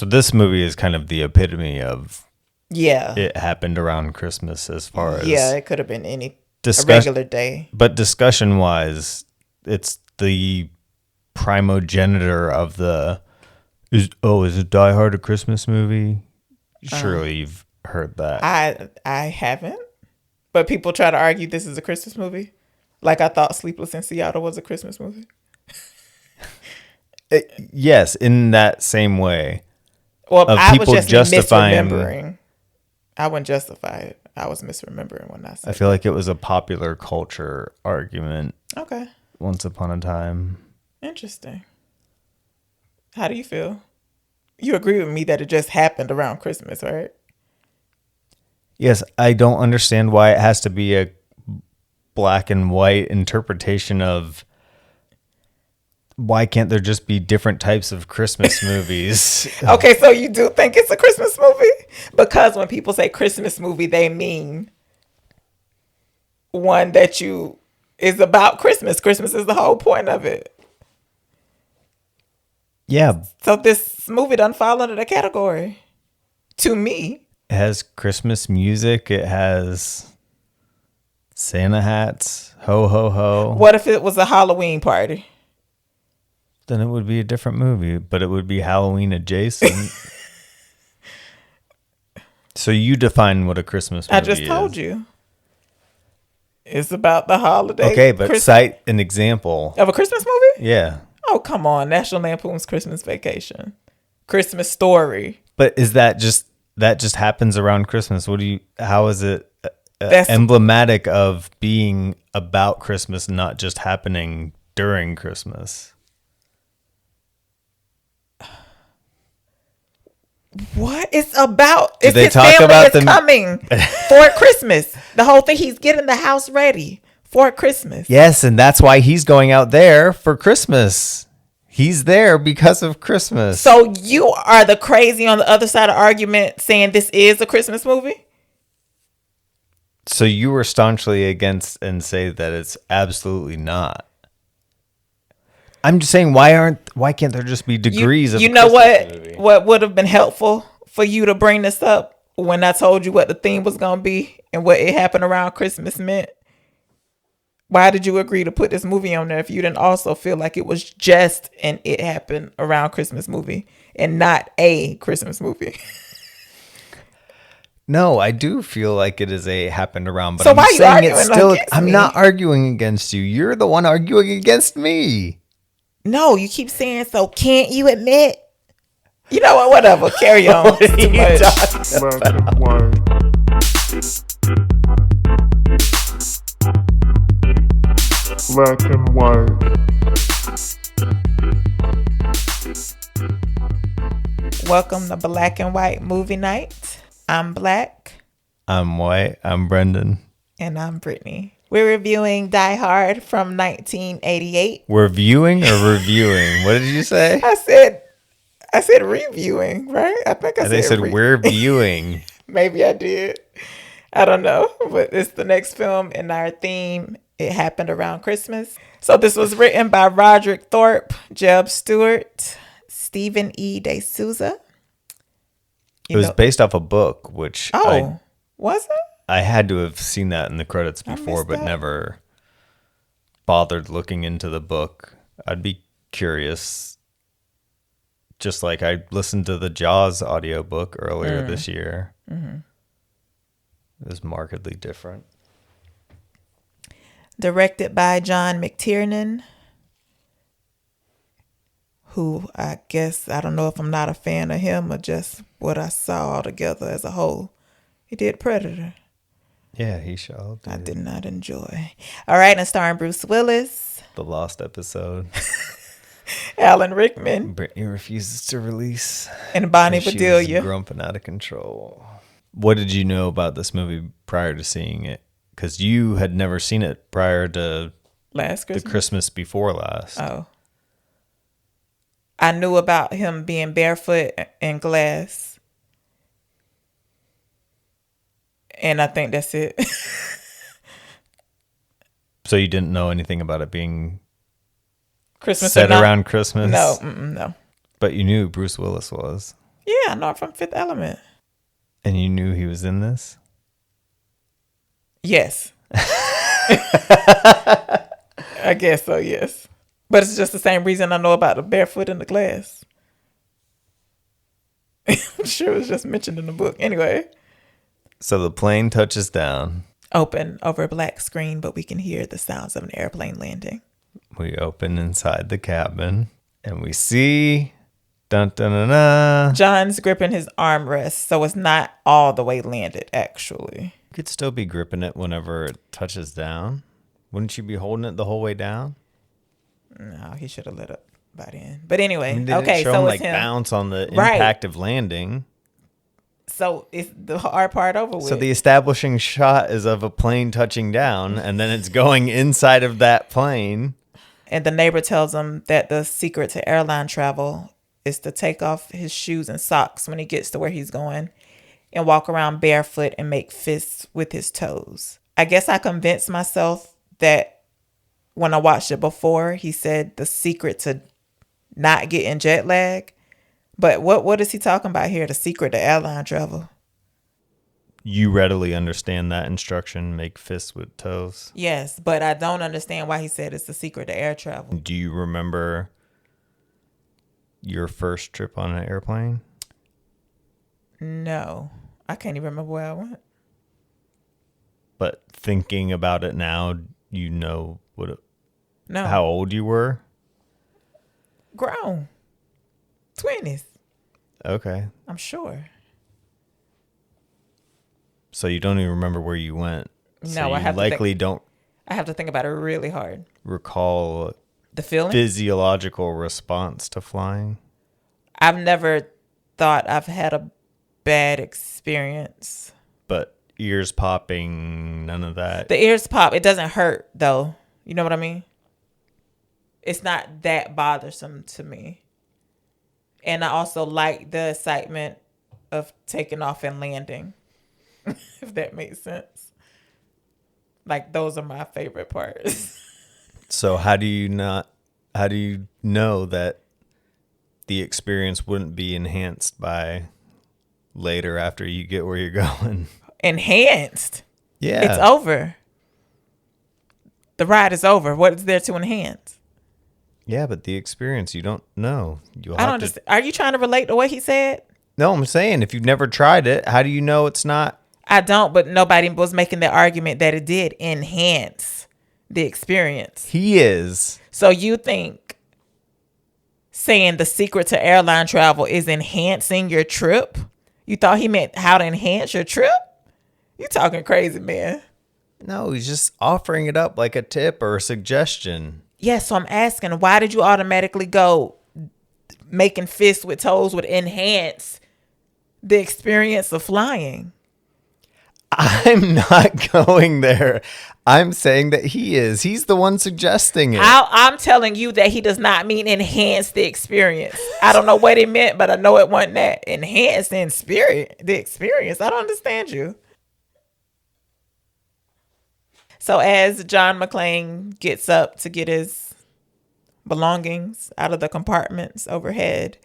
So this movie is kind of the epitome of Yeah. it happened around Christmas as far as it could have been a regular day. But discussion wise, it's the primogenitor of the is it Die Hard a Christmas movie? Surely you've heard that. I haven't. But people try to argue this is a Christmas movie. Like I thought Sleepless in Seattle was a Christmas movie. Yes, in that same way. Well, I was just misremembering. I wouldn't justify it. I was misremembering when I said I feel like it was a popular culture argument. Okay. Once upon a time. Interesting. How do you feel? You agree with me that it just happened around Christmas, right? Yes, I don't understand why it has to be a black and white interpretation of why can't there just be different types of Christmas movies? Okay, so you do think it's a Christmas movie? Because when people say Christmas movie, they mean one that is about Christmas. Christmas is the whole point of it. Yeah. So this movie doesn't fall under the category. To me. It has Christmas music. It has Santa hats. Ho, ho, ho. What if it was a Halloween party? Then it would be a different movie, but it would be Halloween adjacent. So you define what a Christmas movie is. I just told you. It's about the holiday. Okay, but cite an example. Of a Christmas movie? Yeah. Oh, come on. National Lampoon's Christmas Vacation. Christmas Story. But is that just happens around Christmas? How is it emblematic of being about Christmas, not just happening during Christmas? What it's about? It's his family is coming for Christmas. The whole thing, he's getting the house ready for Christmas. Yes, and that's why he's going out there for Christmas. He's there because of Christmas. So you are the crazy on the other side of the argument saying this is a Christmas movie? So you were staunchly against and say that it's absolutely not. I'm just saying, why can't there just be degrees of? You know what would have been helpful for you to bring this up when I told you what the theme was going to be and what it happened around Christmas meant? Why did you agree to put this movie on there if you didn't also feel like it was just an it happened around Christmas movie and not a Christmas movie? No, I do feel like it is a happened around, but so I'm why saying you it's still. I'm not arguing against you. You're the one arguing against me. No, you keep saying so. Can't you admit? You know what? Whatever. Carry on. Black and white. Black and white. Welcome to Black and White Movie Night. I'm Black. I'm white. I'm Brendan. And I'm Brittany. We're reviewing Die Hard from 1988. We're viewing or reviewing? What did you say? I said reviewing, right? I think I said. They said we're viewing. Maybe I did. I don't know, but it's the next film in our theme. It happened around Christmas. So this was written by Roderick Thorp, Jeb Stuart, Stephen E. De Souza. It was based off a book, which was it? I had to have seen that in the credits before, but never bothered looking into the book. I'd be curious. Just like I listened to the Jaws audiobook earlier this year. Mm-hmm. It was markedly different. Directed by John McTiernan, who I guess, I don't know if I'm not a fan of him or just what I saw altogether as a whole. He did Predator. Yeah, he showed. I did not enjoy. All right, and starring Bruce Willis. The Lost episode. Alan Rickman. Brittany refuses to release. And Bonnie Bedelia. She's grumping out of control. What did you know about this movie prior to seeing it? Because you had never seen it prior to last Christmas? The Christmas before last. Oh. I knew about him being barefoot and glass. And I think that's it. So you didn't know anything about it being Christmas set around Christmas? No, no. But you knew Bruce Willis was. Yeah, I know it from Fifth Element. And you knew he was in this? Yes. I guess so, yes. But it's just the same reason I know about the barefoot in the glass. I'm sure it was just mentioned in the book. Anyway. So the plane touches down. Open over a black screen, but we can hear the sounds of an airplane landing. We open inside the cabin and we see dun, dun, dun, dun. John's gripping his armrest, so it's not all the way landed, actually. You could still be gripping it whenever it touches down. Wouldn't you be holding it the whole way down? No, he should have lit up by then. But anyway, I mean, didn't okay, it show so him, it's like him. bounce on the Right. impact of landing. So it's the hard part over with. So the establishing shot is of a plane touching down, and then it's going inside of that plane. And the neighbor tells him that the secret to airline travel is to take off his shoes and socks when he gets to where he's going and walk around barefoot and make fists with his toes. I guess I convinced myself that when I watched it before, he said the secret to not getting jet lag. But what is he talking about here? The secret to airline travel. You readily understand that instruction, make fists with toes. Yes, but I don't understand why he said it's the secret to air travel. Do you remember your first trip on an airplane? No, I can't even remember where I went. But thinking about it now, you know No. how old you were? Grown. 20s. Okay. I'm sure. So you don't even remember where you went. So No, you I have likely don't I have to think about it really hard. recall The feeling? physiological response to flying. I've never thought I've had a bad experience. But ears popping, none of that. The ears pop. It doesn't hurt, though. You know what I mean? It's not that bothersome to me. And I also like the excitement of taking off and landing, if that makes sense. Like, those are my favorite parts. So how do you know that the experience wouldn't be enhanced by later after you get where you're going? Enhanced. Yeah. It's over. The ride is over. What is there to enhance? Yeah, but the experience, you don't know. You'll I don't have understand. Are you trying to relate to what he said? No, I'm saying if you've never tried it, how do you know it's not? I don't, but nobody was making the argument that it did enhance the experience. He is. So you think saying the secret to airline travel is enhancing your trip? You thought he meant how to enhance your trip? You talking crazy, man. No, he's just offering it up like a tip or a suggestion. Yes, so I'm asking, why did you automatically go making fists with toes would enhance the experience of flying? I'm not going there. I'm saying that he is. He's the one suggesting it. I'm telling you that he does not mean enhance the experience. I don't know what he meant, but I know it wasn't that. Enhance the experience. I don't understand you. So as John McClane gets up to get his belongings out of the compartments overhead.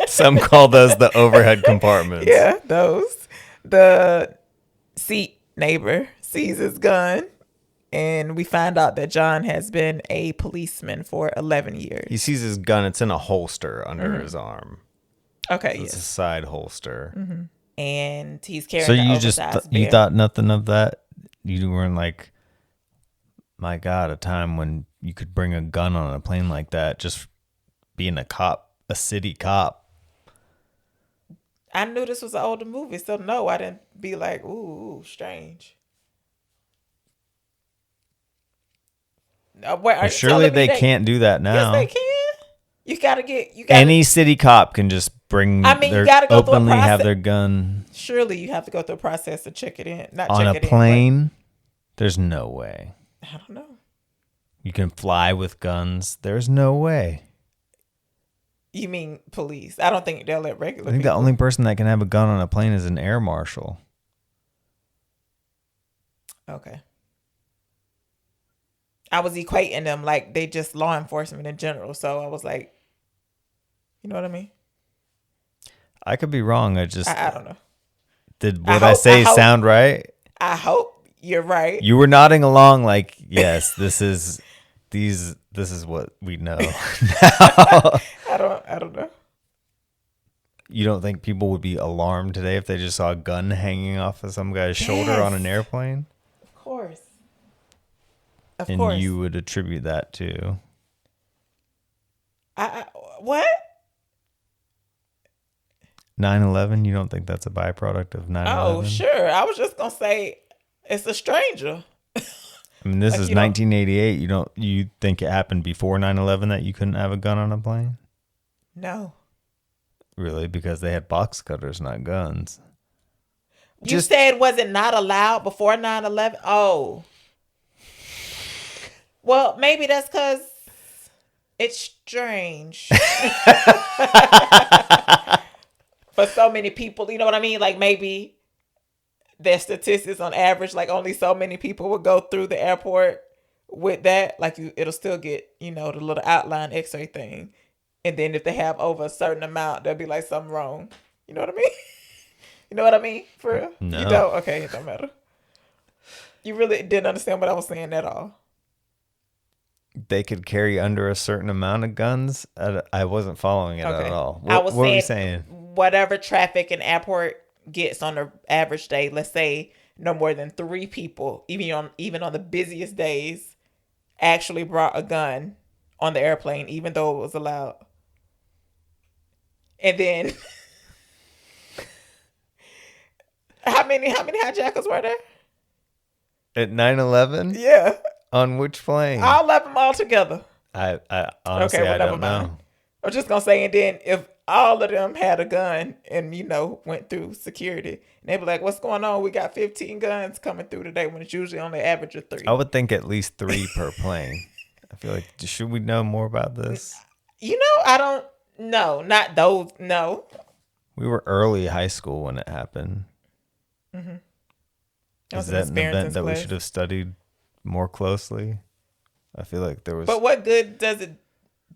Some call those the overhead compartments. Yeah, those. The seat neighbor sees his gun, and we find out that John has been a policeman for 11 years. He sees his gun. It's in a holster under his arm. Okay, So it's a yes. side holster. And he's carrying So the you just oversized you bear. thought nothing of that? You weren't like, my God, a time when you could bring a gun on a plane like that, just being a cop, a city cop. I knew this was an older movie, so no, I didn't be like, ooh, strange. Wait, are you Surely telling me they can't do that now. Yes, they can. You gotta. Any city cop can just bring. I mean, you gotta go through a openly have process. their gun Surely you have to go through a process to check it in. Not on check a it plane. There's no way. in, but I don't know. You can fly with guns. There's no way. You mean police? I don't think they'll let regular I think people. the only person that can have a gun on a plane is an air marshal. Okay. I was equating them like they just law enforcement in general. So I was like, you know what I mean? I could be wrong. I don't know. Did what I say sound right? I hope you're right. You were nodding along like, yes, this is what we know. I don't know. You don't think people would be alarmed today if they just saw a gun hanging off of some guy's shoulder on an airplane? Of course. And you would attribute that to what? 9/11? You don't think that's a byproduct of 9/11? Oh, sure. I was just gonna say it's a stranger. I mean, this is 1988. You think it happened before 9/11 that you couldn't have a gun on a plane? No. Really? Because they had box cutters, not guns. You said was it not allowed before 9/11? Oh. Well, maybe that's because it's strange. For so many people, you know what I mean? Like maybe their statistics on average, like only so many people would go through the airport with that. Like it'll still get, the little outline x-ray thing. And then if they have over a certain amount, there'll be like something wrong. You know what I mean? You know what I mean? For real? No. You don't? Okay, it don't matter. You really didn't understand what I was saying at all. They could carry under a certain amount of guns. I wasn't following it at all. What were you saying? Whatever traffic an airport gets on the average day, let's say no more than 3 people, even on the busiest days, actually brought a gun on the airplane, even though it was allowed. And then, how many hijackers were there? At 9/11? Yeah. On which plane? All of them all together. I honestly, I don't know. I'm just going to say, and then if all of them had a gun and, went through security, and they'd be like, what's going on? We got 15 guns coming through today when it's usually only average of 3. I would think at least 3 per plane. I feel like, should we know more about this? I don't know. Not those. No. We were early high school when it happened. Mm-hmm. Is that an event that we should have studied more closely? I feel like there was. But what good does it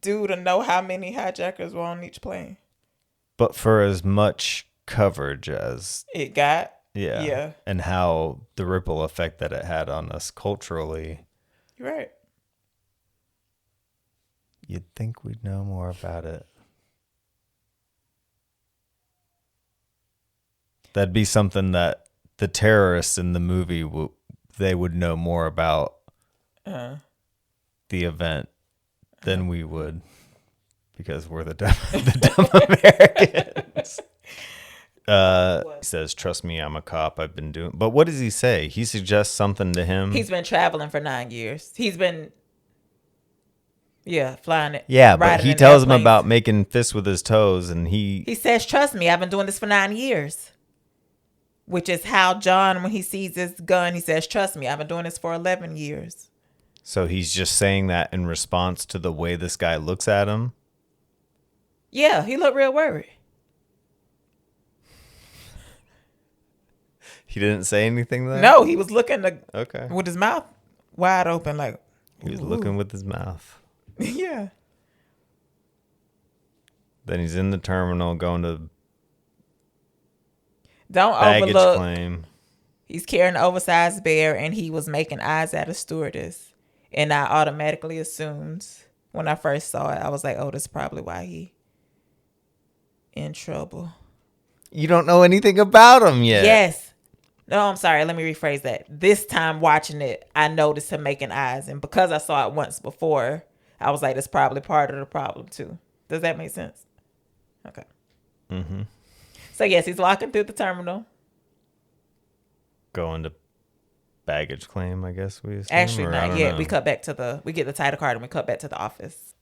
do to know how many hijackers were on each plane? But for as much coverage as it got. Yeah. And how the ripple effect that it had on us culturally. You're right. You'd think we'd know more about it. That'd be something that the terrorists in the movie they would know more about the event than we would, because we're the dumb Americans. He says, "Trust me, I'm a cop. I've been doing." But what does he say? He suggests something to him. He's been traveling for 9 years. He's been, flying it. Yeah, but he tells him about making fists with his toes, and he says, "Trust me, I've been doing this for 9 years." Which is how John, when he sees his gun, he says, "Trust me, I've been doing this for 11 years." So he's just saying that in response to the way this guy looks at him? Yeah, he looked real worried. He didn't say anything then? No, he was looking with his mouth wide open like. He was looking with his mouth. Yeah. Then he's in the terminal going to Don't baggage overlook. claim. He's carrying an oversized bear, and he was making eyes at a stewardess. And I automatically assumed when I first saw it, I was like, "Oh, that's probably why he in trouble." You don't know anything about him yet. Yes. No, I'm sorry. Let me rephrase that. This time watching it, I noticed him making eyes, and because I saw it once before, I was like, "That's probably part of the problem too." Does that make sense? Okay. Mm-hmm. So yes, he's walking through the terminal. Going to baggage claim, I guess we assume. Actually, not yet. Know. We get the title card and we cut back to the office.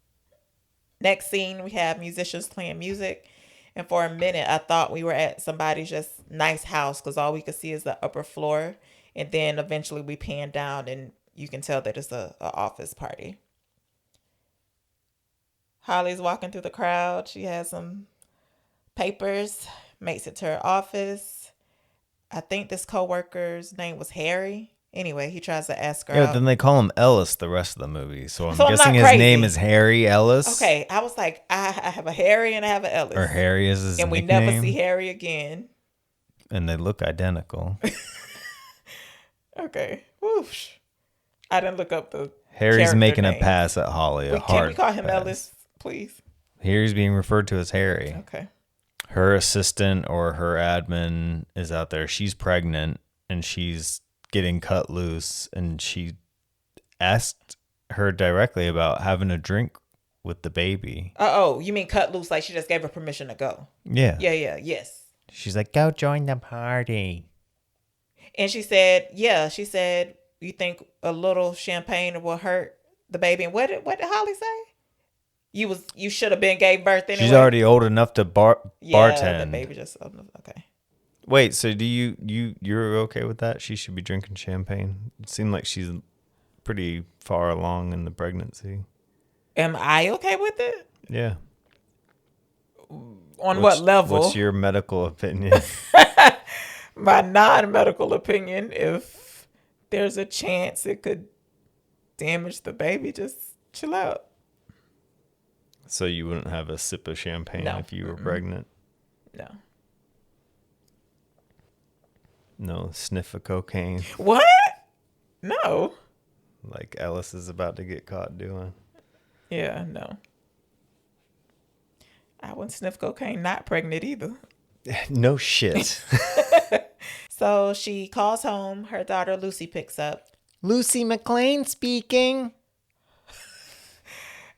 Next scene, we have musicians playing music. And for a minute, I thought we were at somebody's just nice house because all we could see is the upper floor. And then eventually we pan down and you can tell that it's a office party. Holly's walking through the crowd. She has some papers, makes it to her office. I think this coworker's name was Harry. Anyway, he tries to ask her Yeah, out. then they call him Ellis the rest of the movie. So I'm So I'm guessing not his name crazy. is Harry Ellis. Okay, I was like, I have a Harry and I have an Ellis. Or Harry is his and we nickname. never see Harry again. And they look identical. Okay. Whoosh. I didn't look up the Harry's character making names. a pass at Holly. Can we call him Ellis, please? Harry's being referred to as Harry. Okay. Her assistant or her admin is out there. She's pregnant and she's getting cut loose. And she asked her directly about having a drink with the baby. Oh, you mean cut loose? Like she just gave her permission to go? Yeah. Yes. She's like, go join the party. And she said, you think a little champagne will hurt the baby? And what did Holly say? You should have been gave birth anyway. She's already old enough to bartend. The baby just okay. Wait, so do you're okay with that? She should be drinking champagne. It seemed like she's pretty far along in the pregnancy. Am I okay with it? Yeah. What level? What's your medical opinion? My non-medical opinion, if there's a chance it could damage the baby, just chill out. So you wouldn't have a sip of champagne if you were pregnant? No. No sniff of cocaine? What? No. Like Ellis is about to get caught doing? Yeah, no. I wouldn't sniff cocaine, not pregnant either. No shit. So she calls home. Her daughter Lucy picks up. Lucy McLean speaking.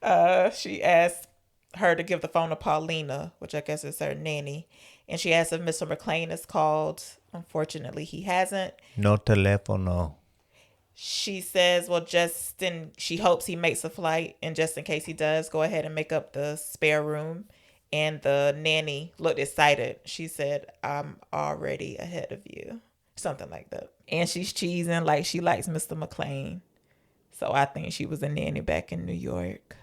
She asks her to give the phone to Paulina, which I guess is her nanny. And she asks if Mr. McLean is called. Unfortunately, he hasn't. No telefono. She says, she hopes he makes a flight. And just in case he does, go ahead and make up the spare room. And the nanny looked excited. She said, I'm already ahead of you. Something like that. And she's cheesing like she likes Mr. McLean. So I think she was a nanny back in New York.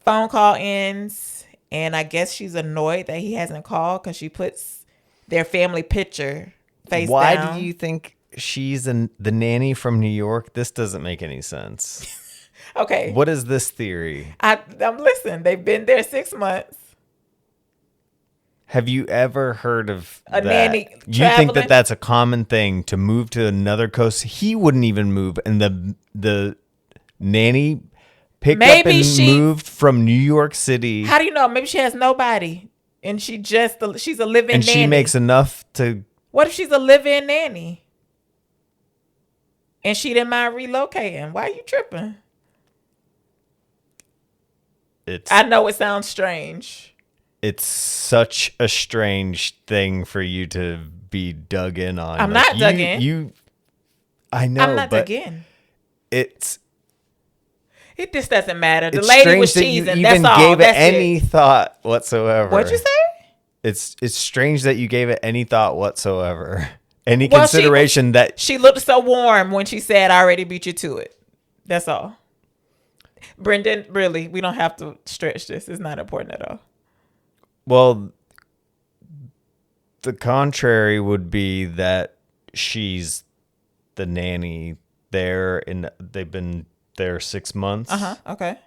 Phone call ends. And I guess she's annoyed that he hasn't called because she puts their family picture face down. Why do you think she's the nanny from New York? This doesn't make any sense. Okay. What is this theory? I'm listening. They've been there 6 months. Have you ever heard of A that? nanny You traveling? think that that's a common thing to move to another coast? He wouldn't even move, and the nanny picked up and moved from New York City. How do you know? Maybe she has nobody, and she's a live-in and nanny. she makes enough to. What if she's a live-in nanny, and she didn't mind relocating? Why are you tripping? I know it sounds strange. It's such a strange thing for you to be dug in on. I'm not dug in. I know, I'm not but dug in. It just doesn't matter. The it's lady was strange that cheesing. you That's even all. gave That's it any thought whatsoever. What'd you say? It's strange that you gave it any thought whatsoever. Any consideration that she looked so warm when she said, "I already beat you to it." That's all. Brendan, really, we don't have to stretch this. It's not important at all. Well, the contrary would be that she's the nanny there, and they've been there 6 months. Okay.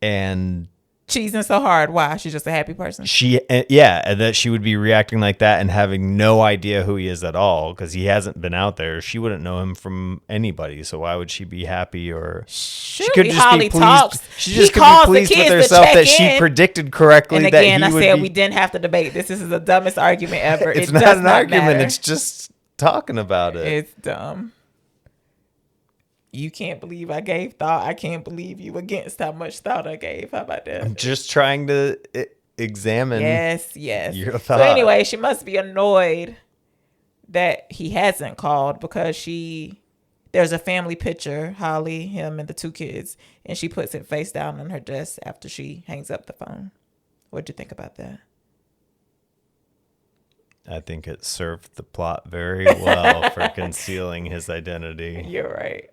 And cheesing so hard. Why? She's just a happy person. And that she would be reacting like that and having no idea who he is at all because he hasn't been out there. She wouldn't know him from anybody. So why would she be happy or she could just be pleased? Talks. She just could be pleased with herself that she predicted correctly. And again, I said we didn't have to debate this. This is the dumbest argument ever. It's not an argument. Matter. It's just talking about it. It's dumb. You can't believe I gave thought. I can't believe you against how much thought I gave. How about that? I'm just trying to examine. Yes. Your thought. So anyway, she must be annoyed that he hasn't called because there's a family picture, Holly, him, and the 2 kids, and she puts it face down on her desk after she hangs up the phone. What'd you think about that? I think it served the plot very well for concealing his identity. You're right.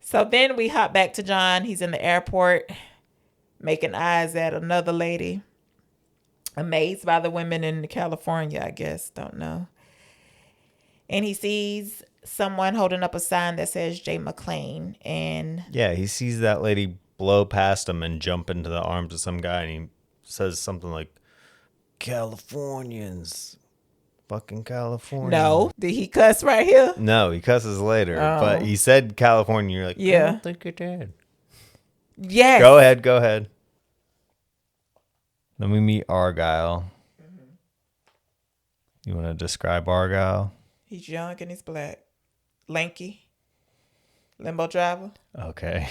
So then we hop back to John. He's in the airport making eyes at another lady. amazed by the women in California, I guess. Don't know. And he sees someone holding up a sign that says J. McClain. And Yeah, he sees that lady blow past him and jump into the arms of some guy, and he says something like, Californians. Fucking California. no, did he cuss right here? No, he cusses later, Oh. but he said California. You're like, Yeah. I don't think you're dead. Yes. Go ahead. Then we meet Argyle. You want to describe Argyle? He's young and he's black. Lanky. Limo driver. Okay.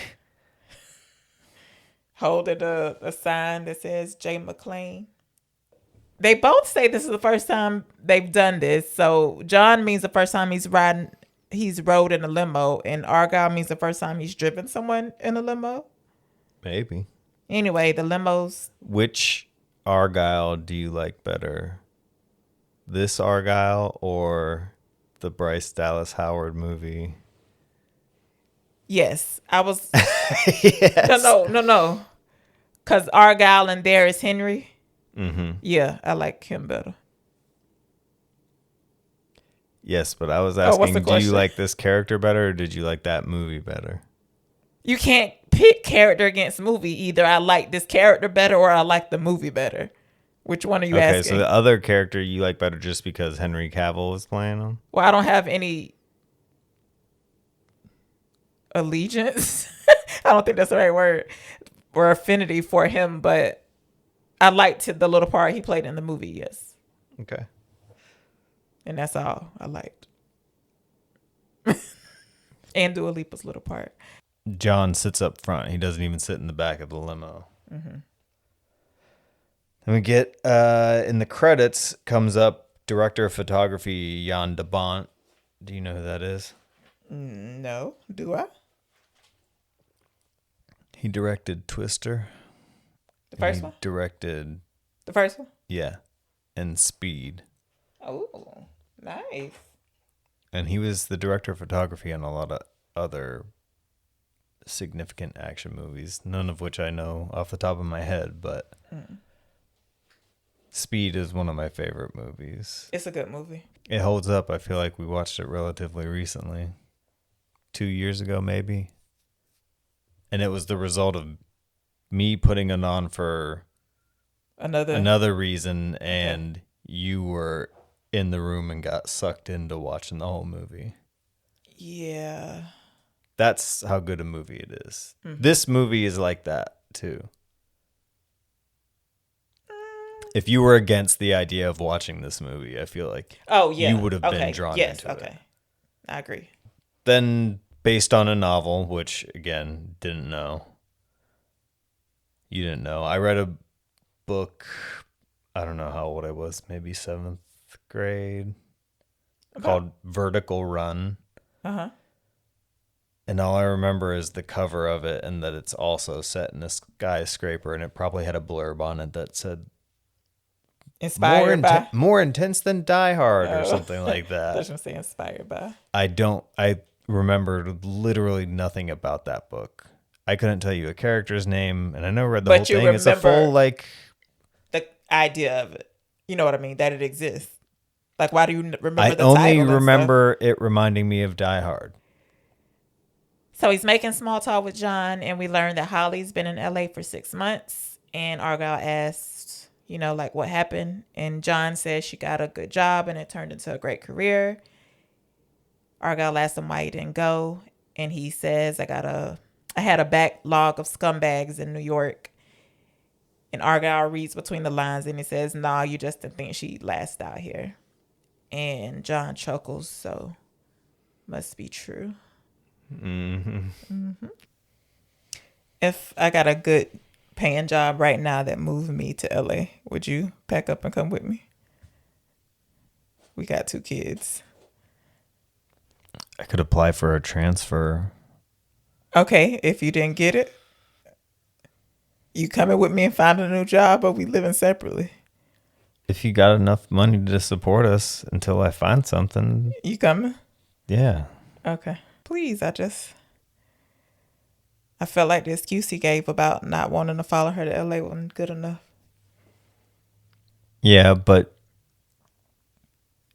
Holding a sign that says J. McClain. They both say this is the first time they've done this. So John means the first time he's rode in a limo, and Argyle means the first time he's driven someone in a limo. Maybe. Anyway, the limos. Which Argyle do you like better? This Argyle or the Bryce Dallas Howard movie? Yes, I was. Yes. No. Because Argyle and there is Henry. Mm-hmm. Yeah, I like him better. Yes, but I was what's asking, the do question? you like this character better or did you like that movie better? You can't pick character against movie. Either I like this character better or I like the movie better. Which one are you Okay, asking? so the other character you like better just because Henry Cavill was playing him? Well, I don't have any allegiance. I don't think that's the right word. Or affinity for him, but I liked the little part he played in the movie, yes. Okay. And that's all I liked. And Dua Lipa's little part. John sits up front. He doesn't even sit in the back of the limo. Mm-hmm. And we get, in the credits, comes up director of photography, Jan de Bont. Do you know who that is? No. Do I? He directed Twister. The first one? Directed, The first one? yeah, and Speed. Oh, nice. And he was the director of photography on a lot of other significant action movies, none of which I know off the top of my head, but Speed is one of my favorite movies. It's a good movie. It holds up. I feel like we watched it relatively recently. 2 years ago, maybe. And it was the result of me putting it on for another reason, and you were in the room and got sucked into watching the whole movie. Yeah. That's how good a movie it is. Mm-hmm. This movie is like that, too. If you were against the idea of watching this movie, I feel like you would have been drawn into it. I agree. Then, based on a novel, which, again, didn't know. You didn't know. I read a book, I don't know how old I was, maybe 7th grade, called Vertical Run. Uh-huh. And all I remember is the cover of it and that it's also set in a skyscraper, and it probably had a blurb on it that said, inspired by? More intense than Die Hard or something like that. I was going to say inspired by. I remember literally nothing about that book. I couldn't tell you a character's name, and I never read the whole thing. It's a full, like... the idea of it. You know what I mean? That it exists. Like, why do you remember the title? I only remember it reminding me of Die Hard. So he's making small talk with John, and we learned that Holly's been in LA for 6 months. And Argyle asked, like what happened? And John says she got a good job and it turned into a great career. Argyle asked him why he didn't go. And he says, I had a backlog of scumbags in New York. And Argyle reads between the lines and he says, nah, you just didn't think she'd last out here. And John chuckles, so must be true. Mm-hmm. Mm-hmm. If I got a good paying job right now that moved me to LA, would you pack up and come with me? We got 2 kids. I could apply for a transfer. Okay, if you didn't get it, you coming with me and find a new job, or we living separately? If you got enough money to support us until I find something. You coming? Yeah. Okay. Please, I felt like the excuse he gave about not wanting to follow her to LA wasn't good enough. Yeah, but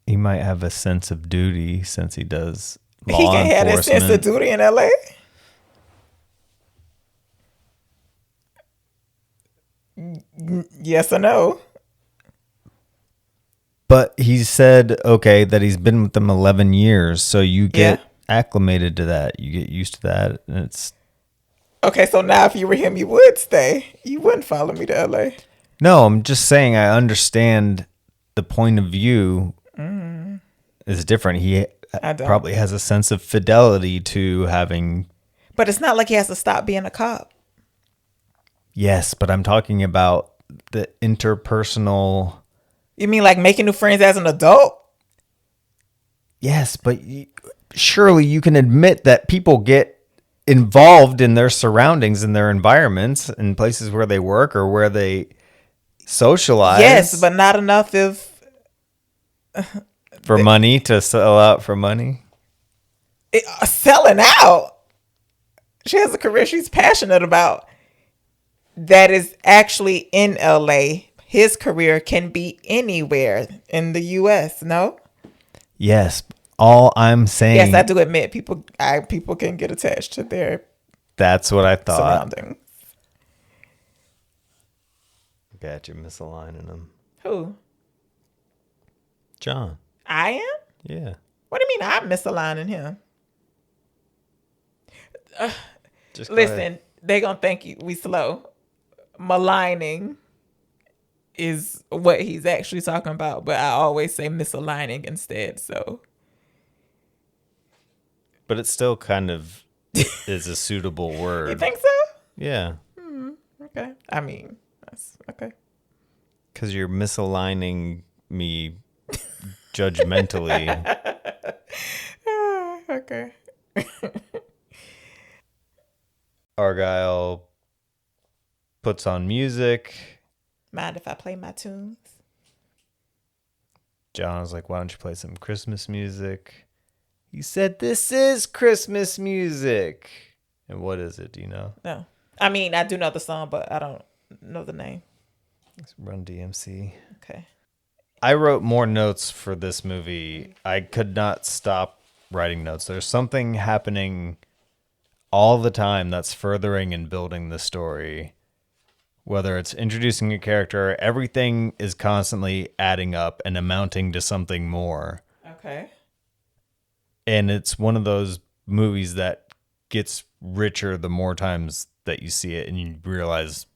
he might have a sense of duty since he does law He can have that sense of enforcement. duty in LA. Yes or no? But he said, okay, that he's been with them 11 years. So you get Yeah. acclimated to that. You get used to that. And it's, Okay, so now if you were him, you would stay. You wouldn't follow me to LA. no, I'm just saying I understand the point of view is different. He I don't. probably has a sense of fidelity to having, But it's not like he has to stop being a cop. yes, but I'm talking about the interpersonal. You mean like making new friends as an adult? Yes, but surely you can admit that people get involved in their surroundings and their environments and places where they work or where they socialize. Yes, but not enough if for money, to sell out for money. selling out. She has a career she's passionate about that is actually in LA. His career can be anywhere in the US, no? Yes, all I'm saying. Yes, I do admit people can get attached to their That's what I thought. surroundings. Got you misaligning them. Who? John. I am? Yeah. What do you mean I'm misaligning him? Just go Listen, ahead. they gonna think we slow. Maligning is what he's actually talking about, but I always say misaligning instead. So But it still kind of is a suitable word. you think so? Yeah. Okay. I mean, that's okay. Because you're misaligning me judgmentally. Okay. Argyle puts on music. Mind if I play my tunes? John's like, why don't you play some Christmas music? He said, this is Christmas music. And what is it? Do you know? No. I mean, I do know the song, but I don't know the name. It's Run DMC. Okay. I wrote more notes for this movie. I could not stop writing notes. There's something happening all the time that's furthering and building the story. Whether it's introducing a character, everything is constantly adding up and amounting to something more. Okay. And it's one of those movies that gets richer the more times that you see it, and you realize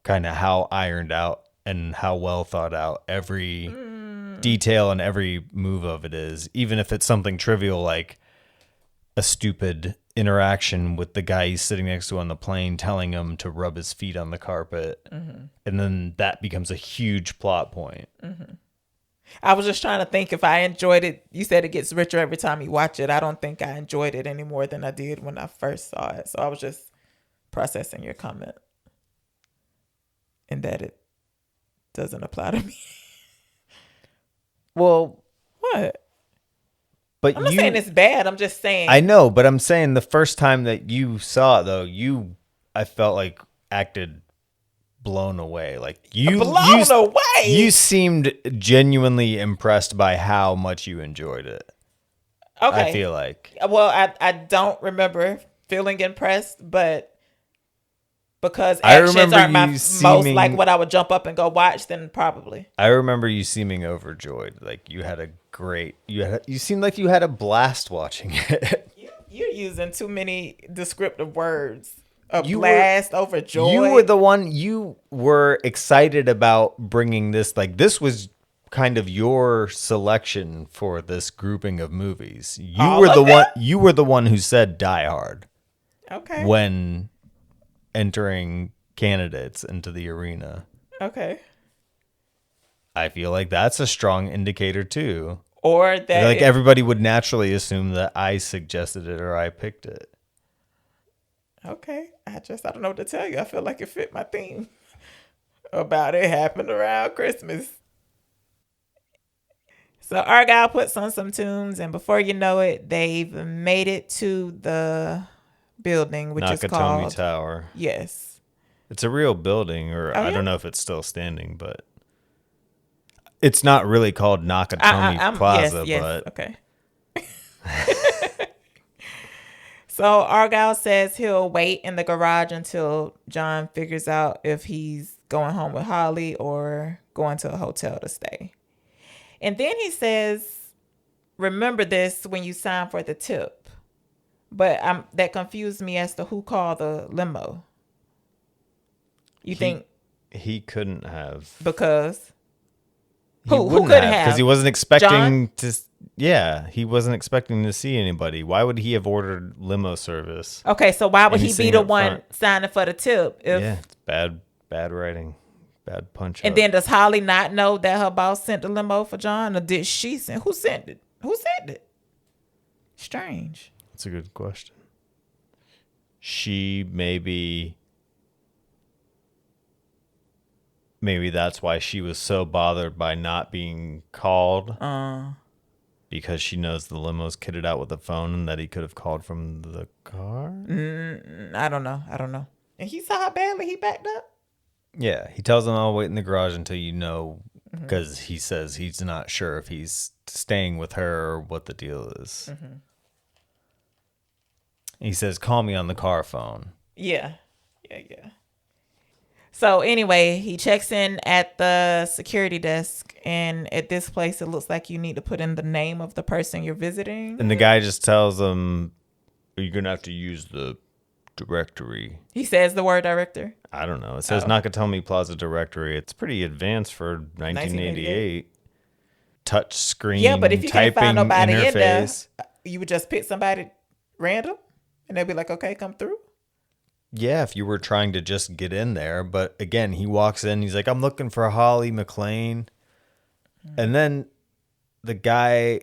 kind of how ironed out and how well thought out every detail and every move of it is. Even if it's something trivial like a stupid interaction with the guy he's sitting next to on the plane telling him to rub his feet on the carpet. And then that becomes a huge plot point. I was just trying to think if I enjoyed it. You said it gets richer every time you watch it. I don't think I enjoyed it any more than I did when I first saw it. So I was just processing your comment and that it doesn't apply to me. Well, What? but I'm not saying it's bad. I'm just saying. I know, but I'm saying the first time that you saw it, though, I felt like acted blown away. Like blown away. You seemed genuinely impressed by how much you enjoyed it. Okay. I feel like. Well, I don't remember feeling impressed, but because I actions remember aren't my you most seeming- like what I would jump up and go watch, then probably. I remember you seeming overjoyed. Like you had a great. You seemed like you had a blast watching it. You're using too many descriptive words. You Blast, overjoyed. You were the one. You were excited about bringing this. Like this was kind of your selection for this grouping of movies. You All were of the them? one. You were the one who said Die Hard Okay. when entering candidates into the arena. Okay. I feel like that's a strong indicator too. Or that Like everybody would naturally assume that I suggested it or I picked it. Okay. I don't know what to tell you. I feel like it fit my theme about it happened around Christmas. So Argyle puts on some tunes, and before you know it, they've made it to the building, which is Nakatomi called Tower. Yes. It's a real building, or Oh, I yeah? don't know if it's still standing, but It's not really called Nakatomi Plaza, yes, but okay. So Argyle says he'll wait in the garage until John figures out if he's going home with Holly or going to a hotel to stay. And then he says, remember this when you sign for the tip. But that confused me as to who called the limo. You think he couldn't have? Because who couldn't have? Because he wasn't expecting to. Yeah, he wasn't expecting to see anybody. Why would he have ordered limo service? Okay, so why would he be the one signing for the tip? Yeah, it's bad writing, bad punch. And then does Holly not know that her boss sent the limo for John, or did she send? Who sent it? Who sent it? Strange. That's a good question. She maybe that's why she was so bothered by not being called. Because she knows the limo's kitted out with a phone and that he could have called from the car? I don't know. And he saw how badly he backed up? Yeah. He tells him, I'll wait in the garage until you know, because he says he's not sure if he's staying with her or what the deal is. He says, call me on the car phone. Yeah. So anyway, he checks in at the security desk, and at this place, it looks like you need to put in the name of the person you're visiting. And the guy just tells him, you're going to have to use the directory. He says the word director? I don't know. It says Nakatomi Plaza directory. It's pretty advanced for 1988. Touch screen, yeah, but if you can't find nobody interface. in there, you would just pick somebody random, and they'll be like, okay, come through. Yeah, if you were trying to just get in there. But again, he walks in. He's like, I'm looking for Holly McLean. And then the guy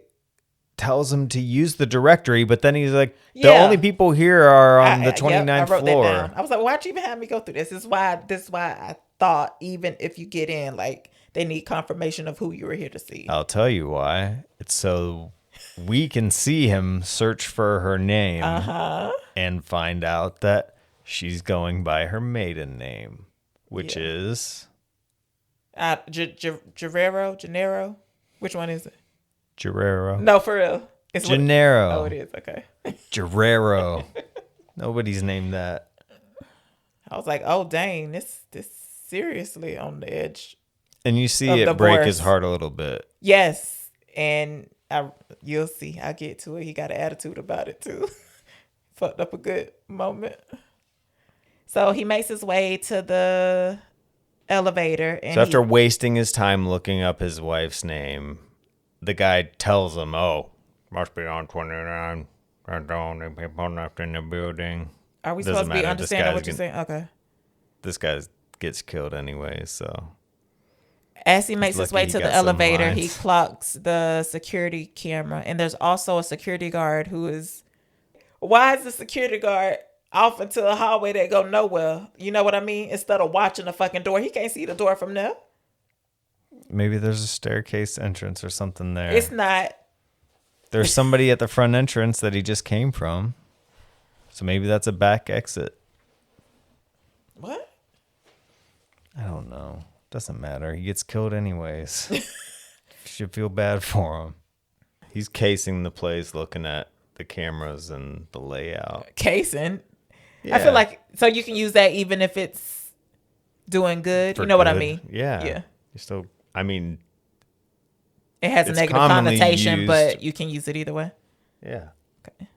tells him to use the directory. But then he's like, the only people here are on the 29th floor. That down. I was like, why'd you even have me go through this? This is why I thought even if you get in, like, they need confirmation of who you were here to see. I'll tell you why. It's so we can see him search for her name and find out that she's going by her maiden name, which is Gennaro. Which one is it? Guerrero. No, for real. It's Gennaro. Oh, it is. Okay. Guerrero. Nobody's named that. I was like, oh dang, this seriously on the edge. And you see it break his heart a little bit. Yes, and you'll see. I'll get to it. He got an attitude about it too. Fucked up a good moment. So he makes his way to the elevator. And so after wasting his time looking up his wife's name, the guy tells him, oh, must be on 29. There's the only people left in the building. Are we supposed to be understanding what you're saying? Okay. This guy gets killed anyway, so. As he makes his way to the elevator, he clocks the security camera. And there's also a security guard who is... Why is the security guard off into a hallway that go nowhere? You know what I mean? Instead of watching the fucking door. He can't see the door from there. Maybe there's a staircase entrance or something there. It's not. There's somebody at the front entrance that he just came from. So maybe that's a back exit. What? I don't know. Doesn't matter. He gets killed anyways. Should feel bad for him. He's casing the place, looking at the cameras and the layout. Casing? Yeah. I feel like, so you can use that even if it's doing good. You know what I mean? Yeah. Yeah. You're still, I mean. It has a negative connotation, but you can use it either way. Yeah. Okay.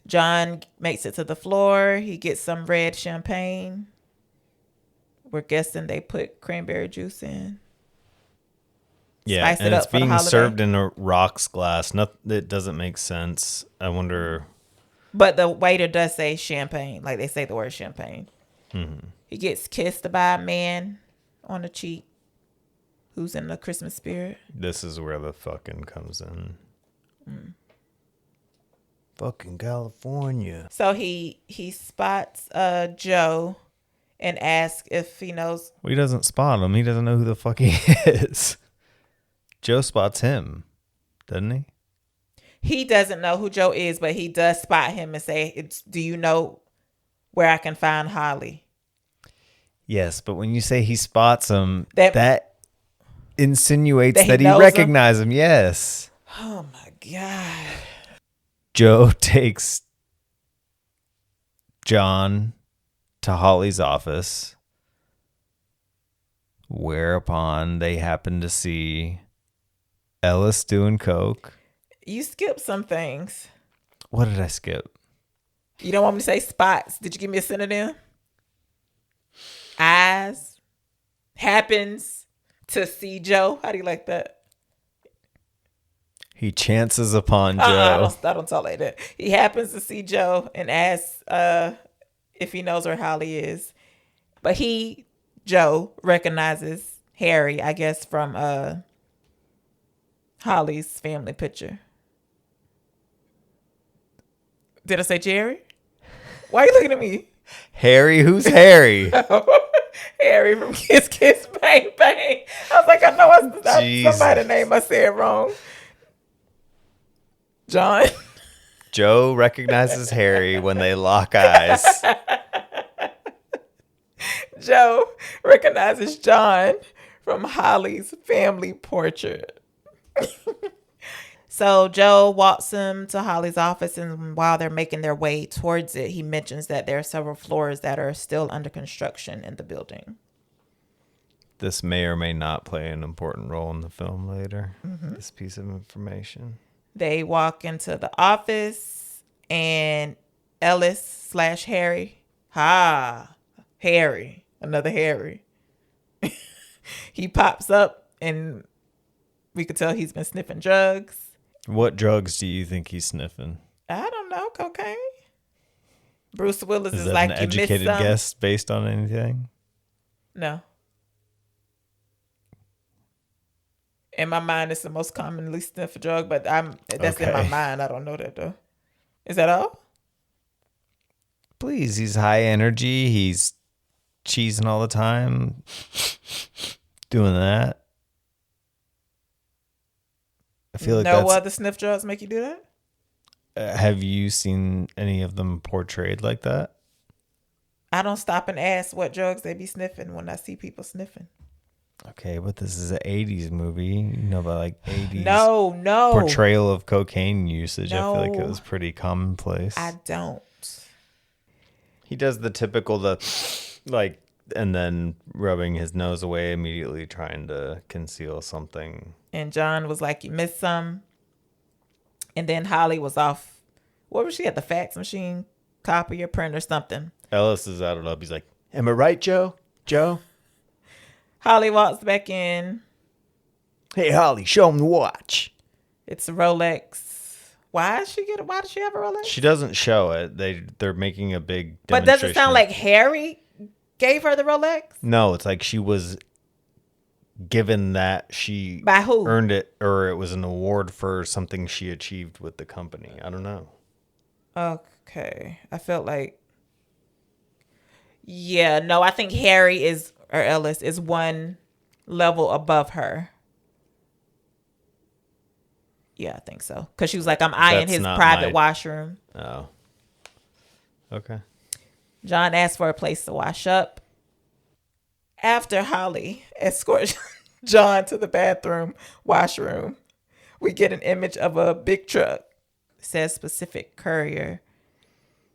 John makes it to the floor. He gets some red champagne. We're guessing they put cranberry juice in. Yeah, and it's being served in a rocks glass. It doesn't make sense. I wonder. But the waiter does say champagne. Like they say the word champagne. Mm-hmm. He gets kissed by a man on the cheek who's in the Christmas spirit. This is where the fucking comes in. Fucking California. So he spots Joe and asks if he knows. Well, he doesn't spot him. He doesn't know who the fuck he is. Joe spots him, doesn't he? He doesn't know who Joe is, but he does spot him and say, do you know where I can find Holly? Yes, but when you say he spots him, that insinuates that he knows recognizes him. Yes. Oh my God. Joe takes John to Holly's office, whereupon they happen to see Ellis doing coke. You skipped some things. What did I skip? You don't want me to say spots. Did you give me a synonym? Eyes. Happens to see Joe. How do you like that? He chances upon Joe. I don't talk like that. He happens to see Joe and asks if he knows where Holly is. But Joe, recognizes Harry, I guess, from Holly's family picture. Did I say Jerry? Why are you looking at me? Harry? Who's Harry? Harry from Kiss Kiss Bang Bang. I was like, I know somebody's name I said wrong. John. Joe recognizes Harry when they lock eyes. Joe recognizes John from Holly's family portrait. So Joe walks him to Holly's office, and while they're making their way towards it, he mentions that there are several floors that are still under construction in the building. This may or may not play an important role in the film later, this piece of information. They walk into the office, and Ellis / Harry. Harry. Another Harry. He pops up, and we could tell he's been sniffing drugs. What drugs do you think he's sniffing? I don't know. Cocaine. Bruce Willis Is is that like, an you missed educated some. guess based on anything? No. In my mind, it's the most commonly sniffed drug, but that's in my mind. I don't know that though. Is that all? Please, he's high energy. He's cheesing all the time. Doing that. I feel like no other sniff drugs make you do that? Have you seen any of them portrayed like that? I don't stop and ask what drugs they be sniffing when I see people sniffing. Okay, but this is an 80s movie. You know about like 80s No. portrayal of cocaine usage. No. I feel like it was pretty commonplace. I don't. He does the typical, and then rubbing his nose away immediately, trying to conceal something. And John was like, you missed some. And then Holly was off. What was she at the fax machine? Copy or print or something. Ellis is out up. He's like, am I right, Joe? Joe? Holly walks back in. Hey, Holly, show him the watch. It's a Rolex. Why does she have a Rolex? She doesn't show it. They're making a big But does it sound like Harry gave her the Rolex? No, it's like she was given that she by who earned it, or it was an award for something she achieved with the company. I don't know. Okay, I felt like, I think Harry or Ellis is one level above her. Yeah, I think so. Because she was like, I'm eyeing his private washroom. Oh. Okay. John asked for a place to wash up. After Holly escorts John to the bathroom washroom, we get an image of a big truck. It says specific courier.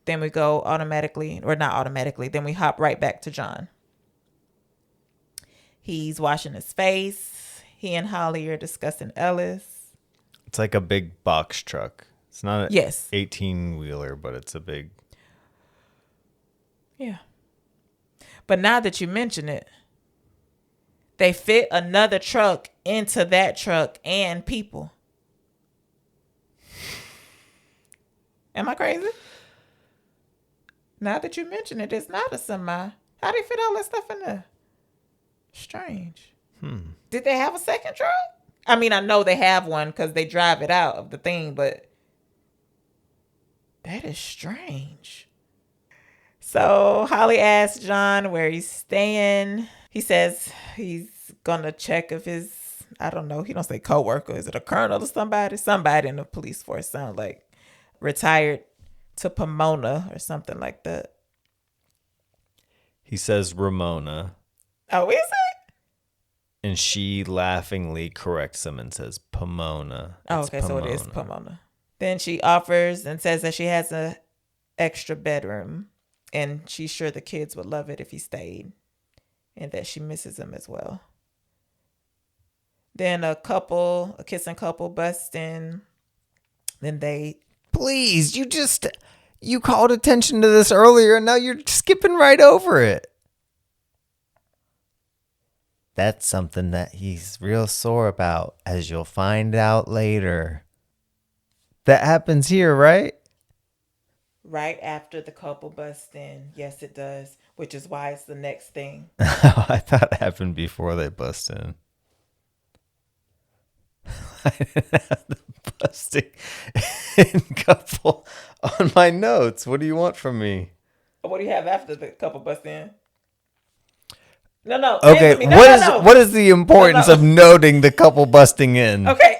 Then we go then we hop right back to John. He's washing his face. He and Holly are discussing Ellis. It's like a big box truck. It's not an 18-wheeler, but it's a big... Yeah. But now that you mention it, they fit another truck into that truck and people. Am I crazy? Now that you mention it, it's not a semi. How do they fit all that stuff in there? Strange. Did they have a second truck? I mean, I know they have one because they drive it out of the thing, but that is strange. So Holly asks John where he's staying. He says he's going to check if his, I don't know, he don't say coworker. Is it a colonel or somebody? Somebody in the police force. Sounds like retired to Pomona or something like that. He says Ramona. Oh, is it? And she laughingly corrects him and says, Pomona. Oh, It's okay, so it is Pomona. Pomona. Then she offers and says that she has a extra bedroom, and she's sure the kids would love it if he stayed, and that she misses him as well. Then a kissing couple busts in. Then they... Please, you called attention to this earlier, and now you're skipping right over it. That's something that he's real sore about, as you'll find out later. That happens here, right? Right after the couple busts in. Yes, it does, which is why it's the next thing. I thought it happened before they bust in. I didn't have the busting in couple on my notes. What do you want from me? What do you have after the couple busts in? No. Okay, No. what is the importance of noting the couple busting in? Okay.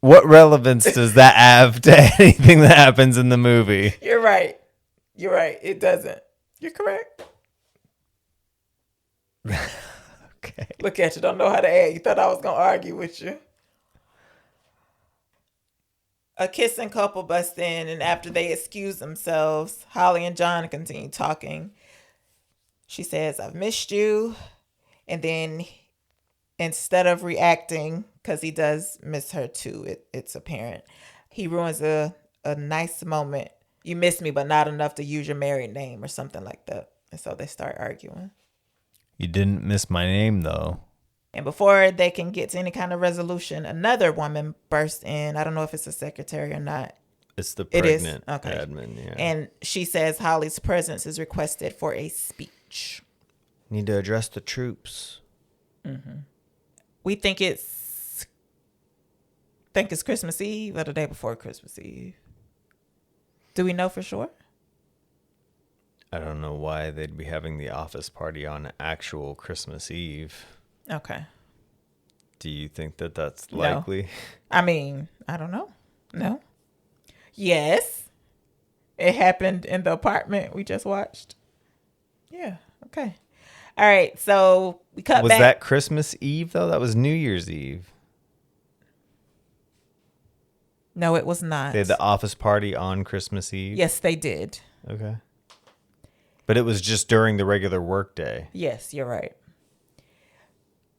What relevance does that have to anything that happens in the movie? You're right. It doesn't. You're correct. Okay. Look at you. Don't know how to add. You thought I was going to argue with you. A kissing couple busts in, and after they excuse themselves, Holly and John continue talking. She says, I've missed you. And then instead of reacting, because he does miss her too, it's apparent, he ruins a nice moment. You miss me, but not enough to use your married name or something like that. And so they start arguing. You didn't miss my name, though. And before they can get to any kind of resolution, another woman bursts in. I don't know if it's a secretary or not. It's the pregnant Okay. admin, yeah. And she says Holly's presence is requested for a speech. Need to address the troops. Mm-hmm. We think it's Christmas Eve or the day before Christmas Eve. Do we know for sure? I don't know why they'd be having the office party on actual Christmas Eve. Okay. Do you think that that's likely? No. I mean, I don't know. No. Yes. It happened in the apartment we just watched. Yeah. Okay. All right. So we cut back. Was that Christmas Eve, though? That was New Year's Eve. No, it was not. They had the office party on Christmas Eve? Yes, they did. Okay. But it was just during the regular work day. Yes, you're right.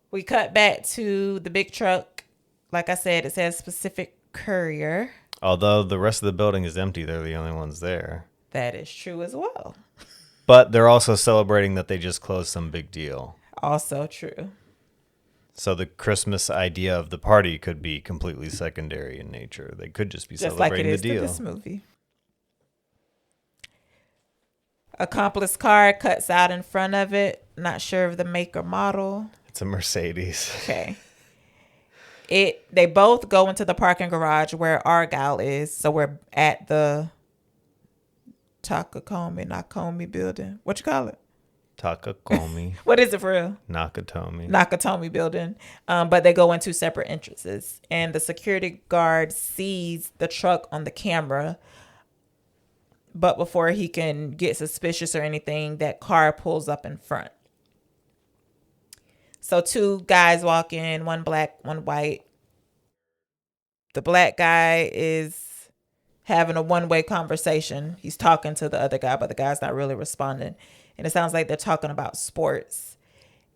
We cut back to the big truck. Like I said, it says Pacific Courier. Although the rest of the building is empty, they're the only ones there. That is true as well. But they're also celebrating that they just closed some big deal. Also true. So the Christmas idea of the party could be completely secondary in nature. They could just be Just like celebrating it is the deal. to this movie. Accomplice car cuts out in front of it. Not sure of the make or model. It's a Mercedes. Okay. They both go into the parking garage where Argyle is. So we're at the Nakatomi building. What you call it? Takakomi. What is it for real? Nakatomi building. But they go in two separate entrances. And the security guard sees the truck on the camera. But before he can get suspicious or anything, that car pulls up in front. So two guys walk in, one black, one white. The black guy is having a one-way conversation. He's talking to the other guy, but the guy's not really responding. And it sounds like they're talking about sports.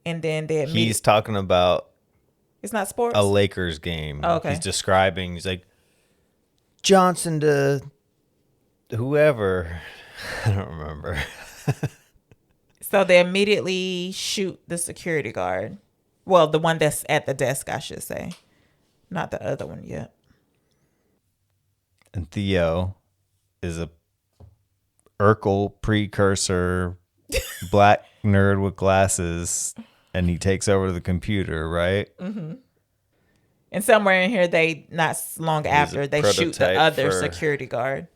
And then he's talking about it's not sports? A Lakers game. Oh, okay. He's describing, he's like, Johnson to whoever. I don't remember. So they immediately shoot the security guard. Well, the one that's at the desk, I should say. Not the other one yet. And Theo is a Urkel precursor, black nerd with glasses, and he takes over the computer, right? Mm-hmm. And somewhere in here, not long after, they shoot the other security guard.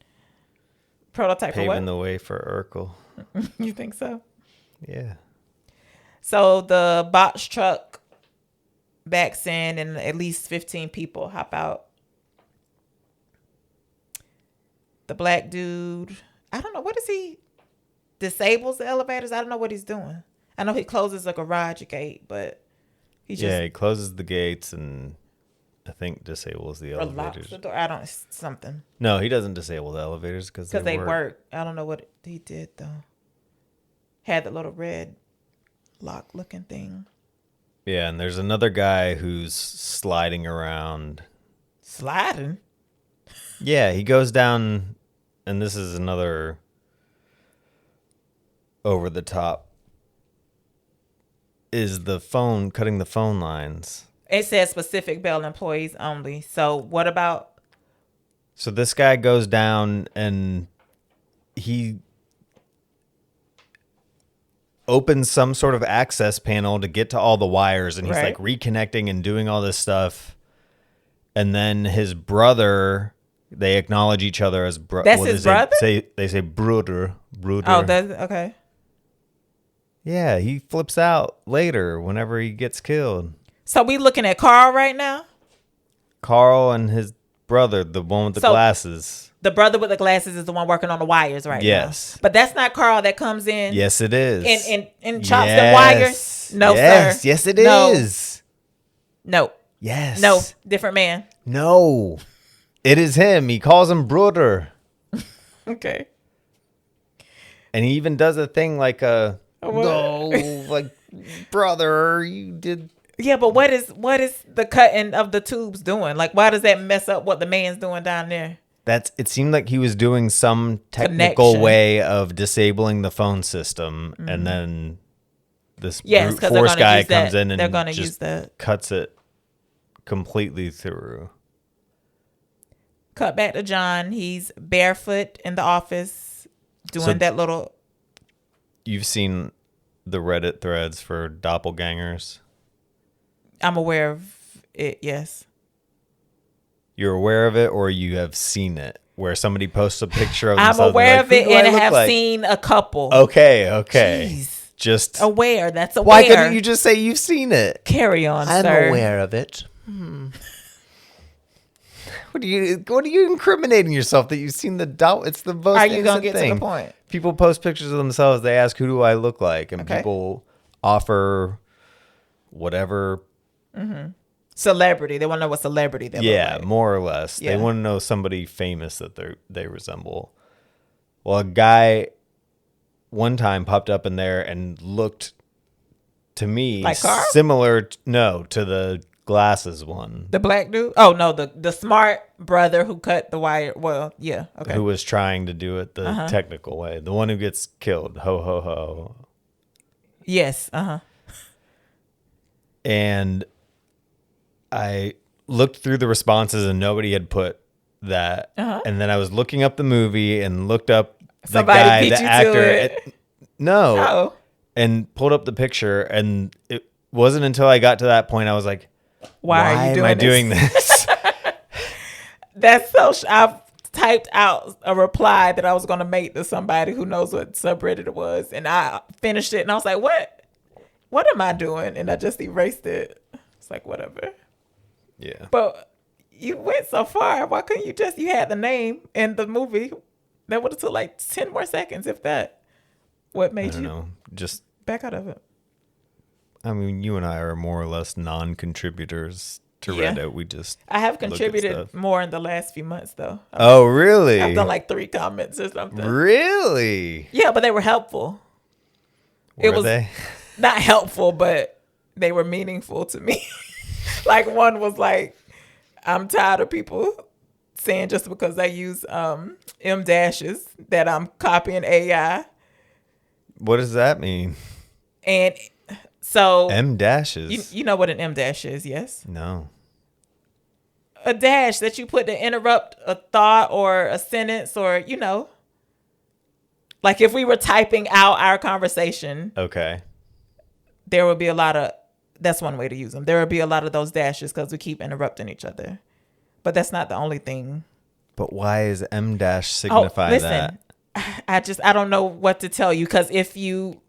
Prototype for what? Paving the way for Urkel. You think so? Yeah. So the box truck backs in and at least 15 people hop out. The black dude, I don't know, what is he? Disables the elevators? I don't know what he's doing. I know he closes a garage gate, but He just he closes the gates and I think disables the or locks elevators. the door. I don't something No, he doesn't disable the elevators because they work. I don't know what he did though. Had the little red lock looking thing. Yeah, and there's another guy who's sliding around. Sliding? Yeah, he goes down, and this is another over the top. Is the phone cutting the phone lines? It says specific Bell employees only. So what about? So this guy goes down and he opens some sort of access panel to get to all the wires, and he's Right. like reconnecting and doing all this stuff. And then his brother, they acknowledge each other as That's his brother? They say brother. Oh, that's okay. Yeah, he flips out later whenever he gets killed. So we looking at Carl right now. Carl and his brother, the one with the glasses. The brother with the glasses is the one working on the wires right now. Yes. But that's not Carl that comes in. Yes, it is. And chops the wires. No, sir. Yes, it No. is. No. Yes. No. Different man. No. It is him. He calls him brother. Okay. And he even does a thing like What? no, like, brother, you did. Yeah, but what is the cutting of the tubes doing? Like, why does that mess up what the man's doing down there? It seemed like he was doing some technical Connection. way of disabling the phone system, and then this Yes, brute 'cause they're force gonna guy use that. comes in and They're gonna just use that. cuts it completely through. Cut back to John. He's barefoot in the office doing that little. You've seen the Reddit threads for doppelgangers. I'm aware of it. Yes. You're aware of it, or you have seen it, where somebody posts a picture of I'm themselves. aware and of they're it like, "Who do and I I look have like?" seen a couple. Okay. Jeez. Just Aware. That's aware. why couldn't you just say you've seen it? Carry on, sir. aware of it. What are you incriminating yourself that you've seen the doubt? It's the most Are you gonna innocent get thing. to the point? People post pictures of themselves. They ask, "Who do I look like?" And Okay. people offer whatever. Celebrity. They want to know what celebrity they look like. More or less. They Yeah. want to know somebody famous that they resemble. Well, a guy one time popped up in there and looked to me Like Carl? similar to the glasses one. The black dude? Oh no, the smart brother who cut the wire. Well, yeah, okay. Who was trying to do it the technical way. The one who gets killed. Ho, ho, ho. Yes, And I looked through the responses and nobody had put that. And then I was looking up the movie and looked up the Somebody guy, beat the you to actor. it. No. Oh. And pulled up the picture, and it wasn't until I got to that point I was like, Why are you am I doing doing this? That's so. I've typed out a reply that I was going to make to somebody who knows what subreddit it was, and I finished it, and I was like, "What? What am I doing?" And I just erased it. It's like whatever. Yeah. But you went so far. Why couldn't you just? You had the name in the movie. That would have took like 10 more seconds, if that. What I made don't you know. Just, back out of it? I mean, you and I are more or less non-contributors to Yeah. Reddit. We just I have look at contributed stuff. more in the last few months, though. Oh, really? I've done like 3 comments or something. Really? Yeah, but they were helpful. Were they? Not helpful, but they were meaningful to me. Like one was like, I'm tired of people saying just because I use M dashes that I'm copying AI. What does that mean? And so M dashes? you know what an M dash is, yes? No. A dash that you put to interrupt a thought or a sentence, or like if we were typing out our conversation, Okay. there would be a lot of, that's one way to use them. There would be a lot of those dashes because we keep interrupting each other. But that's not the only thing. But why is M dash signify that? I don't know what to tell you, because if you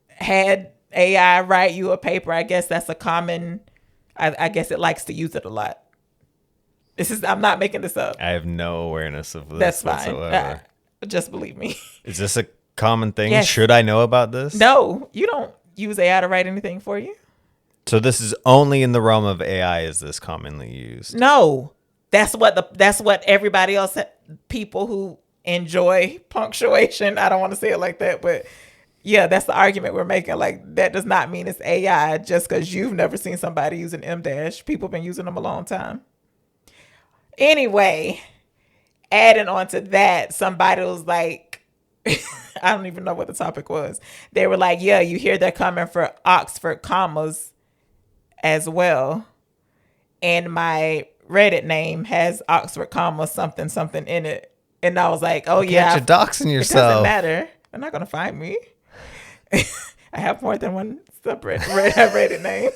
had AI write you a paper, I guess that's a common, I guess it likes to use it a lot. I'm not making this up. I have no awareness of this That's fine. whatsoever. Just believe me. Is this a common thing? Yes. Should I know about this? No, you don't use AI to write anything for you. So this is only in the realm of AI is this commonly used? No, that's what everybody else, people who enjoy punctuation. I don't want to say it like that, but yeah, that's the argument we're making. Like, that does not mean it's AI just because you've never seen somebody use an M dash. People have been using them a long time. Anyway, adding on to that, somebody was like, I don't even know what the topic was. They were like, yeah, you hear they're coming for Oxford commas as well. And my Reddit name has Oxford comma something something in it. And I was like, oh yeah. You're doxing yourself. It doesn't matter. They're not going to find me. I have more than one separate Reddit name.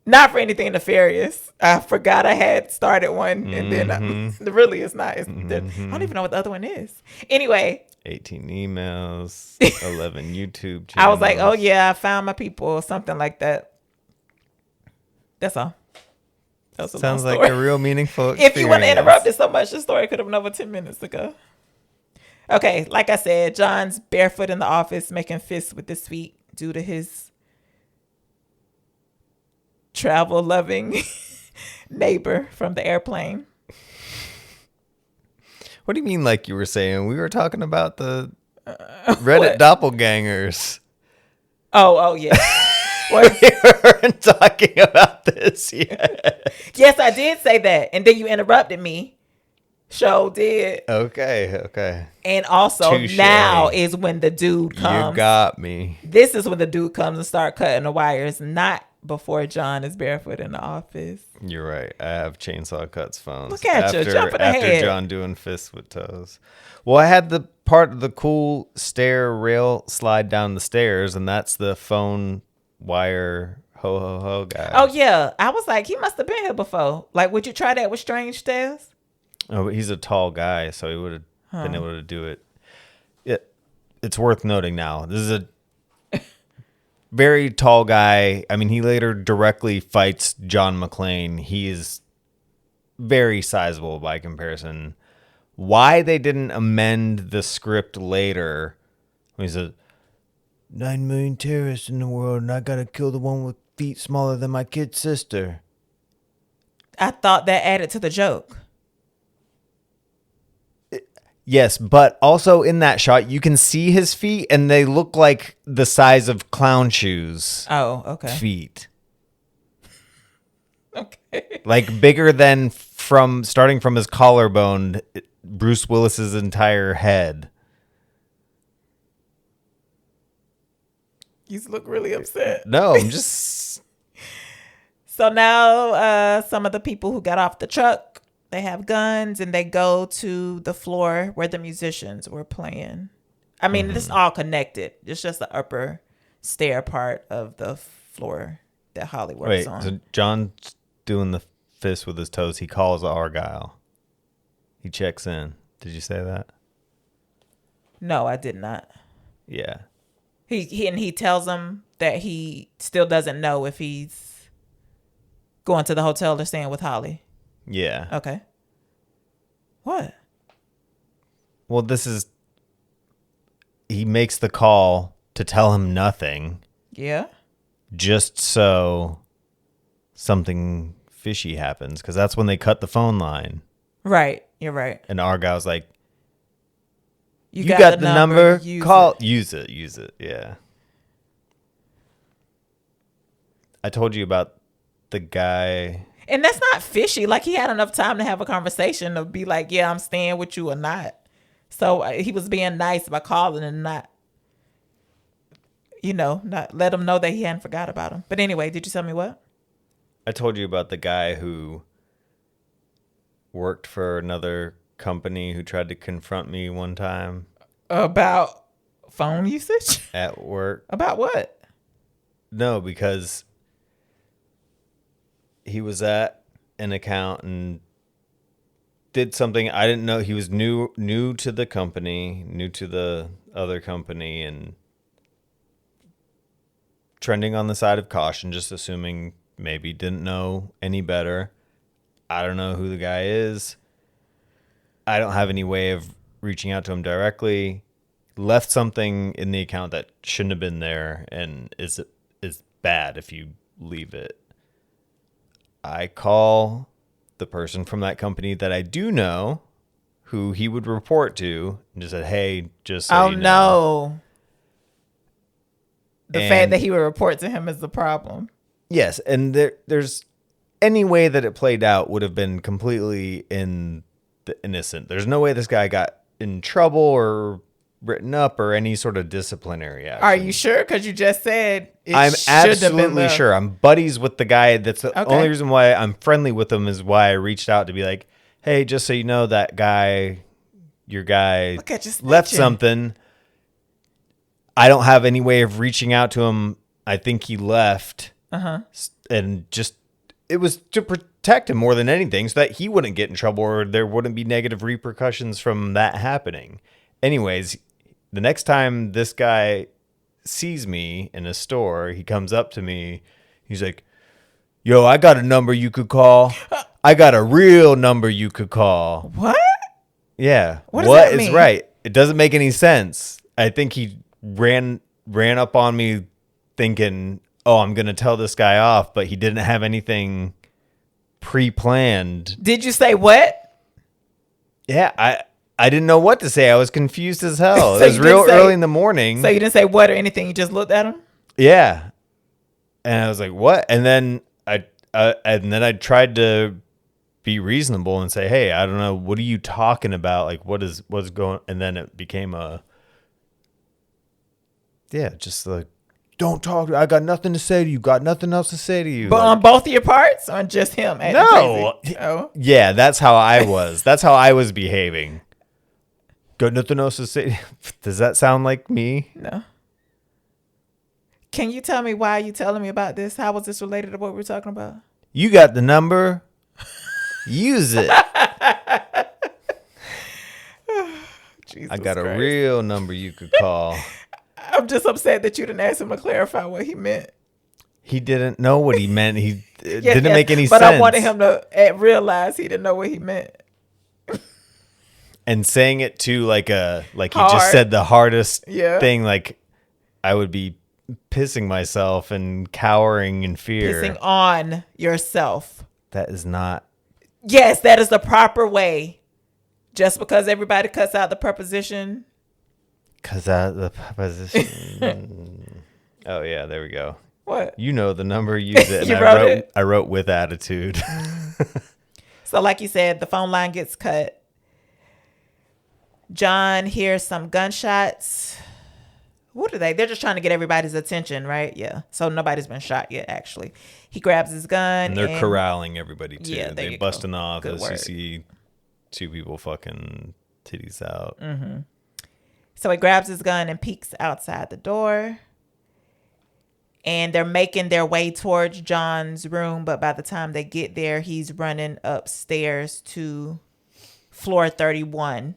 Not for anything nefarious. I forgot I had started one, and then really it's not. I don't even know what the other one is. Anyway. 18 emails, 11 YouTube channels. I was like, oh yeah, I found my people, or something like that. That's all. That was Sounds like a real meaningful experience. If you want to interrupt it so much, the story could have been over 10 minutes ago. Okay, like I said, John's barefoot in the office making fists with his feet due to his travel-loving neighbor from the airplane. What do you mean, like you were saying? We were talking about the Reddit doppelgangers. Oh, yeah. We weren't talking about this yet. Yes, I did say that. And then you interrupted me. Show did. Okay. And also, Touché. now is when the dude comes. You got me. This is when the dude comes and start cutting the wires, not before John is barefoot in the office. You're right. I have chainsaw cuts phones. Look at you, jumping after ahead. John doing fists with toes. Well, I had the part of the cool stair rail slide down the stairs, and that's the phone wire ho guy. Oh, yeah. I was like, he must have been here before. Like, would you try that with strange stairs? Oh, but he's a tall guy, so he would have been able to do it. It's worth noting now. This is a very tall guy. I mean, he later directly fights John McClane. He is very sizable by comparison. Why they didn't amend the script later? He said, 9 million terrorists in the world, and I gotta kill the one with feet smaller than my kid sister. I thought that added to the joke. Yes, but also in that shot, you can see his feet, and they look like the size of clown shoes. Oh, okay. Feet. Okay. Like bigger than starting from his collarbone, Bruce Willis's entire head. You look really upset. No, I'm just... So now some of the people who got off the truck, they have guns and they go to the floor where the musicians were playing. I mean, this is all connected. It's just the upper stair part of the floor that Holly works on. So John's doing the fist with his toes. He calls Argyle. He checks in. Did you say that? No, I did not. Yeah. He tells him that he still doesn't know if he's going to the hotel or staying with Holly. Yeah. Okay. What? Well, he makes the call to tell him nothing. Yeah. Just so something fishy happens, because that's when they cut the phone line. Right. You're right. And Argyle's like, you got got the number. Call. Use it. Yeah. I told you about the guy. And that's not fishy. Like, he had enough time to have a conversation to be like, yeah, I'm staying with you or not. So he was being nice by calling and not let him know that he hadn't forgot about him. But anyway, did you tell me what? I told you about the guy who worked for another company who tried to confront me one time. About phone usage? At work. About what? No, because he was at an account and did something I didn't know. He was new to the company, new to the other company, and trending on the side of caution, just assuming maybe didn't know any better. I don't know who the guy is. I don't have any way of reaching out to him directly. left something in the account that shouldn't have been there and is bad if you leave it, I call the person from that company that I do know who he would report to and just said, hey, just so you know. No. The fact that he would report to him is the problem. Yes, and there's any way that it played out would have been completely innocent. There's no way this guy got in trouble or written up or any sort of disciplinary action. Are you sure? Because you just said I'm absolutely sure. I'm buddies with the guy. That's the only reason why I'm friendly with him is why I reached out to be like, hey, just so you know, that guy, your guy left something. I don't have any way of reaching out to him. I think he left. And just, it was to protect him more than anything so that he wouldn't get in trouble or there wouldn't be negative repercussions from that happening. Anyways, the next time this guy sees me in a store, he comes up to me. He's like, yo, I got a number you could call. I got a real number you could call. What? Yeah. What does that mean? Is right? It doesn't make any sense. I think he ran up on me thinking, oh, I'm going to tell this guy off, but he didn't have anything pre-planned. Did you say what? Yeah, I didn't know what to say. I was confused as hell. So it was real early in the morning. So you didn't say what or anything? You just looked at him? Yeah. And I was like, what? And then I tried to be reasonable and say, hey, I don't know. What are you talking about? Like, what's going? And then it became just like, don't talk. I got nothing to say to you. Got nothing else to say to you. But on both of your parts, or just him? No. Oh. Yeah, that's how I was. That's how I was behaving. Got nothing else to say. Does that sound like me? No. Can you tell me why you telling me about this? How was this related to what we were talking about? You got the number. Use it. Jesus I got Christ. a real number you could call. I'm just upset that you didn't ask him to clarify what he meant. He didn't know what he meant. He didn't make any sense. But I wanted him to realize he didn't know what he meant. And saying it too like he just said the hardest thing, like I would be pissing myself and cowering in fear. Pissing on yourself. That is not. Yes, that is the proper way. Just because everybody cuts out the preposition. Cuts out the preposition. Oh yeah, there we go. What? You know the number, use it. And I wrote with attitude. So like you said, the phone line gets cut. John hears some gunshots. What are they? They're just trying to get everybody's attention, right? Yeah. So nobody's been shot yet, actually. He grabs his gun. And they're corralling everybody, too. Yeah, they bust in the office. You see two people fucking titties out. Mm-hmm. So he grabs his gun and peeks outside the door. And they're making their way towards John's room. But by the time they get there, he's running upstairs to floor 31.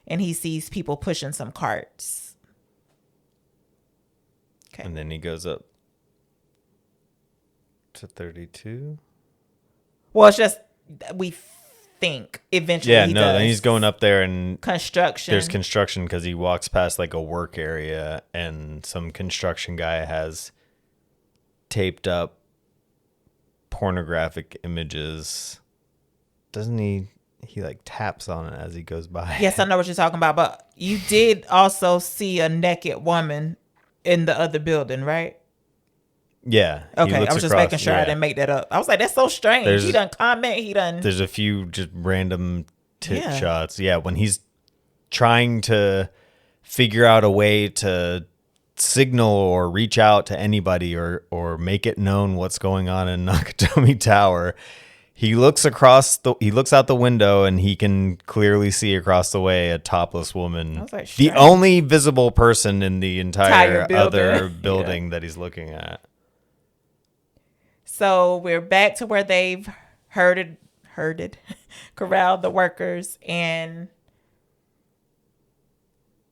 And he sees people pushing some carts. Okay. And then he goes up to 32. Well, it's just we think eventually. Yeah, then he's going up there and construction. There's construction because he walks past like a work area and some construction guy has taped up pornographic images. Doesn't he? He like taps on it as he goes by. Yes, I know what you're talking about, but you did also see a naked woman in the other building, right? Yeah. Okay, I was just making sure I didn't make that up. I was like, that's so strange. He done comment. There's a few just random tit shots. Yeah, when he's trying to figure out a way to signal or reach out to anybody or make it known what's going on in Nakatomi Tower. He looks out the window and he can clearly see across the way a topless woman. Like, the only visible person in the entire other building that he's looking at. So we're back to where they've herded, corralled the workers, and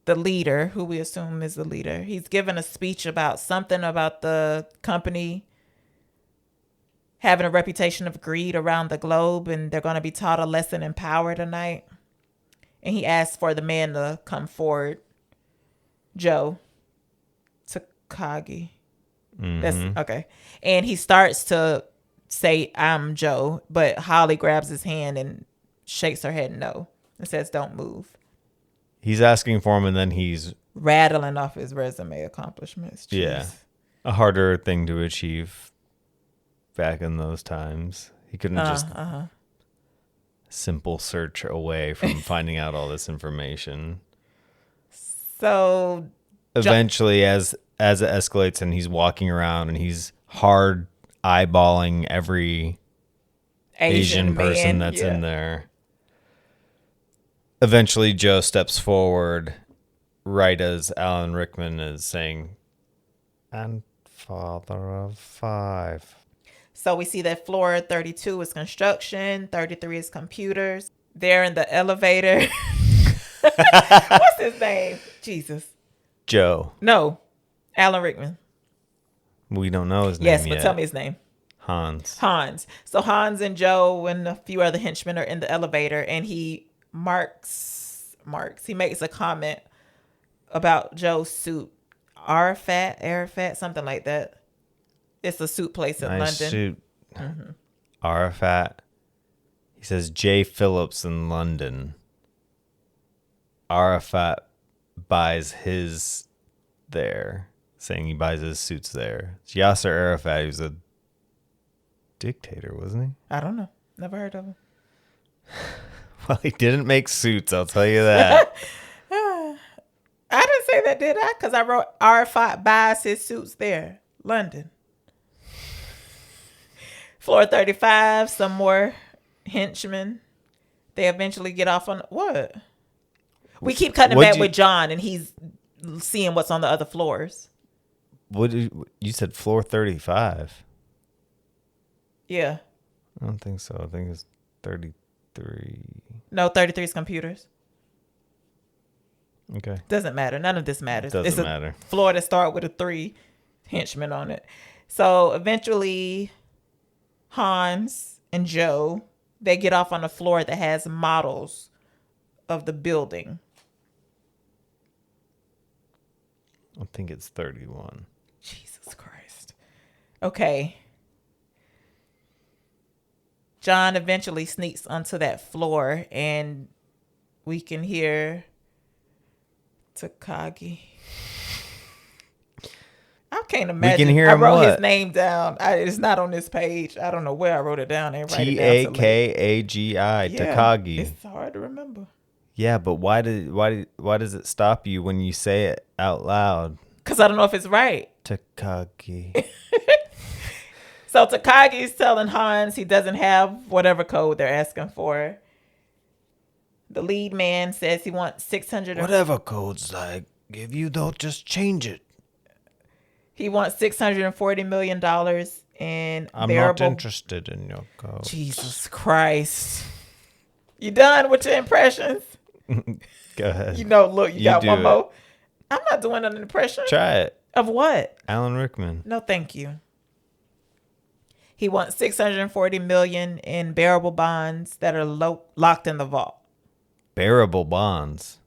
the leader, who we assume is the leader, he's given a speech about something about the company having a reputation of greed around the globe, and they're going to be taught a lesson in power tonight. And he asked for the men to come forward Joe. Takagi. That's okay. And he starts to say, "I'm Joe," but Holly grabs his hand and shakes her head no and says, "Don't move." He's asking for him, and then he's rattling off his resume accomplishments. Jeez. Yeah, a harder thing to achieve back in those times. He couldn't just simple search away from finding out all this information. So eventually, as it escalates and he's walking around and he's hard eyeballing every Asian person that's in there. Eventually, Joe steps forward right as Alan Rickman is saying, "And father of 5." So we see that floor 32 is construction, 33 is computers. They're in the elevator. What's his name? Jesus. Joe. No. Alan Rickman. We don't know his name yes, yet. but tell me his name. Hans. So Hans and Joe and a few other henchmen are in the elevator, and he he makes a comment about Joe's suit. Arafat, something like that. It's a suit place in nice London. Suit. Arafat. He says J. Phillips in London. Arafat buys his there, saying he buys his suits there. It's Yasser Arafat, who's a dictator, wasn't he? I don't know. Never heard of him. Well, he didn't make suits, I'll tell you that. I didn't say that, did I? Because I wrote Arafat buys his suits there. London. Floor 35, some more henchmen. They eventually get off on what? We keep cutting back with John, and he's seeing what's on the other floors. What you said? Floor 35. Yeah. I don't think so. I think it's 33. No, 33 is computers. Okay. Doesn't matter. None of this matters. Doesn't matter. Floor that start with a 3 henchmen on it. So eventually, Hans and Joe, they get off on a floor that has models of the building. I think it's 31. Jesus Christ. Okay. John eventually sneaks onto that floor, and we can hear Takagi. I can't imagine. We can hear I him wrote what? his name down. It's not on this page. I don't know where I wrote it down. Takagi. Takagi. It's hard to remember. Yeah, but why does it stop you when you say it out loud? Because I don't know if it's right. Takagi. So Takagi's telling Hans he doesn't have whatever code they're asking for. The lead man says he wants 600. Whatever codes I give you, don't just change it. He wants $640 million in I'm bearable. not interested in your code. Jesus Christ. You done with your impressions? Go ahead. You got one it. more. I'm not doing an impression. Try it. Of what? Alan Rickman. No, thank you. He wants $640 million in bearable bonds that are locked in the vault. Bearable bonds.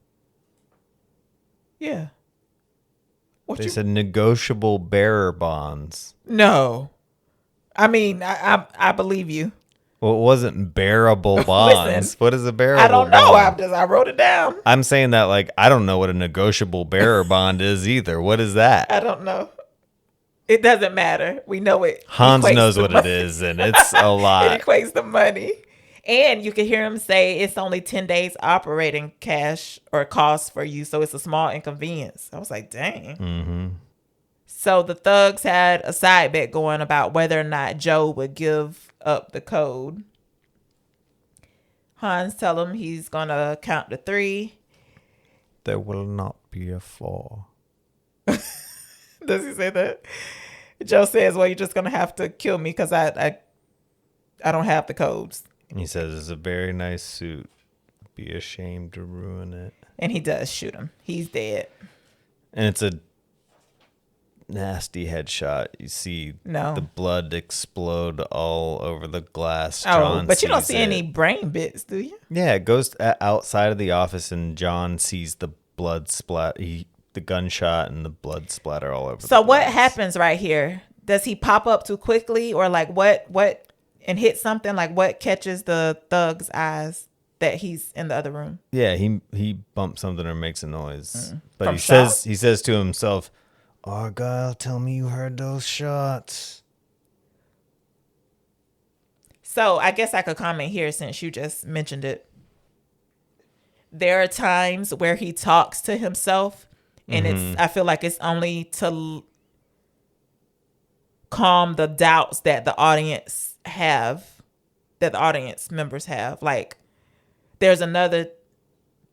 Yeah. They said negotiable bearer bonds. No. I mean, I believe you. Well, it wasn't bearable bonds. Listen, what is a bearable I don't know. bond? I wrote it down. I'm saying that like I don't know what a negotiable bearer bond is either. What is that? I don't know. It doesn't matter. We know it. Hans knows what it is, and it's a lot. It equates the money. And you can hear him say it's only 10 days operating cash or cost for you, so it's a small inconvenience. I was like, dang. Mm-hmm. So the thugs had a side bet going about whether or not Joe would give up the code. Hans tell him he's going to count to 3. There will not be a 4. Does he say that? Joe says, well, you're just going to have to kill me because I don't have the codes. He says it's a very nice suit. Be ashamed to ruin it. And he does shoot him. He's dead. And it's a nasty headshot. You see the blood explode all over the glass. John but you don't see it. any brain bits, do you? Yeah, it goes outside of the office and John sees the blood splat. He the gunshot and the blood splatter all over. So the what place. happens right here? Does he pop up too quickly, or like what and hit something? Like what catches the thug's eyes that he's in the other room? Yeah, he bumps something or makes a noise, but From he shock? says to himself, "Argyle, tell me you heard those shots." So I guess I could comment here since you just mentioned it. There are times where he talks to himself, and I feel like it's only to calm the doubts that the audience members have. Like, there's another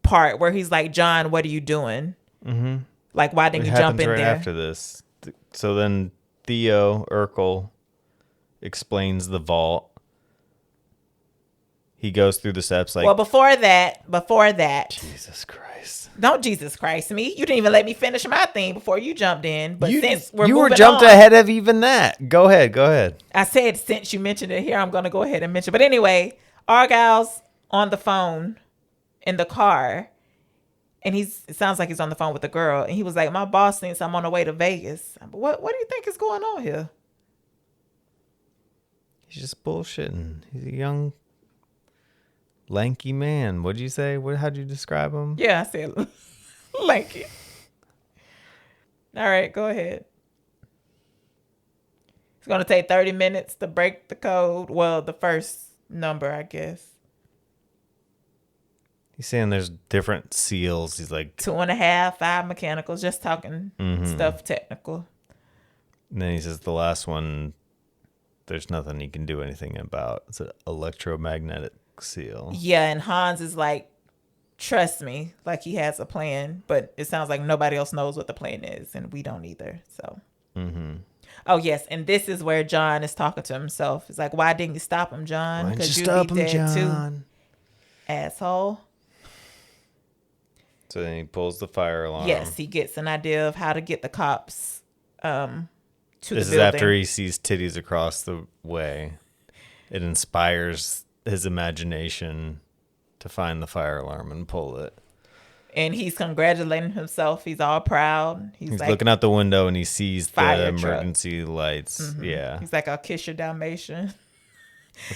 part where he's like, John, what are you doing? Mm-hmm. Like, why didn't you jump in right there? after this. So then Theo Urkel explains the vault. He goes through the steps like... Well, before that, Jesus Christ. don't Jesus Christ me. You didn't even let me finish my thing before you jumped in. But since you were moving jumped on, ahead of even that. Go ahead. I said since you mentioned it here, I'm going to go ahead and mention. But anyway, Argyle's on the phone in the car, and it sounds like he's on the phone with the girl, and he was like, "My boss thinks I'm on the way to Vegas." What do you think is going on here? He's just bullshitting. He's a young, lanky man. What'd you say? How'd you describe him? Yeah, I said lanky. All right, go ahead. It's going to take 30 minutes to break the code. Well, the first number, I guess. He's saying there's different seals. He's like 2.5, 5 mechanicals, just talking stuff technical. And then he says the last one, there's nothing he can do anything about. It's an electromagnetic seal. Yeah, and Hans is like, trust me, like he has a plan, but it sounds like nobody else knows what the plan is, and we don't either. So, Oh, yes, and this is where John is talking to himself. He's like, why didn't you stop him, John? Why didn't you Because stop you'd be him, dead John? too, asshole. So then he pulls the fire alarm. Yes, he gets an idea of how to get the cops to This the is building. after he sees titties across the way. It inspires his imagination to find the fire alarm and pull it. And he's congratulating himself. He's all proud. He's like, looking out the window and he sees the Fire truck. emergency lights. Yeah. He's like, I'll kiss your Dalmatian.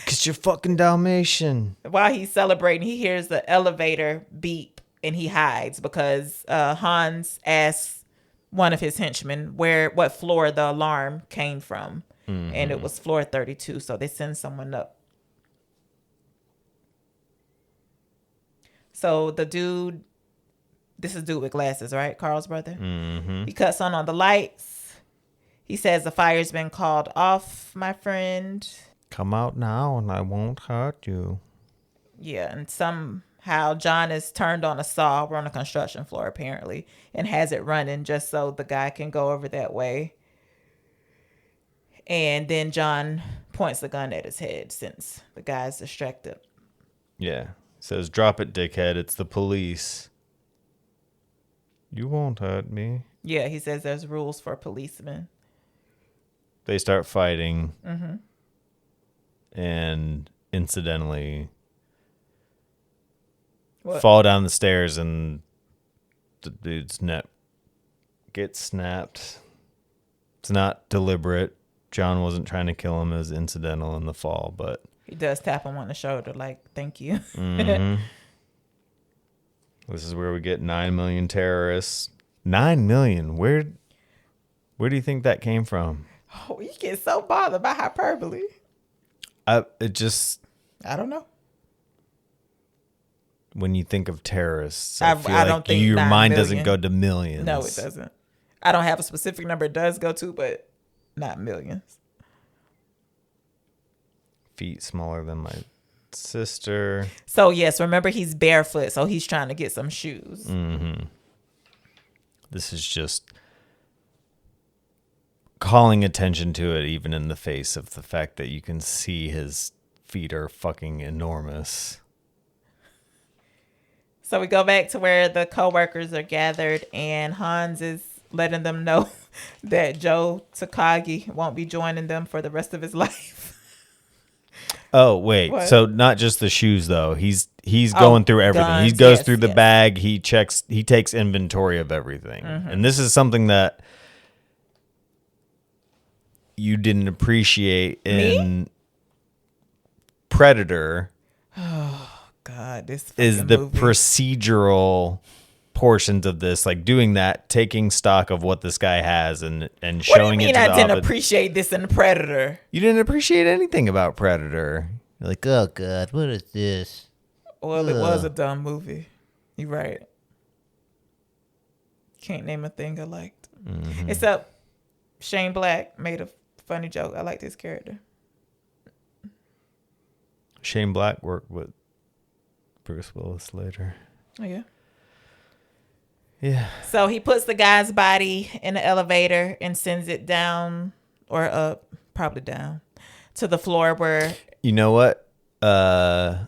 Kiss your fucking Dalmatian. While he's celebrating, he hears the elevator beep and he hides because Hans asks one of his henchmen what floor the alarm came from. And it was floor 32. So they send someone up. So the dude, this is dude with glasses, right? Carl's brother. He cuts on the lights. He says the fire's been called off, my friend. Come out now and I won't hurt you. Yeah, and somehow John has turned on a saw. We're on a construction floor, apparently, and has it running just so the guy can go over that way. And then John points the gun at his head since the guy's distracted. Yeah. Says, drop it, dickhead. It's the police. You won't hurt me. Yeah, he says there's rules for policemen. They start fighting. And incidentally fall down the stairs and the dude's neck gets snapped. It's not deliberate. John wasn't trying to kill him. It was incidental in the fall, but He does tap him on the shoulder like, thank you. This is where we get 9 million terrorists. 9 million? Where do you think that came from? Oh, you get so bothered by hyperbole. I don't know. When you think of terrorists, I feel don't like think your 9 mind million. doesn't go to millions. No, it doesn't. I don't have a specific number it does go to, but not millions. Feet smaller than my sister. So, yes, remember he's barefoot, so he's trying to get some shoes. This is just calling attention to it, even in the face of the fact that you can see his feet are fucking enormous. So we go back to where the coworkers are gathered, and Hans is letting them know that Joe Takagi won't be joining them for the rest of his life. Oh wait, What? so not just the shoes though. He's Oh, going through everything. He guns, goes yes, through the yes. bag. He takes inventory of everything. And this is something that you didn't appreciate in Predator. God, this Is fucking the movie. procedural portions of this, like doing that, taking stock of what this guy has and What showing do you it mean to I the didn't audience. appreciate this in Predator? You didn't appreciate anything about Predator. You're like, oh god, what is this? Well, it was a dumb movie. You're right. Can't name a thing I liked. Except Shane Black made a funny joke. I liked his character. Shane Black worked with Bruce Willis later. Oh, yeah. Yeah. So he puts the guy's body in the elevator and sends it down or up, probably down, to the floor where... You know what? I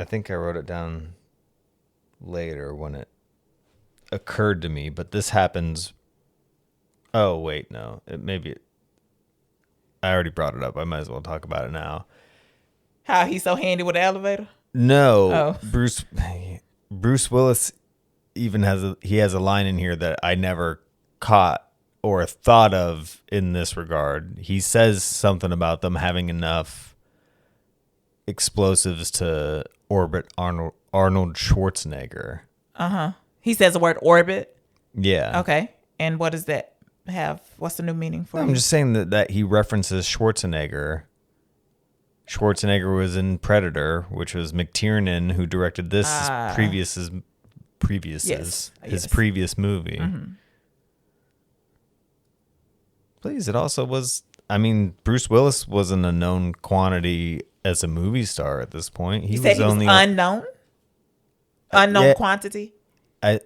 think I wrote it down later when it occurred to me, but this happens. Oh, wait, no. I already brought it up. I might as well talk about it now. How he's so handy with the elevator? No. Oh. Bruce Willis even has a line in here that I never caught or thought of in this regard. He says something about them having enough explosives to orbit Arnold Schwarzenegger. He says the word orbit. Yeah. Okay. And what does that have? What's the new meaning for I'm you? just saying that he references Schwarzenegger. Schwarzenegger was in Predator, which was McTiernan who directed this his previous movie. Please, it also was. I mean, Bruce Willis wasn't a known quantity as a movie star at this point. You said he was unknown? Yeah. Quantity? I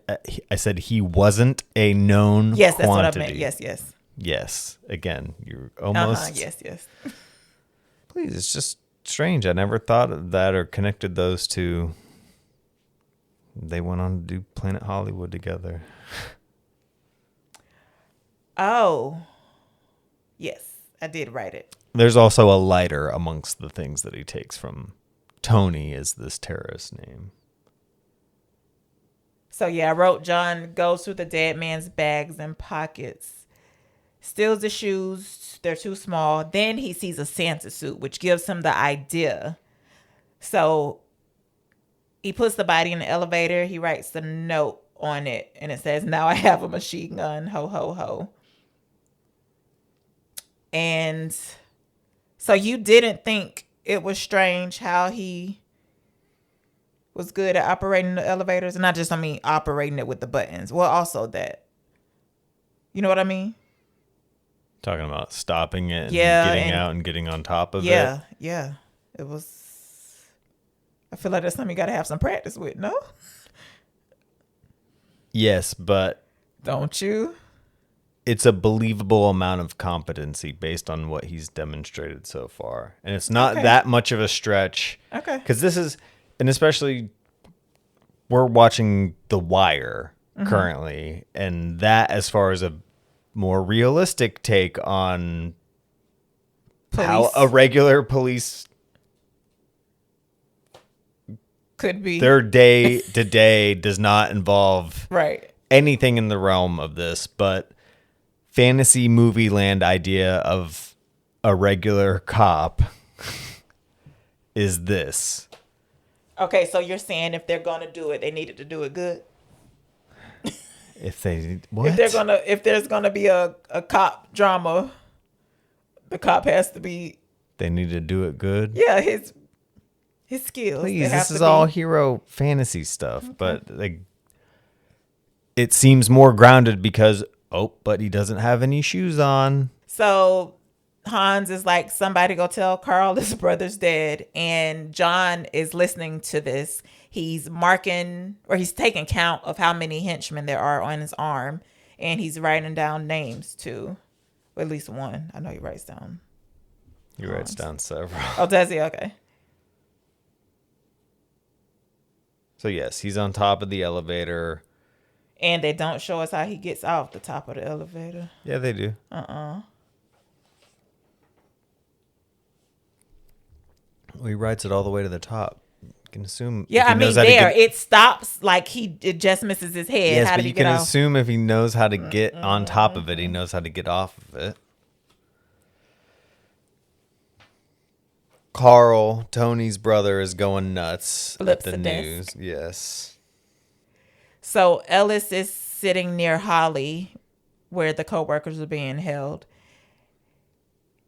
said he wasn't a known Yes, that's quantity. what I meant. Yes. Yes. Again, you're almost. Yes. Please, it's just strange. I never thought of that or connected those two. They went on to do Planet Hollywood together. Oh. Yes, I did write it. There's also a lighter amongst the things that he takes from Tony is this terrorist name. So, yeah, I wrote John goes through the dead man's bags and pockets, steals the shoes. They're too small. Then he sees a Santa suit, which gives him the idea. So he puts the body in the elevator. He writes the note on it, and it says, "Now I have a machine gun. Ho, ho, ho." And so you didn't think it was strange how he was good at operating the elevators? And not just, operating it with the buttons. Well, also that. You know what I mean? Talking about stopping it and Yeah, getting out and getting on top of it. Yeah. It was... I feel like that's something you got to have some practice with, no? Yes, but... Don't you? It's a believable amount of competency based on what he's demonstrated so far. And it's not that much of a stretch. Okay. Because this is... And especially... We're watching The Wire currently. And that, as far as a more realistic take on how a regular police could be, their day to day does not involve right, anything in the realm of this, but fantasy movie land idea of a regular cop is this. Okay, so you're saying if they're gonna do it, they needed to do it good. If there's gonna be a cop drama, the cop has to be. They need to do it good. Yeah, his skills. Please, this is all hero fantasy stuff, but it seems more grounded because but he doesn't have any shoes on. So Hans is like, somebody go tell Carl his brother's dead, and John is listening to this. He's marking, or he's taking count of how many henchmen there are on his arm, and he's writing down names too. Well, at least one. I know he writes down. He writes down several. Oh, does he? Okay. So yes, he's on top of the elevator. And they don't show us how he gets off the top of the elevator. Yeah, they do. He rides it all the way to the top. You can assume. Yeah, if he I mean, knows how to get- it stops like it just misses his head. Yes, How but did he you get can off? assume if he knows how to get on top of it, he knows how to get off of it. Carl, Tony's brother, is going nuts Flips at the the news. desk. Yes. So Ellis is sitting near Holly, where the coworkers are being held.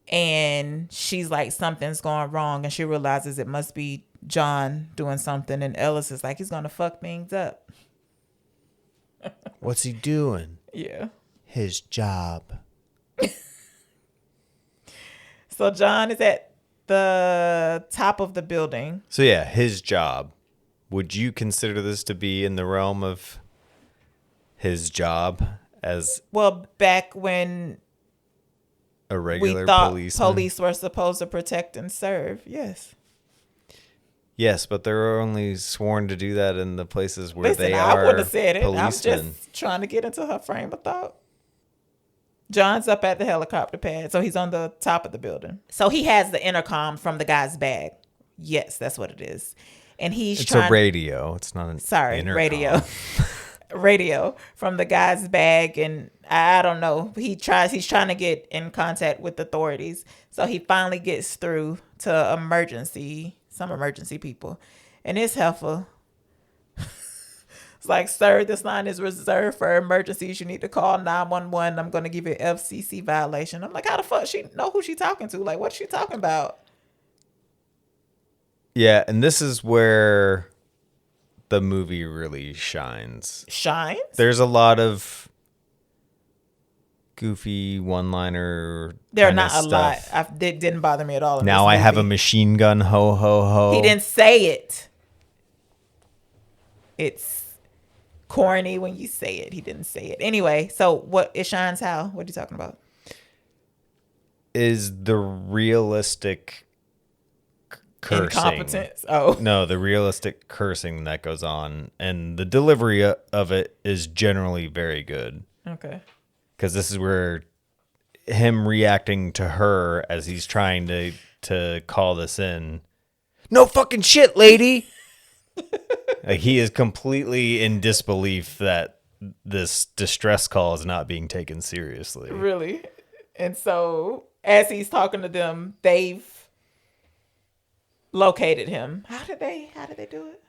And she's like, something's going wrong. And she realizes it must be John doing something. And Ellis is like, he's going to fuck things up. What's he doing? Yeah. His job. So John is at the top of the building. So yeah, his job. Would you consider this to be in the realm of his job as Well, back when a we regular thought policeman? police were supposed to protect and serve. Yes. Yes, but they're only sworn to do that in the places where Listen, they I are wouldn't have said it. I'm policemen. just trying to get into her frame of thought. John's up at the helicopter pad, so he's on the top of the building. So he has the intercom from the guy's bag. Yes, that's what it is. And he's It's trying a radio. It's not an intercom. radio. Radio from the guy's bag, and I don't know. He's trying to get in contact with authorities. So he finally gets through to some emergency people. And it's helpful. It's like, sir, this line is reserved for emergencies. You need to call 911. I'm going to give you an FCC violation. I'm like, how the fuck she know who she talking to? Like, what's she talking about? Yeah, and this is where the movie really shines. Shines? There's a lot of goofy one-liner. There are kinda not a stuff. lot. It didn't bother me at all. Now I have a machine gun. Ho ho ho. He didn't say it. It's corny when you say it. He didn't say it. Anyway, so what it shines how? What are you talking about? Is the realistic cursing. Incompetence. Oh. No, the realistic cursing that goes on, and the delivery of it is generally very good. Okay. Because this is where him reacting to her as he's trying to call this in. No fucking shit, lady. Like, he is completely in disbelief that this distress call is not being taken seriously. Really? And so as he's talking to them, they've located him. How did they do it?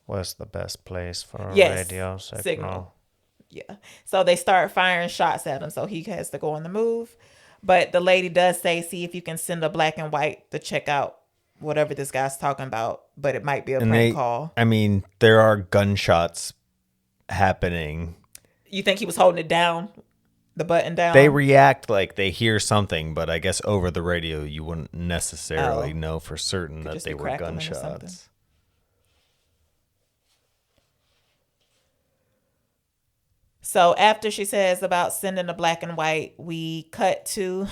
What's the best place for a Yes, radio signal. Yeah. So they start firing shots at him, so he has to go on the move. But the lady does say, see if you can send a black and white to check out whatever this guy's talking about, but it might be a prank call. I mean, there are gunshots happening. You think he was holding it down? The button down? They react like they hear something, but I guess over the radio you wouldn't necessarily know for certain that just they be were crackling or something. gunshots. So after she says about sending the black and white, we cut to,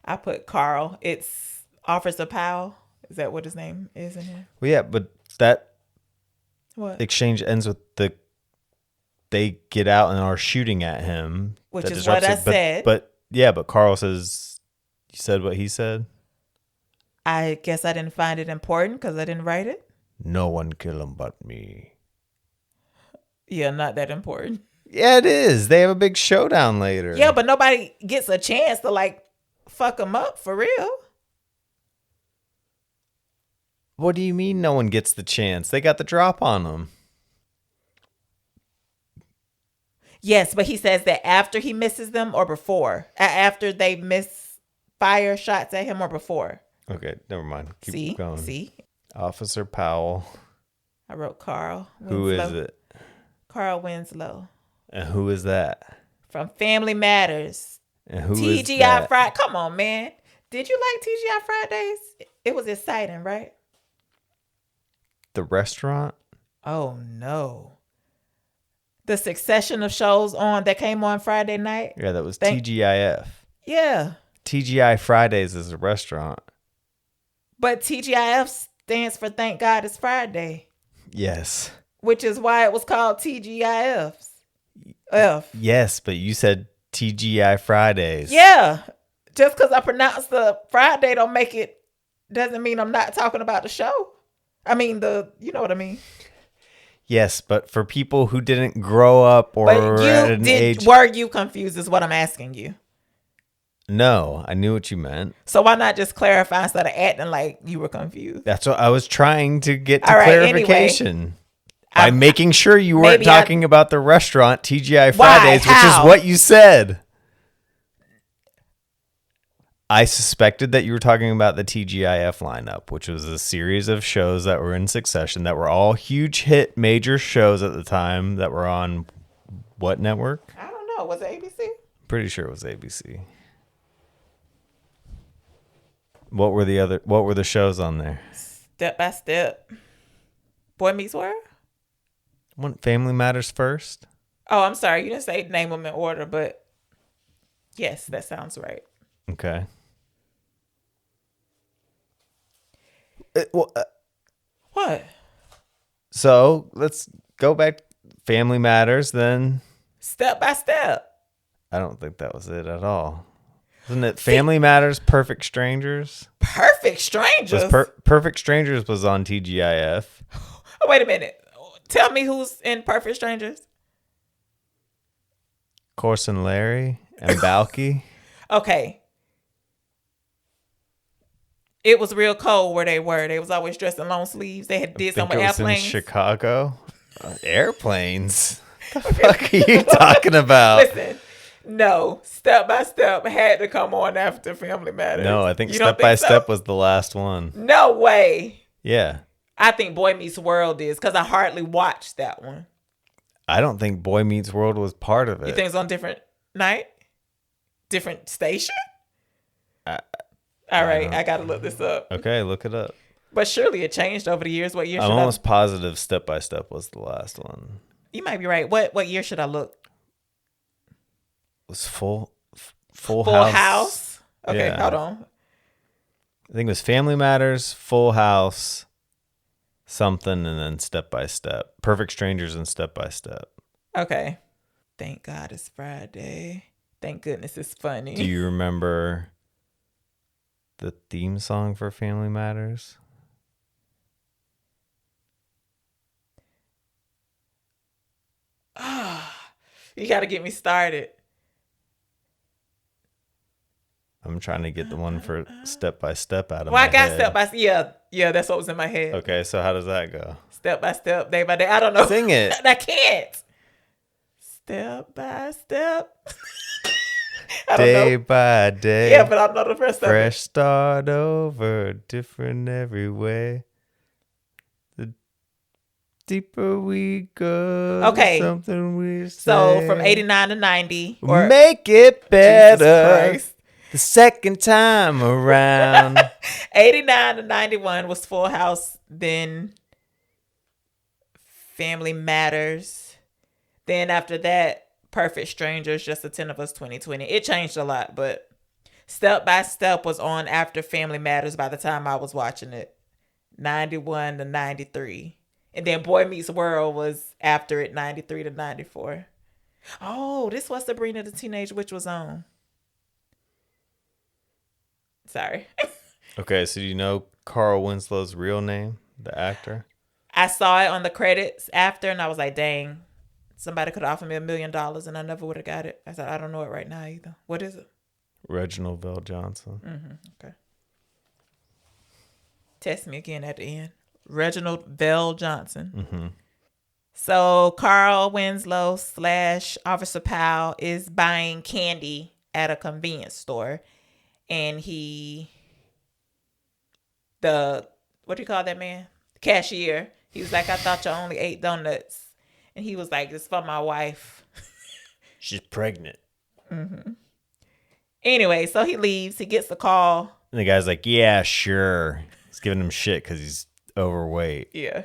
I put Carl. It's Officer Powell. Is that what his name is in here? Well, yeah, but that What? exchange ends with they get out and are shooting at him. Which That is what disrupts I it. said. But Carl says, you said what he said? I guess I didn't find it important because I didn't write it. No one kill him but me. Yeah, not that important. Yeah, it is. They have a big showdown later. Yeah, but nobody gets a chance to like fuck him up for real. What do you mean no one gets the chance? They got the drop on him. Yes, but he says that after he misses them or before. After they misfire shots at him or before. Okay, never mind. Keep going. See? Officer Powell. I wrote Carl Winslow. Who is it? Carl Winslow. And who is that? From Family Matters. And who is TGI that? Friday. Come on, man. Did you like TGI Fridays? It was exciting, right? The restaurant? Oh, no. The succession of shows that came on Friday night. Yeah, that was TGIF. Yeah. TGI Fridays is a restaurant. But TGIF stands for Thank God It's Friday. Yes. Which is why it was called TGIFs. F. Yes, but you said TGI Fridays. Yeah. Just because I pronounced the Friday don't make it doesn't mean I'm not talking about the show. I mean, you know what I mean? Yes, but for people who didn't grow up or at an age... Were you confused is what I'm asking you. No, I knew what you meant. So why not just clarify instead of acting like you were confused? That's what I was trying to get to clarification. Anyway, by making sure you weren't talking about the restaurant TGI Fridays, which is what you said. I suspected that you were talking about the TGIF lineup, which was a series of shows that were in succession that were all huge hit major shows at the time that were on what network? I don't know. Was it ABC? Pretty sure it was ABC. What were the shows on there? Step by Step. Boy Meets World? Family Matters first? Oh, I'm sorry. You didn't say name them in order, but yes, that sounds right. Okay. What? So let's go back. Family Matters, then Step by Step. I don't think that was it at all. Wasn't it Family Matters, Perfect Strangers? Perfect Strangers? Perfect Strangers was on TGIF. Oh, wait a minute. Tell me who's in Perfect Strangers. Corson Larry and Balky. Okay. It was real cold where they were. They was always dressed in long sleeves. They had did some with airplanes. In Chicago. Airplanes? The fuck are you talking about? Listen, no. Step by Step had to come on after Family Matters. No, I think Step by Step was the last one. No way. Yeah. I think Boy Meets World is because I hardly watched that one. I don't think Boy Meets World was part of it. You think it's on different night? Different station? All right, I got to look this up. Okay, look it up. But surely it changed over the years. What year I'm almost positive Step by Step was the last one. You might be right. What year should I look? It was Full House? Okay, yeah. Hold on. I think it was Family Matters, Full House, something, and then Step by Step. Perfect Strangers and Step by Step. Okay. Thank God it's Friday. Thank goodness it's funny. Do you remember the theme song for Family Matters? You got to get me started. I'm trying to get the one for Step by Step out of my head. Well, I got Step by Step. Yeah, that's what was in my head. Okay, so how does that go? Step by step, day by day. I don't know. Sing it. I can't. Step by step. Day by day. Yeah, but I don't know the rest of it. Fresh start over, different every way. The deeper we go, okay. Something we say. So from 89 to 90. Or make it better. Jesus Christ. The second time around. 89 to 91 was Full House. Then Family Matters. Then after that, Perfect Strangers, Just the 10 of Us 2020. It changed a lot, but Step by Step was on after Family Matters by the time I was watching it. 91 to 93. And then Boy Meets World was after it, 93 to 94. Oh, this was Sabrina the Teenage Witch was on. Sorry. Okay, so do you know Carl Winslow's real name, the actor? I saw it on the credits after, and I was like, dang, somebody could offer me $1 million, and I never would have got it. I said, I don't know it right now either. What is it? Reginald Vell Johnson. Mm-hmm. Okay. Test me again at the end. Reginald Vell Johnson. Mm-hmm. So Carl Winslow / Officer Powell is buying candy at a convenience store. And what do you call that man? Cashier. He was like, I thought you only ate donuts. And he was like, it's for my wife. She's pregnant. Mm-hmm. Anyway, so he leaves. He gets the call. And the guy's like, yeah, sure. He's giving him shit because he's overweight. Yeah.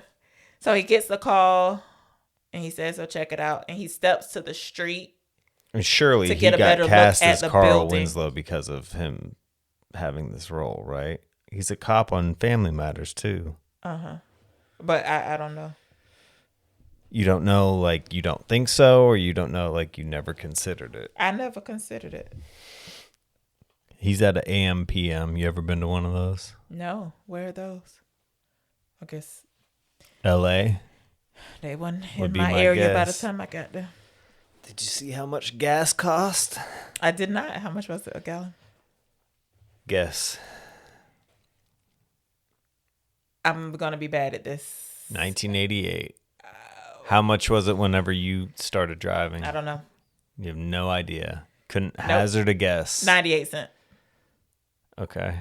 So he gets the call and he says he'll check it out. And he steps to the street. And surely he got cast as Carl Winslow because of him having this role, right? He's a cop on Family Matters too. Uh-huh. But I don't know. You don't know, like, you don't think so, or you don't know, like, you never considered it? I never considered it. He's at an AM PM. You ever been to one of those? No. Where are those? I guess LA? they weren't Would in be my my area by the guess. time I got there. Did you see how much gas cost? I did not. How much was it a gallon? Guess. I'm going to be bad at this. 1988. How much was it whenever you started driving? I don't know. You have no idea. Couldn't hazard a guess. 98 cents. Okay.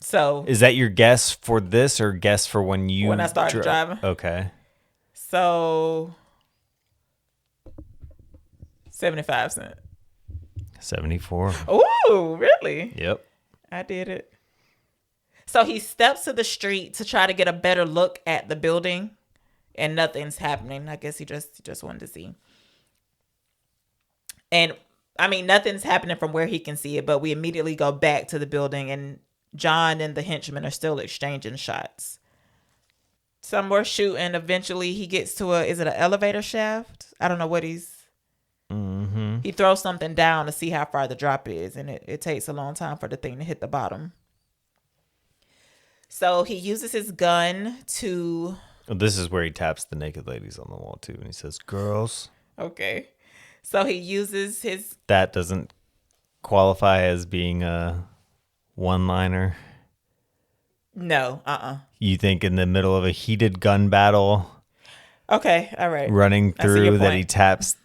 So Is that your guess for this or guess for when I started driving? Okay. So 75 cents. 74. Ooh, really? Yep. I did it. So he steps to the street to try to get a better look at the building, and nothing's happening. I guess he just wanted to see. And I mean, nothing's happening from where he can see it, but we immediately go back to the building, and John and the henchmen are still exchanging shots. Some more shooting. Eventually, he gets to is it an elevator shaft? I don't know what Mm-hmm. he throws something down to see how far the drop is, and it takes a long time for the thing to hit the bottom. So he uses his gun to... Well, this is where he taps the naked ladies on the wall, too, and he says, girls. Okay. So he uses his... That doesn't qualify as being a one-liner. No, You think in the middle of a heated gun battle, okay, all right, running I see your through, that point. he taps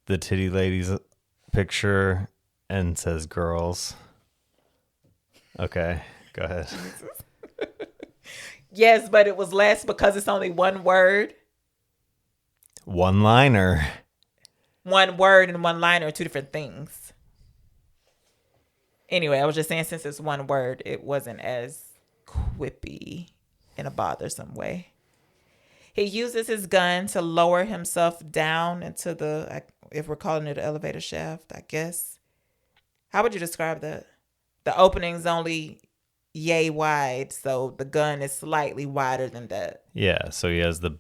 the titty lady's picture and says girls? Okay, go ahead. Yes, but it was less because it's only one word. One-liner. One word and one liner are two different things. Anyway, I was just saying, since it's one word, it wasn't as quippy in a bothersome way. He uses his gun to lower himself down into the, if we're calling it an elevator shaft, I guess. How would you describe that? The opening's only yay wide, so the gun is slightly wider than that. Yeah, so he has the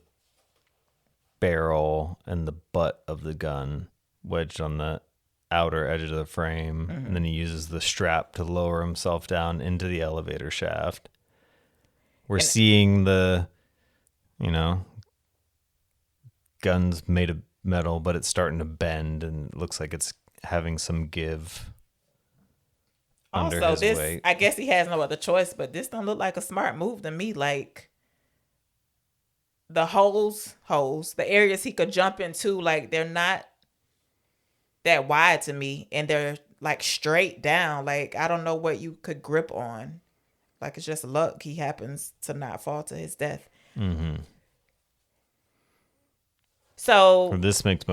barrel and the butt of the gun wedged on the outer edge of the frame, and then he uses the strap to lower himself down into the elevator shaft. We're seeing the, gun's made of metal, but it's starting to bend, and it looks like it's having some give under Also, his weight. I guess he has no other choice, but this don't look like a smart move to me. Like, the holes, the areas he could jump into, like, they're not that wide to me, and they're like straight down. Like, I don't know what you could grip on. Like, it's just luck he happens to not fall to his death. Mm-hmm. So This makes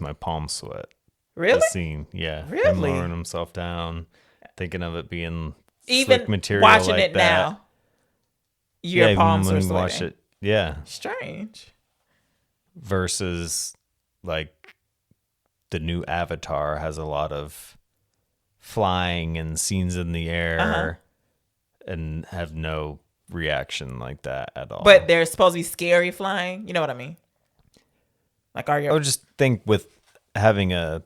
my palms sweat. really, The scene, yeah. Him Really? lowering himself down, thinking of it being even slick material watching like it that. now, your even palms when are we sweating. watch it, yeah. Strange. Versus like the new Avatar has a lot of flying and scenes in the air and have no reaction like that at all. But they're supposed to be scary flying. You know what I mean? Like, are I you? would just think with having a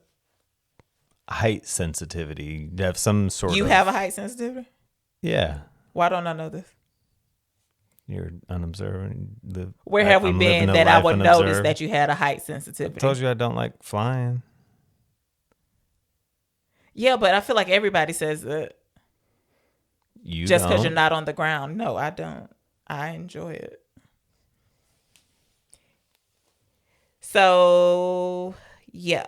height sensitivity, you have some sort of... You have a height sensitivity? Yeah. Why don't I know this? You're unobservant. Where have we I'm been living a that I life would notice unobserved. that you had a height I sensitivity? told you I don't like flying. Yeah, but I feel like everybody says that You just because don't? you're not on the ground. No, I don't. I enjoy it. So, yeah.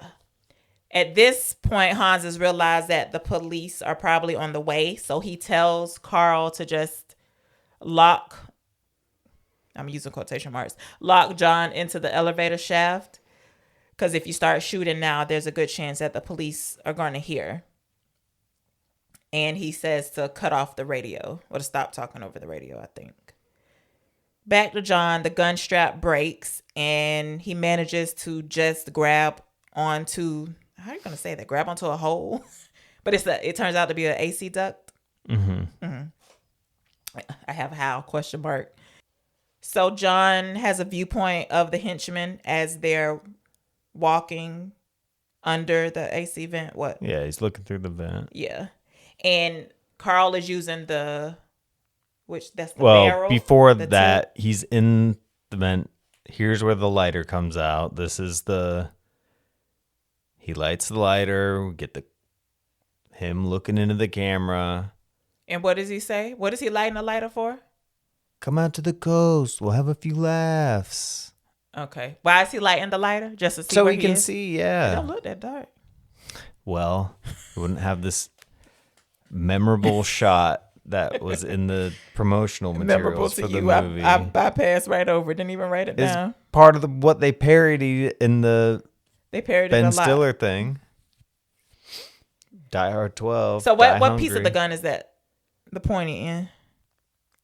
At this point, Hans has realized that the police are probably on the way. So he tells Carl to just lock, I'm using quotation marks, lock John into the elevator shaft. Because if you start shooting now, there's a good chance that the police are going to hear. And he says to cut off the radio, or to stop talking over the radio, I think. Back to John, the gun strap breaks, and he manages to just grab onto, how are you going to say that? Grab onto a hole? But it turns out to be an AC duct. Mm-hmm. I have how, question mark. So John has a viewpoint of the henchmen as they're walking under the AC vent. What? Yeah, he's looking through the vent. Yeah. And Carl is using that's the Well, barrel. before the that, tip. he's in the vent. Here's where the lighter comes out. This is he lights the lighter. We get him looking into the camera. And what does he say? What is he lighting the lighter for? Come out to the coast. We'll have a few laughs. Okay. Why is he lighting the lighter? Just to see So where we he can is? see, It yeah. don't look that dark. Well, we wouldn't have this memorable shot that was in the promotional Memorable materials to for the you. movie. I bypassed right over. Didn't even write it It's down. part of what they parodied in the They parodied Ben it a lot. Stiller thing. Die Hard 12. So Die what piece of Hungry. the gun is that? The pointy end.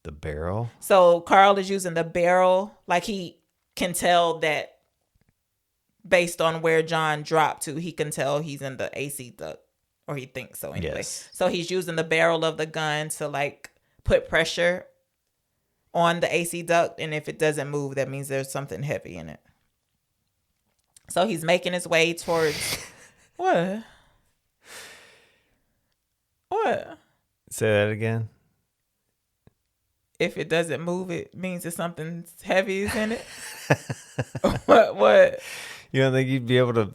The barrel. So Carl is using the barrel, like he can tell that based on where John dropped to, he can tell he's in the AC duct, or he thinks so anyway. Yes. So he's using the barrel of the gun to like put pressure on the AC duct, and if it doesn't move, that means there's something heavy in it. So he's making his way towards what? What? Say that again. If it doesn't move, it means that something heavy is in it. What? You don't think you'd be able to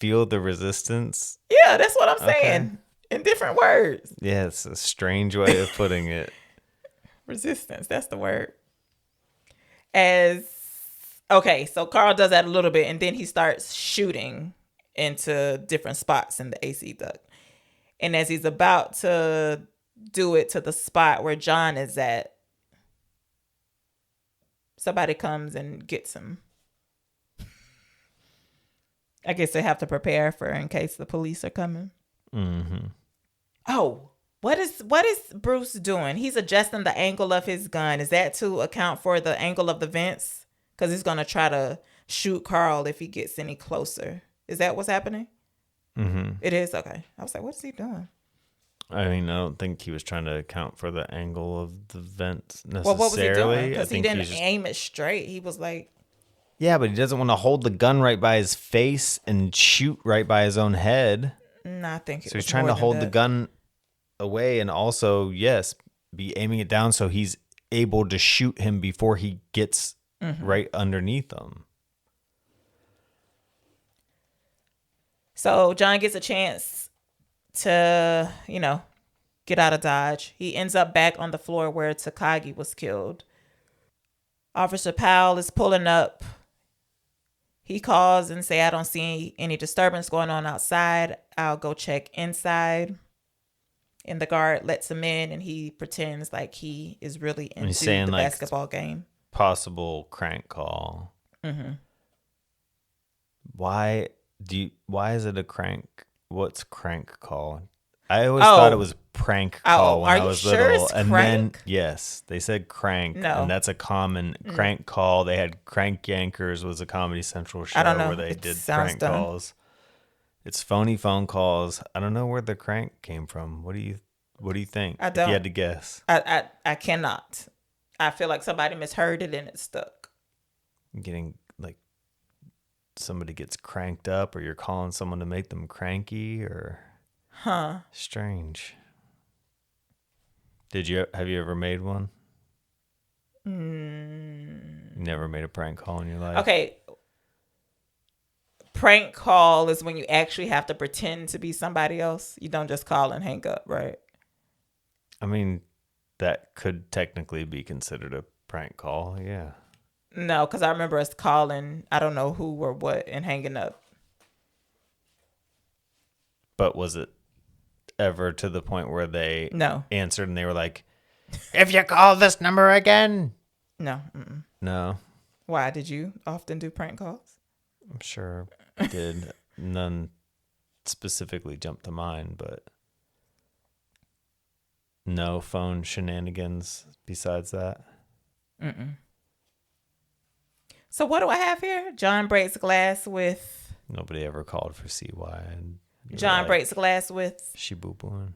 feel the resistance? Yeah, that's what I'm Okay. saying. In different words. Yeah, it's a strange way of putting it. Resistance, that's the word. So Carl does that a little bit, and then he starts shooting into different spots in the AC duct. And as he's about to do it to the spot where John is at, somebody comes and gets him. I guess they have to prepare for in case the police are coming. Mm-hmm. Oh, what is Bruce doing? He's adjusting the angle of his gun. Is that to account for the angle of the vents? Because he's going to try to shoot Carl if he gets any closer. Is that what's happening? Mm-hmm. It is? Okay. I was like, what is he doing? I mean, I don't think he was trying to account for the angle of the vents necessarily. Well, what was he doing? Because I he think didn't he's just- aim it straight. He was like, Yeah, but he doesn't want to hold the gun right by his face and shoot right by his own head. I think it So was he's trying more to than hold the that. gun away and also, yes, be aiming it down so he's able to shoot him before he gets right underneath him. So John gets a chance to, get out of Dodge. He ends up back on the floor where Takagi was killed. Officer Powell is pulling up. He calls and say, I don't see any disturbance going on outside. I'll go check inside. And the guard lets him in, and he pretends like he is really into he's saying, the like, basketball game. Possible crank call. Mm-hmm. Why is it a crank? What's crank call? I always thought it was prank call when are I you was sure little. it's And crank? then, yes, they said crank. No. And that's a common crank call. They had Crank Yankers was a Comedy Central show I don't know. where they It did sounds prank dumb. calls. It's phony phone calls. I don't know where the crank came from. What do you think? I If don't. you had to guess. I cannot. I feel like somebody misheard it and it stuck. Getting like somebody gets cranked up, or you're calling someone to make them cranky, or strange. Have you ever made one? You never made a prank call in your life? Okay. Prank call is when you actually have to pretend to be somebody else. You don't just call and hang up, right? I mean, that could technically be considered a prank call, yeah. No, because I remember us calling, I don't know who or what, and hanging up. But was it ever to the point where they No. answered and they were like, if you call this number again? No. Mm-mm. No, Why? Did you often do prank calls? I'm sure I did. None specifically jumped to mind, but no phone shenanigans besides that. Mm-mm. So what do I have here? John breaks glass with... Nobody ever called for CY. And John breaks glass with... She boo-booing.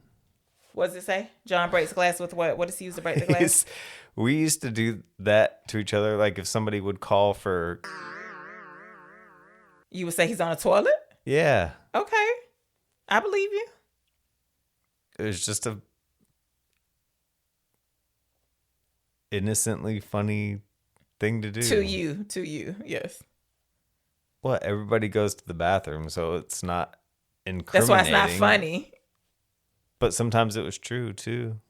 What does it say? John breaks glass with what? What does he use to break the glass? We used to do that to each other. Like if somebody would call for... You would say he's on a toilet? Yeah. Okay. I believe you. It was just a innocently funny thing to do. To you, yes. What? Everybody goes to the bathroom, so it's not incriminating. That's why it's not funny. But sometimes it was true too.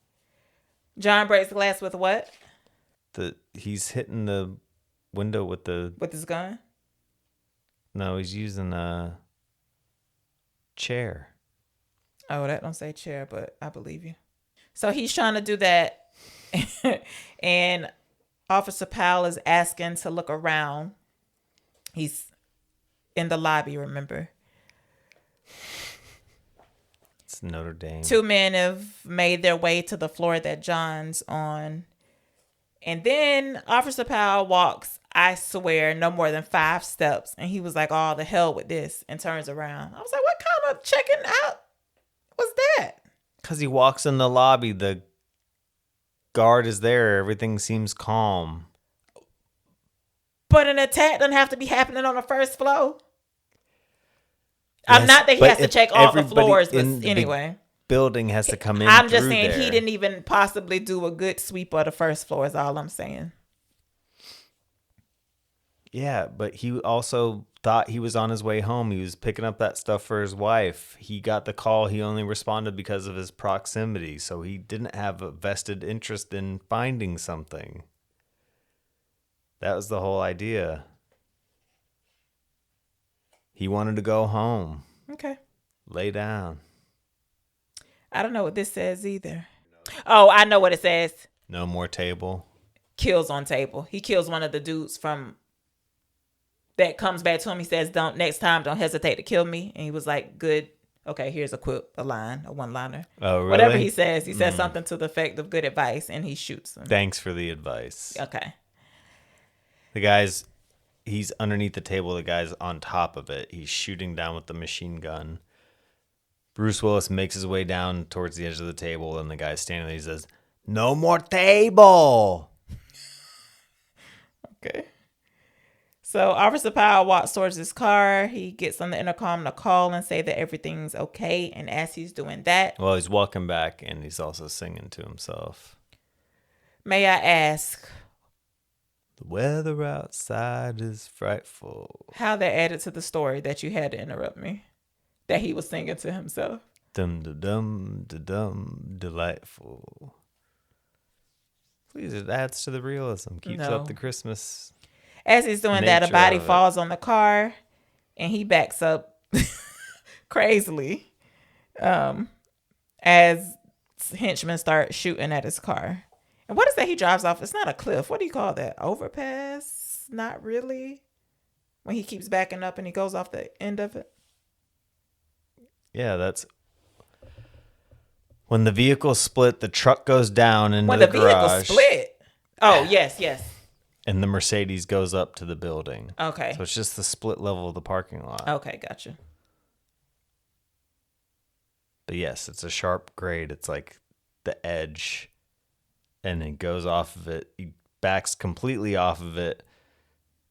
John breaks glass with what? He's hitting the window with his gun? No, he's using a chair. Oh, that don't say chair, but I believe you. So he's trying to do that. And Officer Powell is asking to look around. He's in the lobby, remember? It's Notre Dame. 2 men have made their way to the floor that John's on. And then Officer Powell walks, I swear, no more than 5 steps. And he was like, oh, the hell with this, and turns around. I was like, what kind of checking out was that? Because he walks in the lobby, the guard is there, everything seems calm. But an attack doesn't have to be happening on the first floor. Yes, I'm not that he has to check all the floors, but anyway. Building has to come in. I'm just saying he didn't even possibly do a good sweep of the first floor is all I'm saying. Yeah, but he also thought he was on his way home. He was picking up that stuff for his wife. He got the call. He only responded because of his proximity. So he didn't have a vested interest in finding something. That was the whole idea. He wanted to go home. Okay. Lay down. I don't know what this says either. Oh, I know what it says. No more table. Kills on table. He kills one of the dudes from that comes back to him. He says, next time, don't hesitate to kill me. And he was like, good. Okay, here's a one-liner. Oh, really? Whatever he says something to the effect of good advice, and he shoots him. Thanks for the advice. Okay. He's underneath the table. The guy's on top of it. He's shooting down with the machine gun. Bruce Willis makes his way down towards the edge of the table, and the guy's standing there. He says, no more table. Okay. So Officer Powell walks towards his car. He gets on the intercom to call and say that everything's okay. And as he's doing that... Well, he's walking back, and he's also singing to himself. May I ask... The weather outside is frightful. How that added to the story that you had to interrupt me. That he was singing to himself. Dum-da-dum, da-dum, delightful. Please, it adds to the realism. Keeps up the Christmas. As he's doing that, a body falls on the car, and he backs up crazily as henchmen start shooting at his car. And what is that he drives off? It's not a cliff. What do you call that? Overpass? Not really. When he keeps backing up and he goes off the end of it. Yeah, that's when the vehicle split. The truck goes down into the garage. When the vehicle split. Oh, yes. And the Mercedes goes up to the building. Okay. So it's just the split level of the parking lot. Okay, gotcha. But yes, it's a sharp grade. It's like the edge. And it goes off of it. He backs completely off of it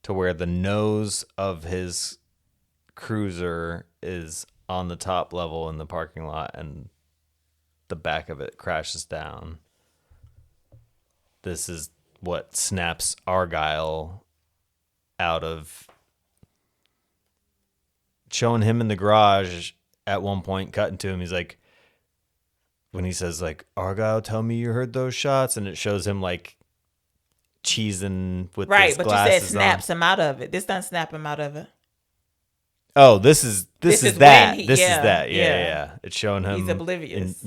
to where the nose of his cruiser is on the top level in the parking lot, and the back of it crashes down. This is what snaps Argyle out of showing him in the garage at one point, cutting to him. He's like, when he says like, Argyle, tell me you heard those shots. And it shows him like cheesing with his glasses on. Right, but you said snaps him out of it. This doesn't snap him out of it. Oh, this is that. This is that. Yeah. It's showing him. He's oblivious.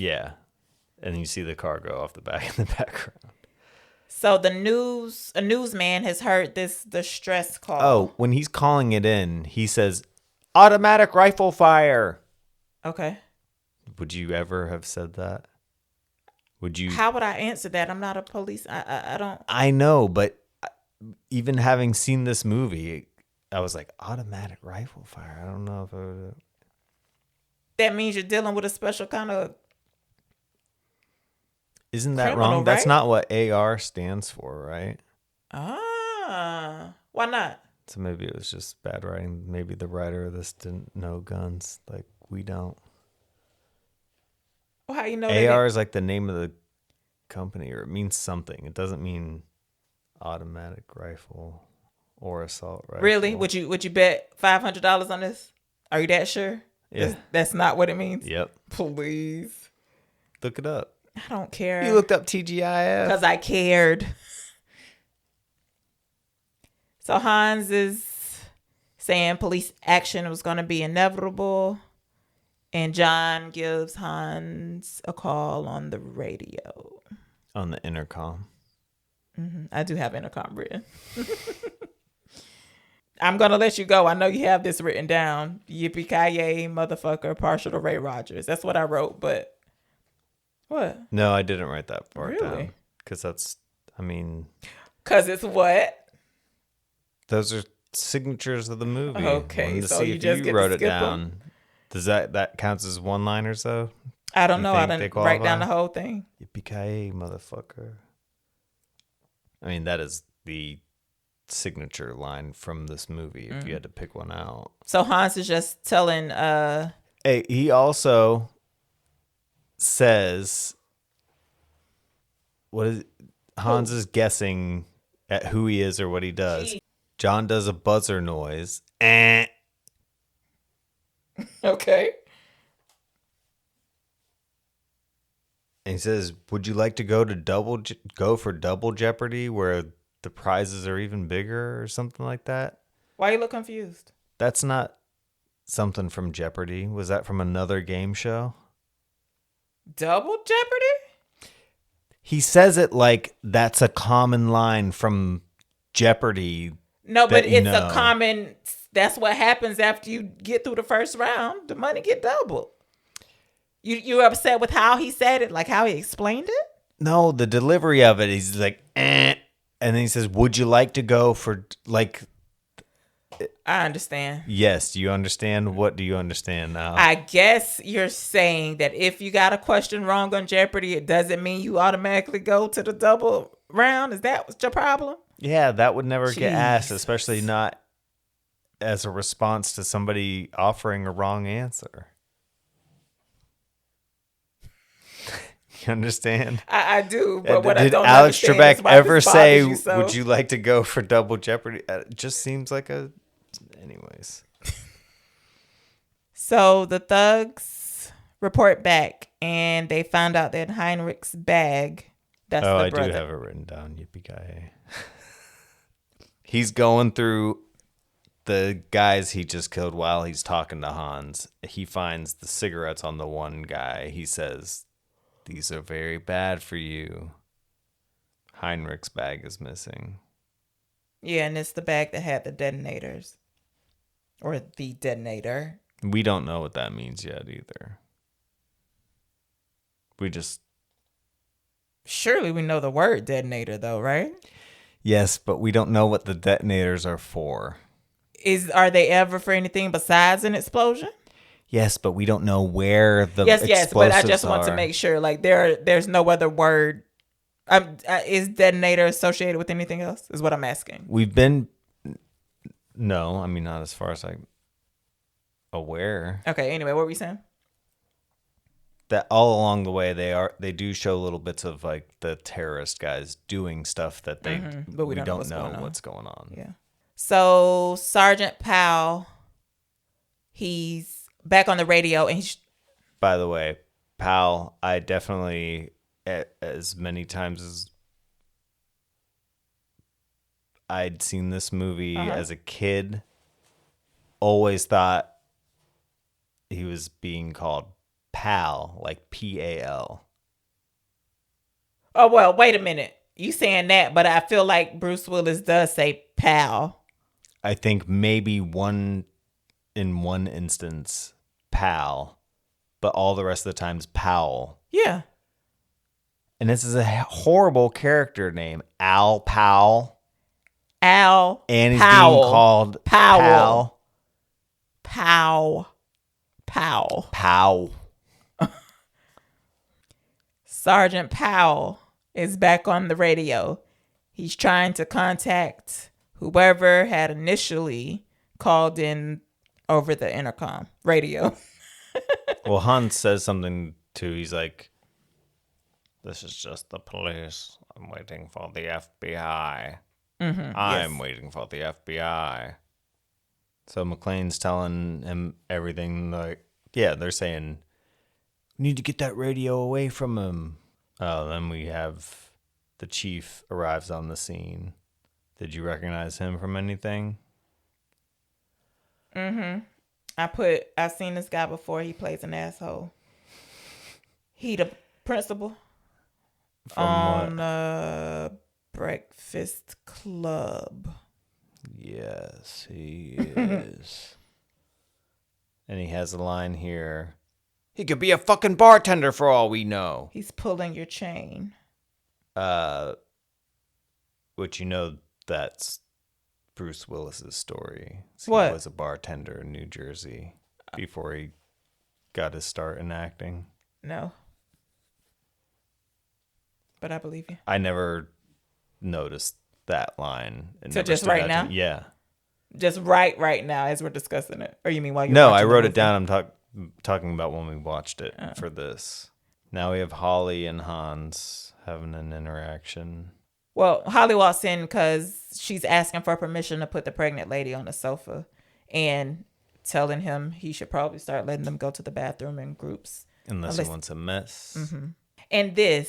And you see the car go off the back in the background. So a newsman has heard the distress call. Oh, when he's calling it in, he says, automatic rifle fire. Okay. Would you ever have said that? Would you? How would I answer that? I'm not a police. I don't. I know, but even having seen this movie, I was like, automatic rifle fire. I don't know if I would. That means you're dealing with a special kind of. Isn't that wrong? Right? That's not what AR stands for, right? Why not? So maybe it was just bad writing. Maybe the writer of this didn't know guns like we don't. Well, how you know AR is like the name of the company, or it means something. It doesn't mean automatic rifle or assault rifle. Really? Would you bet $500 on this? Are you that sure? Yeah. That's not what it means? Yep. Please. Look it up. I don't care. You looked up TGIF. Because I cared. So Hans is saying police action was going to be inevitable. And John gives Hans a call on the radio. On the intercom. Mm-hmm. I do have intercom written. I'm going to let you go. I know you have this written down. Yippee-ki-yay, motherfucker, partial to Ray Rogers. That's what I wrote, but what? No, I didn't write that part Really? down. Because that's, I mean... Because it's what? Those are signatures of the movie. Okay, Wanted to so see you if just you get to wrote it skip down. 'em? Does that counts as one-liners, though? I don't You know. I think they didn't write down qualify? the whole thing. Yippee-ki-yay, motherfucker. I mean, that is the signature line from this movie, if you had to pick one out. So Hans is just telling Hey, he also says, what is Hans is guessing at who he is or what he does. John does a buzzer noise. okay. And he says, "Would you like to go for double Jeopardy, where the prizes are even bigger, or something like that?" Why you look confused? That's not something from Jeopardy. Was that from another game show? Double Jeopardy? He says it like that's a common line from Jeopardy. No, but that you it's know. a common. That's what happens after you get through the first round. The money get doubled. You upset with how he said it, like how he explained it? No, the delivery of it. He's like, and then he says, "Would you like to go for like?" I understand. Yes, do you understand? What do you understand now? I guess you're saying that if you got a question wrong on Jeopardy, it doesn't mean you automatically go to the double round. Is that your problem? Yeah, that would never get asked, Jesus. especially not as a response to somebody offering a wrong answer. You understand? I do, but what I Did don't Alex understand Trebek is why ever this say, bothers you so. "Would you like to go for double Jeopardy"? It just seems like a. Anyways. So the thugs report back, and they found out that Heinrich's bag. That's Oh, the I brother. do have it written down. Yippee-ki-yay. He's going through the guys he just killed while he's talking to Hans. He finds the cigarettes on the one guy. He says, "These are very bad for you." Heinrich's bag is missing. Yeah, and it's the bag that had the detonators, or the detonator. We don't know what that means yet either. We just... Surely we know the word detonator, though, right? Yes, but we don't know what the detonators are for. Are they ever for anything besides an explosion? Yes, but we don't know where the Yes, but I just want to are. make sure, like there's no other word. Is detonator associated with anything else? Is what I'm asking. We've been... No, I mean, not as far as I'm aware. Okay. Anyway, what were you saying? That all along the way they do show little bits of like the terrorist guys doing stuff that they But we don't know what's going on. Yeah. So Sergeant Powell, he's back on the radio, and he's By the way, Pal, I definitely, as many times as I'd seen this movie as a kid, always thought he was being called Pal, like P-A-L. Oh, well, wait a minute. You saying that, but I feel like Bruce Willis does say pal. I think maybe in one instance, Pal, but all the rest of the times, Powell. Yeah. And this is a horrible character name, Al Powell. Al And he's Powell. being called Powell. Pal. Powell. Pow. Sergeant Powell is back on the radio. He's trying to contact whoever had initially called in over the intercom radio. Well, Hans says something too. He's like, "This is just the police. I'm waiting for the FBI. I'm waiting for the FBI." So McClane's telling him everything. Like, yeah, they're saying, "We need to get that radio away from him." Then we have the chief arrives on the scene. Did you recognize him from anything? I've seen this guy before. He plays an asshole. He the principal From on Breakfast Club. Yes, he is. And he has a line here. He could be a fucking bartender for all we know. He's pulling your chain. Which that's Bruce Willis's story. So What? He was a bartender in New Jersey before he got his start in acting. No. But I believe you. I never noticed that line. So just right now? Yeah. Just right now as we're discussing it. Or you mean while you're No, watching I the wrote movie? it down. I'm talking about when we watched it for this. Now we have Holly and Hans having an interaction. Well, Holly walks in because she's asking for permission to put the pregnant lady on the sofa and telling him he should probably start letting them go to the bathroom in groups. Unless he wants a mess. Mm-hmm. And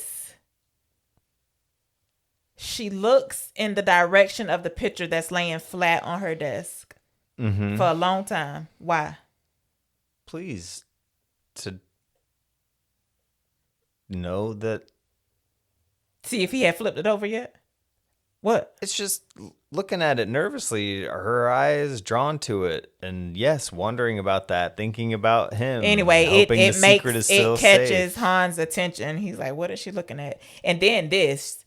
she looks in the direction of the picture that's laying flat on her desk for a long time. Why? Please, to know that. See if he had flipped it over yet. What? It's just looking at it nervously. Her eye is drawn to it, and yes, wondering about that, thinking about him. Anyway, hoping it the secret makes is still it catches safe. Hans' attention. He's like, "What is she looking at?" And then this,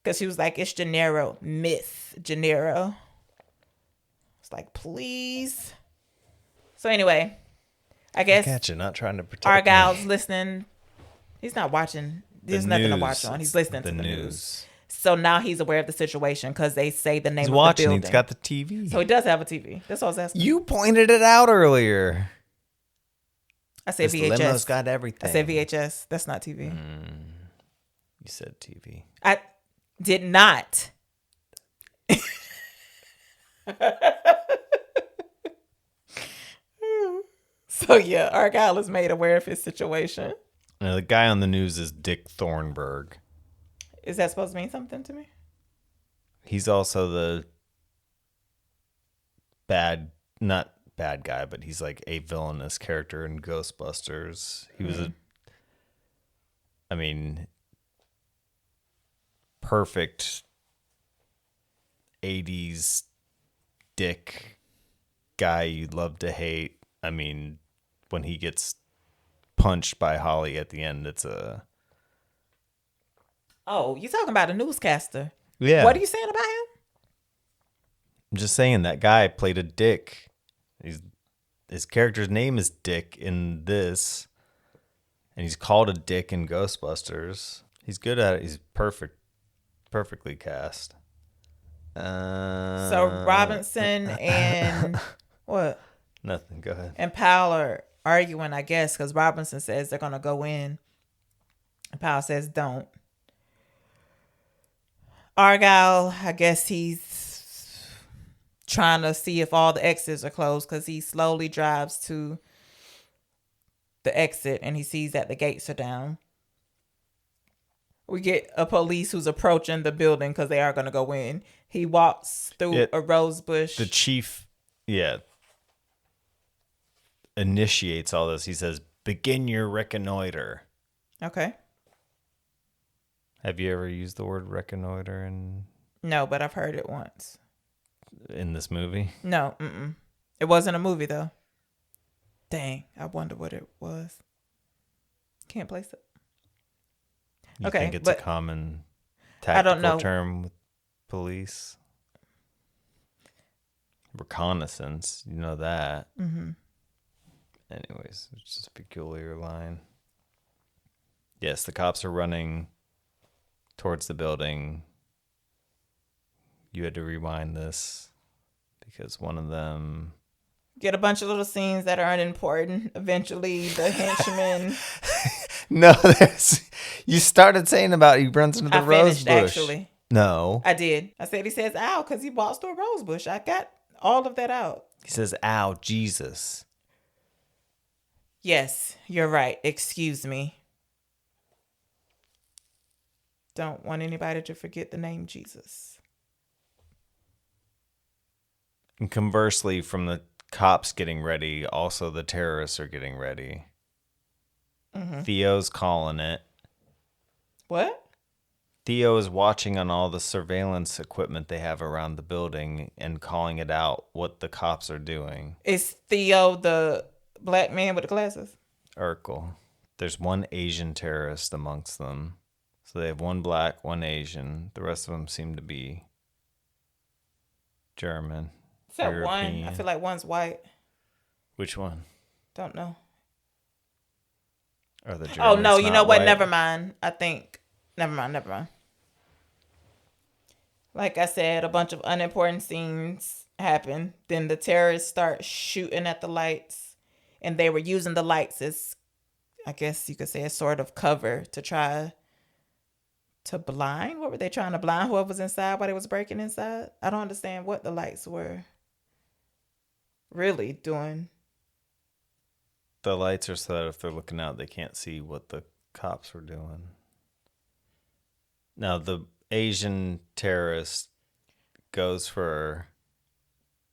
because she was like, "It's Gennaro, Miss Gennaro." It's like, please. So anyway, I guess Gotcha, not trying to protect Argyle's me. listening. He's not watching. There's The nothing to news. watch on. He's listening The to the news. news. So now he's aware of the situation because they say the name He's of watching. the building. He's got the TV. So he does have a TV. That's what I was asking. You pointed it out earlier. I said This limo's VHS. got everything. I said VHS. That's not TV. You said TV. I did not. So yeah, Argyle is made aware of his situation. Now, the guy on the news is Dick Thornburg. Is that supposed to mean something to me? He's also the not bad guy, but he's like a villainous character in Ghostbusters. He was perfect 80s dick guy you'd love to hate. I mean, when he gets punched by Holly at the end, it's a... Oh, you talking about a newscaster? Yeah. What are you saying about him? I'm just saying that guy played a dick. His character's name is Dick in this, and he's called a dick in Ghostbusters. He's good at it. He's perfectly cast. So Robinson and what? Nothing. Go ahead. And Powell are arguing, I guess, because Robinson says they're gonna go in, and Powell says don't. Argyle, I guess he's trying to see if all the exits are closed because he slowly drives to the exit and he sees that the gates are down. We get a police who's approaching the building because they are going to go in. He walks through a rose bush. The chief, initiates all this. He says, "Begin your reconnoiter." Okay. Have you ever used the word reconnoiter No, but I've heard it once. in this movie? No, it wasn't a movie though. Dang, I wonder what it was. Can't place it. You Okay, think it's but a common I don't know. tactical term with police? Reconnaissance, you know that. Mm-hmm. Anyways, it's just a peculiar line. Yes, the cops are running towards the building. You had to rewind this because one of them... Get a bunch of little scenes that are unimportant. Eventually, the henchman... No, you started saying about he runs into the rose bush. Actually. No. I did. I said he says, ow, because he walks through a rose bush. I got all of that out. He says, ow, Jesus. Yes, you're right. Excuse me. Don't want anybody to forget the name Jesus. And conversely, from the cops getting ready, also the terrorists are getting ready. Mm-hmm. Theo's calling it. What? Theo is watching on all the surveillance equipment they have around the building and calling it out what the cops are doing. Is Theo the black man with the glasses? Urkel. There's one Asian terrorist amongst them. So they have one black, one Asian. The rest of them seem to be German. Except European. One. I feel like one's white. Which one? Don't know. Are the Germans Oh, no. You know what? White? Never mind. I think. Never mind. Like I said, a bunch of unimportant scenes happen. Then the terrorists start shooting at the lights. And they were using the lights as, I guess you could say, a sort of cover to try to blind. What were they trying to blind? Whoever was inside while they was breaking inside? I don't understand what the lights were really doing. The lights are so that if they're looking out, they can't see what the cops were doing. Now, the Asian terrorist goes for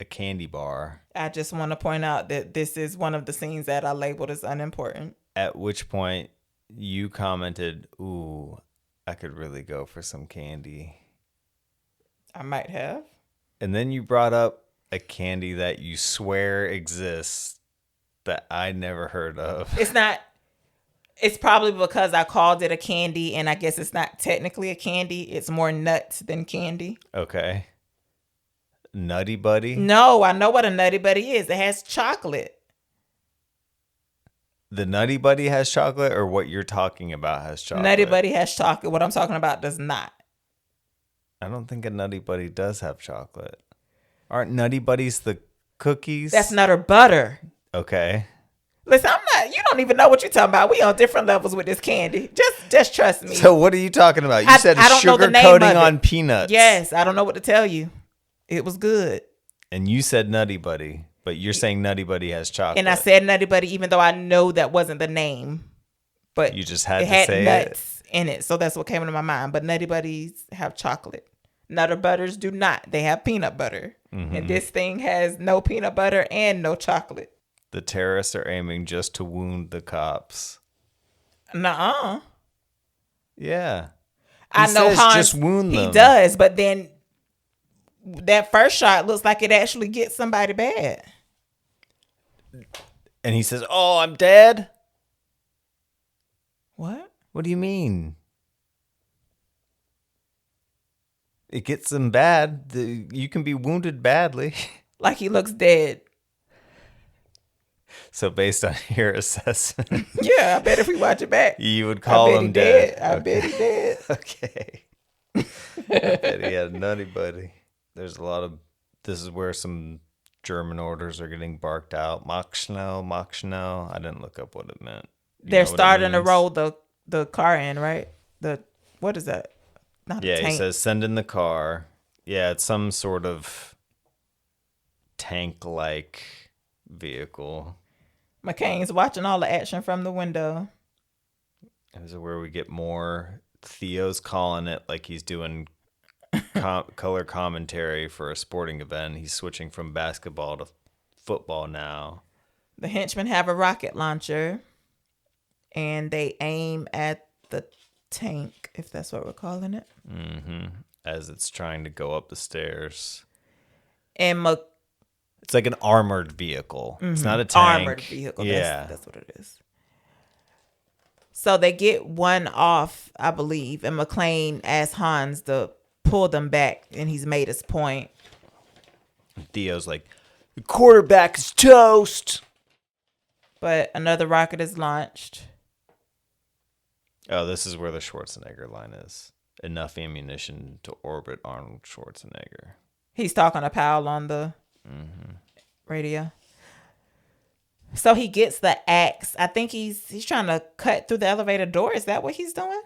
a candy bar. I just want to point out that this is one of the scenes that I labeled as unimportant. At which point you commented, ooh, I could really go for some candy. I might have. And then you brought up a candy that you swear exists that I never heard of. It's not. It's probably because I called it a candy, and I guess it's not technically a candy. It's more nuts than candy. Okay. Nutty Buddy? No, I know what a Nutty Buddy is. It has chocolate. The Nutty Buddy has chocolate, or what you're talking about has chocolate? Nutty Buddy has chocolate. What I'm talking about does not. I don't think a Nutty Buddy does have chocolate. Aren't Nutty Buddies the cookies? That's Nutter Butter. Okay. Listen, you don't even know what you're talking about. We on different levels with this candy. Just trust me. So what are you talking about? You said sugar coating on peanuts. Yes, I don't know what to tell you. It was good. And you said Nutty Buddy, but you're saying Nutty Buddy has chocolate. And I said Nutty Buddy even though I know that wasn't the name. But you just had to say it. Had nuts in it, so that's what came into my mind. But Nutty Buddies have chocolate. Nutter Butters do not. They have peanut butter. Mm-hmm. And this thing has no peanut butter and no chocolate. The terrorists are aiming just to wound the cops. Nuh-uh. Yeah. I know Hans, just wound them. He does, but then that first shot looks like it actually gets somebody bad. And he says, "Oh, I'm dead." What? What do you mean? It gets them bad. You can be wounded badly. Like he looks dead. So based on your assessment. Yeah, I bet if we watch it back. You would call him dead. I bet he dead. Okay. I bet he had a Nutty Buddy. There's a lot of, this is where some German orders are getting barked out. Mach schnell. I didn't look up what it meant. They're starting to roll the car in, right? What is that? Not a tank. He says send in the car. Yeah, it's some sort of tank-like vehicle. McCain's watching all the action from the window. This is where we get more. Theo's calling it like he's doing color commentary for a sporting event. He's switching from basketball to football now. The henchmen have a rocket launcher, and they aim at the tank, if that's what we're calling it. Mm-hmm. As it's trying to go up the stairs. And it's like an armored vehicle. Mm-hmm. It's not a tank. Armored vehicle. Yeah. That's what it is. So they get one off, I believe, and McClane asks Hans to pull them back, and he's made his point. Theo's like, the quarterback is toast. But another rocket is launched. Oh, this is where the Schwarzenegger line is. enough ammunition to orbit Arnold Schwarzenegger. He's talking to Powell on the radio. So he gets the axe. I think he's trying to cut through the elevator door. Is that what he's doing?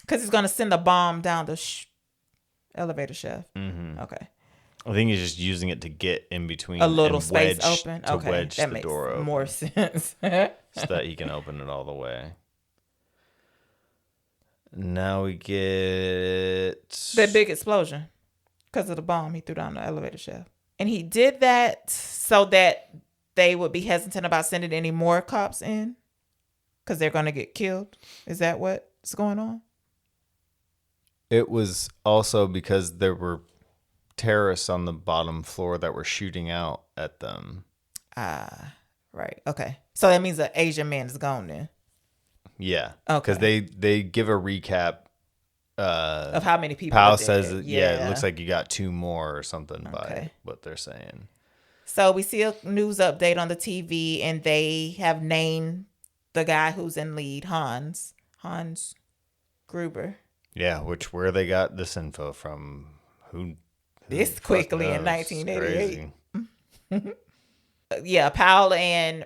Because he's going to send a bomb down the elevator shaft. Okay. I think he's just using it to get in between A little space open. To Okay, wedge that the makes door open more sense. so that he can open it all the way. Now we get the big explosion because of the bomb he threw down the elevator shaft. And he did that so that they would be hesitant about sending any more cops in because they're going to get killed. Is that what's going on? It was also because there were terrorists on the bottom floor that were shooting out at them. Right. Okay. So that means the Asian man is gone then. Yeah. Okay. Because they give a recap of how many people. Powell says, it looks like you got 2 more or something by what they're saying. So we see a news update on the TV, and they have named the guy who's in lead, Hans Gruber. Yeah, where they got this info from? Who This quickly knows? in 1988. Yeah, Powell and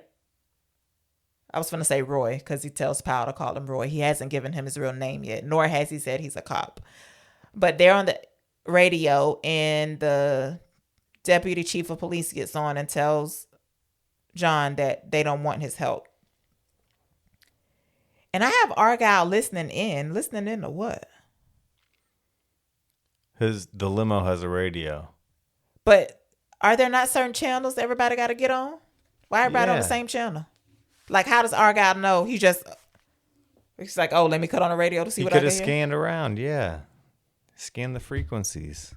I was going to say Roy because he tells Powell to call him Roy. He hasn't given him his real name yet, nor has he said he's a cop. But they're on the radio, and the deputy chief of police gets on and tells John that they don't want his help. And I have Argyle listening in. Listening in to what? The limo has a radio. But are there not certain channels that everybody got to get on? Why everybody on the same channel? Like, how does Argyle know? He's like, oh, let me cut on the radio to see what I can hear. He could have scanned around, yeah. Scan the frequencies.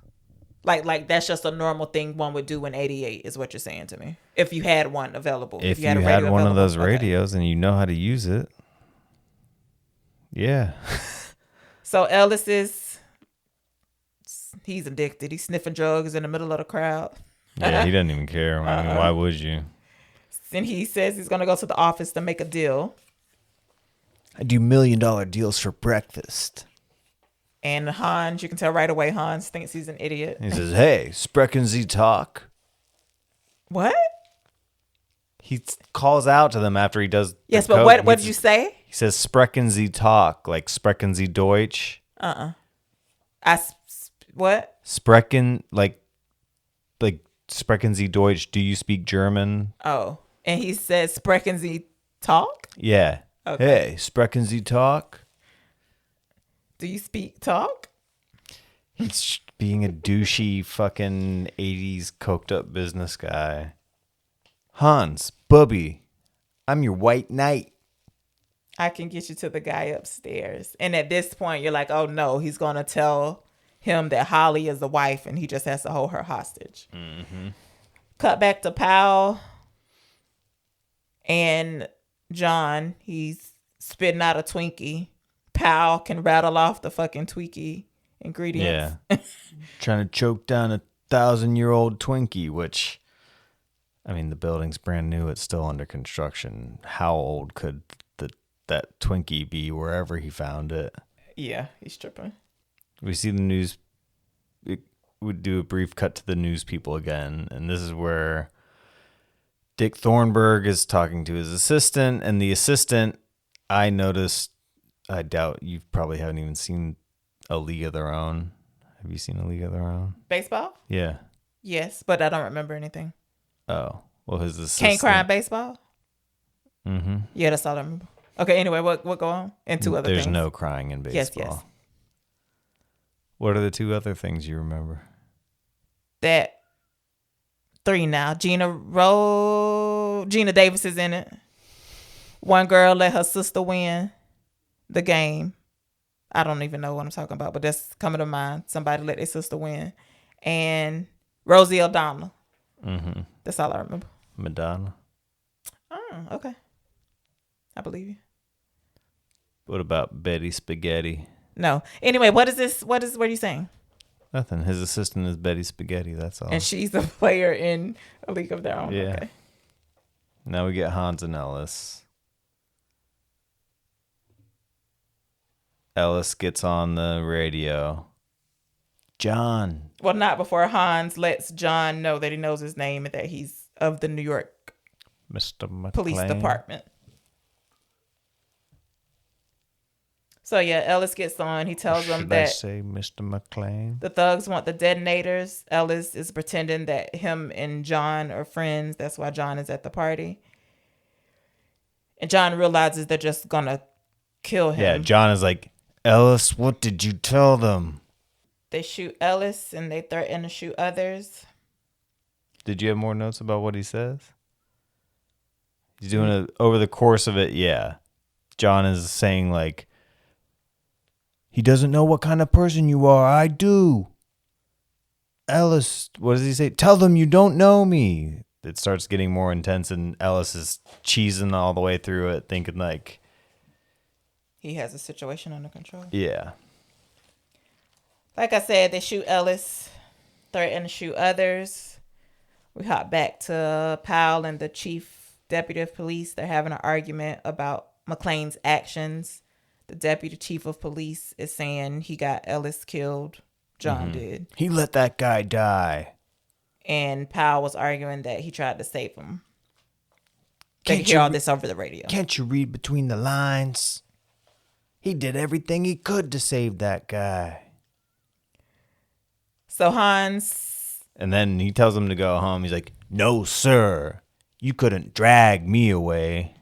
Like that's just a normal thing one would do in 88 is what you're saying to me. If you had one available. If you had one of those radios and you know how to use it. Yeah. So Ellis he's addicted. He's sniffing drugs in the middle of the crowd. Yeah, he doesn't even care. I mean, why would you? And he says he's going to go to the office to make a deal. I do $1 million deals for breakfast. And Hans, you can tell right away, Hans thinks he's an idiot. He says, hey, sprechen Sie talk? What? He calls out to them after he does Yes, but what did you say? He says, sprechen Sie talk, like sprechen Sie Deutsch? What? Sprechen, like sprechen Sie Deutsch, do you speak German? Oh, and he says, sprechen Sie talk? Yeah. Okay. Hey, sprechen Sie talk? Do you speak talk? He's being a douchey fucking 80s coked up business guy. Hans, Bubby, I'm your white knight. I can get you to the guy upstairs. And at this point, you're like, oh no, he's going to tell him that Holly is the wife and he just has to hold her hostage. Mm-hmm. Cut back to Powell and John. He's spitting out a Twinkie. Powell can rattle off the fucking Twinkie ingredients. Yeah. Trying to choke down a 1,000-year-old Twinkie, which, I mean, the building's brand new. It's still under construction. How old could that Twinkie be wherever he found it? Yeah, he's tripping. We see the news. It would do a brief cut to the news people again. And this is where Dick Thornburg is talking to his assistant. And the assistant, I noticed, I doubt you probably haven't even seen A League of Their Own. Have you seen A League of Their Own? Baseball? Yeah. Yes, but I don't remember anything. Oh. Well, his assistant. Can't Cry in Baseball? Mm-hmm. Yeah, that's all I remember. Okay, anyway, what go on? And 2 other things. There's no crying in baseball. Yes. What are the 2 other things you remember? That 3 now. Gina Davis is in it. One girl let her sister win the game. I don't even know what I'm talking about, but that's coming to mind. Somebody let their sister win. And Rosie O'Donnell. Mm-hmm. That's all I remember. Madonna. Oh, okay. I believe you. What about Betty Spaghetti? No. Anyway, what is this? What are you saying? Nothing. His assistant is Betty Spaghetti. That's all. And she's a player in A League of Their Own. Yeah. Okay. Now we get Hans and Ellis. Ellis gets on the radio. John. Well, not before Hans lets John know that he knows his name and that he's of the New York Mr. McClane. Police Department. So yeah, Ellis gets on. He tells them Should that I say Mr. McClane? the thugs want the detonators. Ellis is pretending that him and John are friends. That's why John is at the party. And John realizes they're just gonna kill him. Yeah, John is like, Ellis, what did you tell them? They shoot Ellis and they threaten to shoot others. Did you have more notes about what he says? He's doing it over the course of it, yeah. John is saying like, he doesn't know what kind of person you are. I do. Ellis, what does he say? Tell them you don't know me. It starts getting more intense, and Ellis is cheesing all the way through it, thinking like... He has the situation under control. Yeah. Like I said, they shoot Ellis, threaten to shoot others. We hop back to Powell and the chief deputy of police. They're having an argument about McClane's actions. The deputy chief of police is saying he got Ellis killed. John did. He let that guy die. And Powell was arguing that he tried to save him. They hear all this over the radio. Can't you read between the lines? He did everything he could to save that guy. So Hans... And then he tells him to go home. He's like, no, sir. You couldn't drag me away.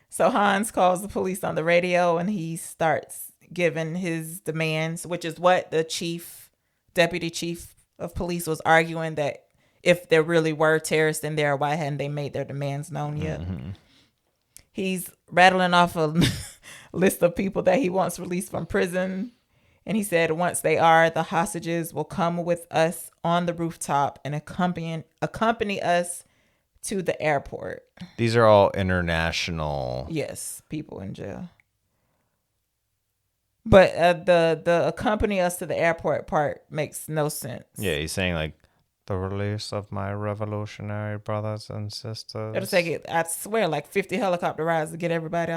So Hans calls the police on the radio and he starts giving his demands, which is what the deputy chief of police was arguing, that if there really were terrorists in there, why hadn't they made their demands known yet? Mm-hmm. He's rattling off a list of people that he wants released from prison. And he said, once they are, the hostages will come with us on the rooftop and accompany us to the airport. These are all international. Yes, people in jail. But the accompany us to the airport part makes no sense. Yeah, he's saying like, the release of my revolutionary brothers and sisters. It'll take it, I swear, like 50 helicopter rides to get everybody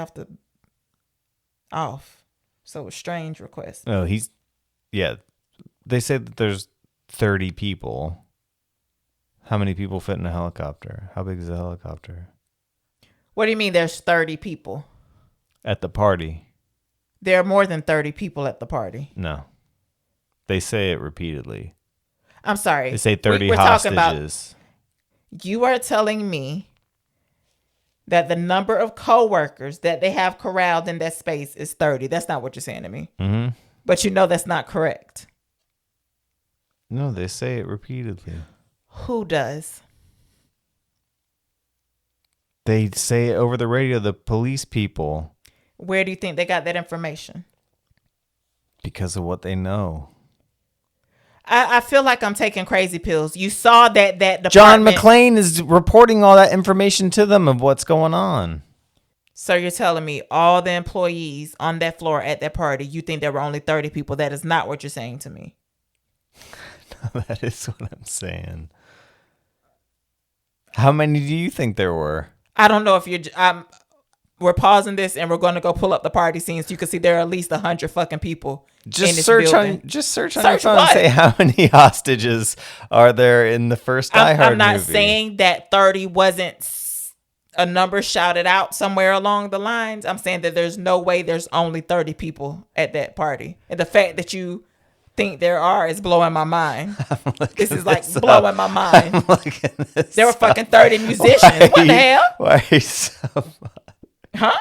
off. So a strange request. No, they say that there's 30 people. How many people fit in a helicopter? How big is a helicopter? What do you mean there's 30 people? At the party. There are more than 30 people at the party. No. They say it repeatedly. I'm sorry. They say 30 we're hostages. Talking about, you are telling me that the number of coworkers that they have corralled in that space is 30. That's not what you're saying to me. Mm-hmm. But you know that's not correct. No, they say it repeatedly. Who does? They say it over the radio, the police people. Where do you think they got that information? Because of what they know. I feel like I'm taking crazy pills. You saw that department. John McClane is reporting all that information to them of what's going on. So you're telling me all the employees on that floor at that party, you think there were only 30 people? That is not what you're saying to me. No, that is what I'm saying. How many do you think there were? I don't know if you're... we're pausing this and we're going to go pull up the party scene so you can see there are at least 100 fucking people. Just search on your phone and say how many hostages are there in the first Die Hard movie. I'm not saying that 30 wasn't a number shouted out somewhere along the lines. I'm saying that there's no way there's only 30 people at that party. And the fact that you think there are is blowing my mind. This is like blowing my mind. There were fucking 30 musicians. What the hell? Why are you so... Huh?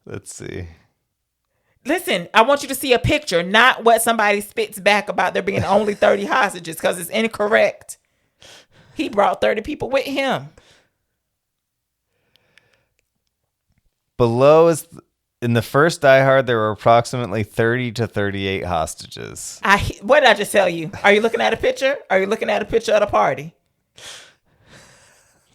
Let's see. Listen, I want you to see a picture, not what somebody spits back about there being only 30 hostages, because it's incorrect. He brought 30 people with him. Below is in the first Die Hard, there were approximately 30 to 38 hostages. What did I just tell you? Are you looking at a picture? Are you looking at a picture of the party?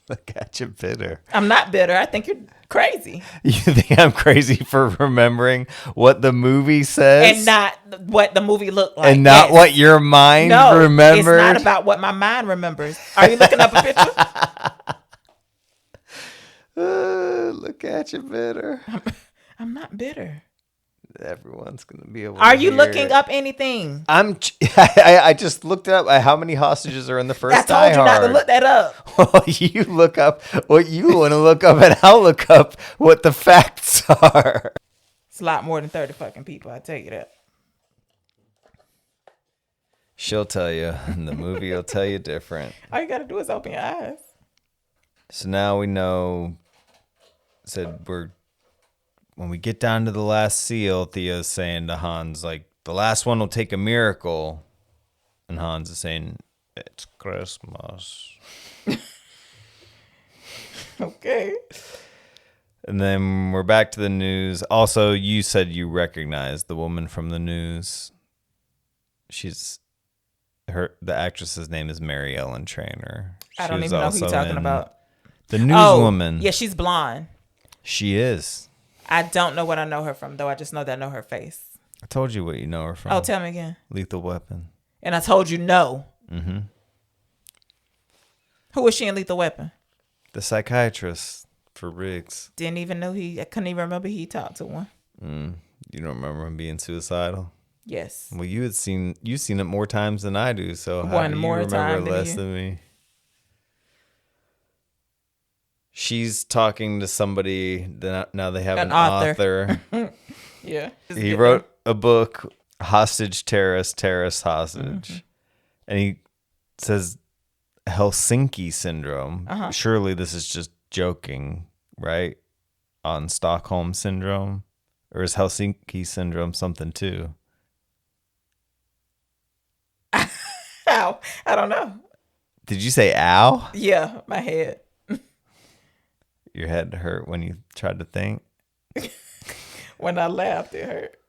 Look at you bitter. I'm not bitter. I think you're crazy. You think I'm crazy for remembering what the movie says? And not what the movie looked like. And not what your mind remembered? It's not about what my mind remembers. Are you looking up a picture? Look at you bitter. I'm not bitter. Everyone's gonna be able. Are to you hear looking it. up anything? I just looked up how many hostages are in the first. I told you not to look that up. Well, you look up what you want to look up, and I'll look up what the facts are. It's a lot more than 30 fucking people. I tell you that. She'll tell you, and the movie will tell you different. All you gotta do is open your eyes. So now we know. When we get down to the last seal, Theo's saying to Hans, like, the last one will take a miracle. And Hans is saying, it's Christmas. Okay. And then we're back to the news. Also, you said you recognized the woman from the news. The actress's name is Mary Ellen Trainor. I don't even know who you're talking about. The newswoman. Yeah, she's blonde. She is. I don't know what I know her from, though. I just know that I know her face. I told you what you know her from. Oh, tell me again. Lethal Weapon. And I told you no. Mm-hmm. Who was she in Lethal Weapon? The psychiatrist for Riggs. Didn't even know I couldn't even remember he talked to one. You don't remember him being suicidal? Yes. Well, you've seen it more times than I do, so how One do you more remember time it than less you. than me? She's talking to somebody. Now they have an author. Yeah. He wrote a book, Hostage Terrorist Hostage. Mm-hmm. And he says Helsinki Syndrome. Uh-huh. Surely this is just joking, right? On Stockholm Syndrome? Or is Helsinki Syndrome something too? Ow. I don't know. Did you say ow? Yeah, my head. Your head hurt when you tried to think? When I laughed, it hurt.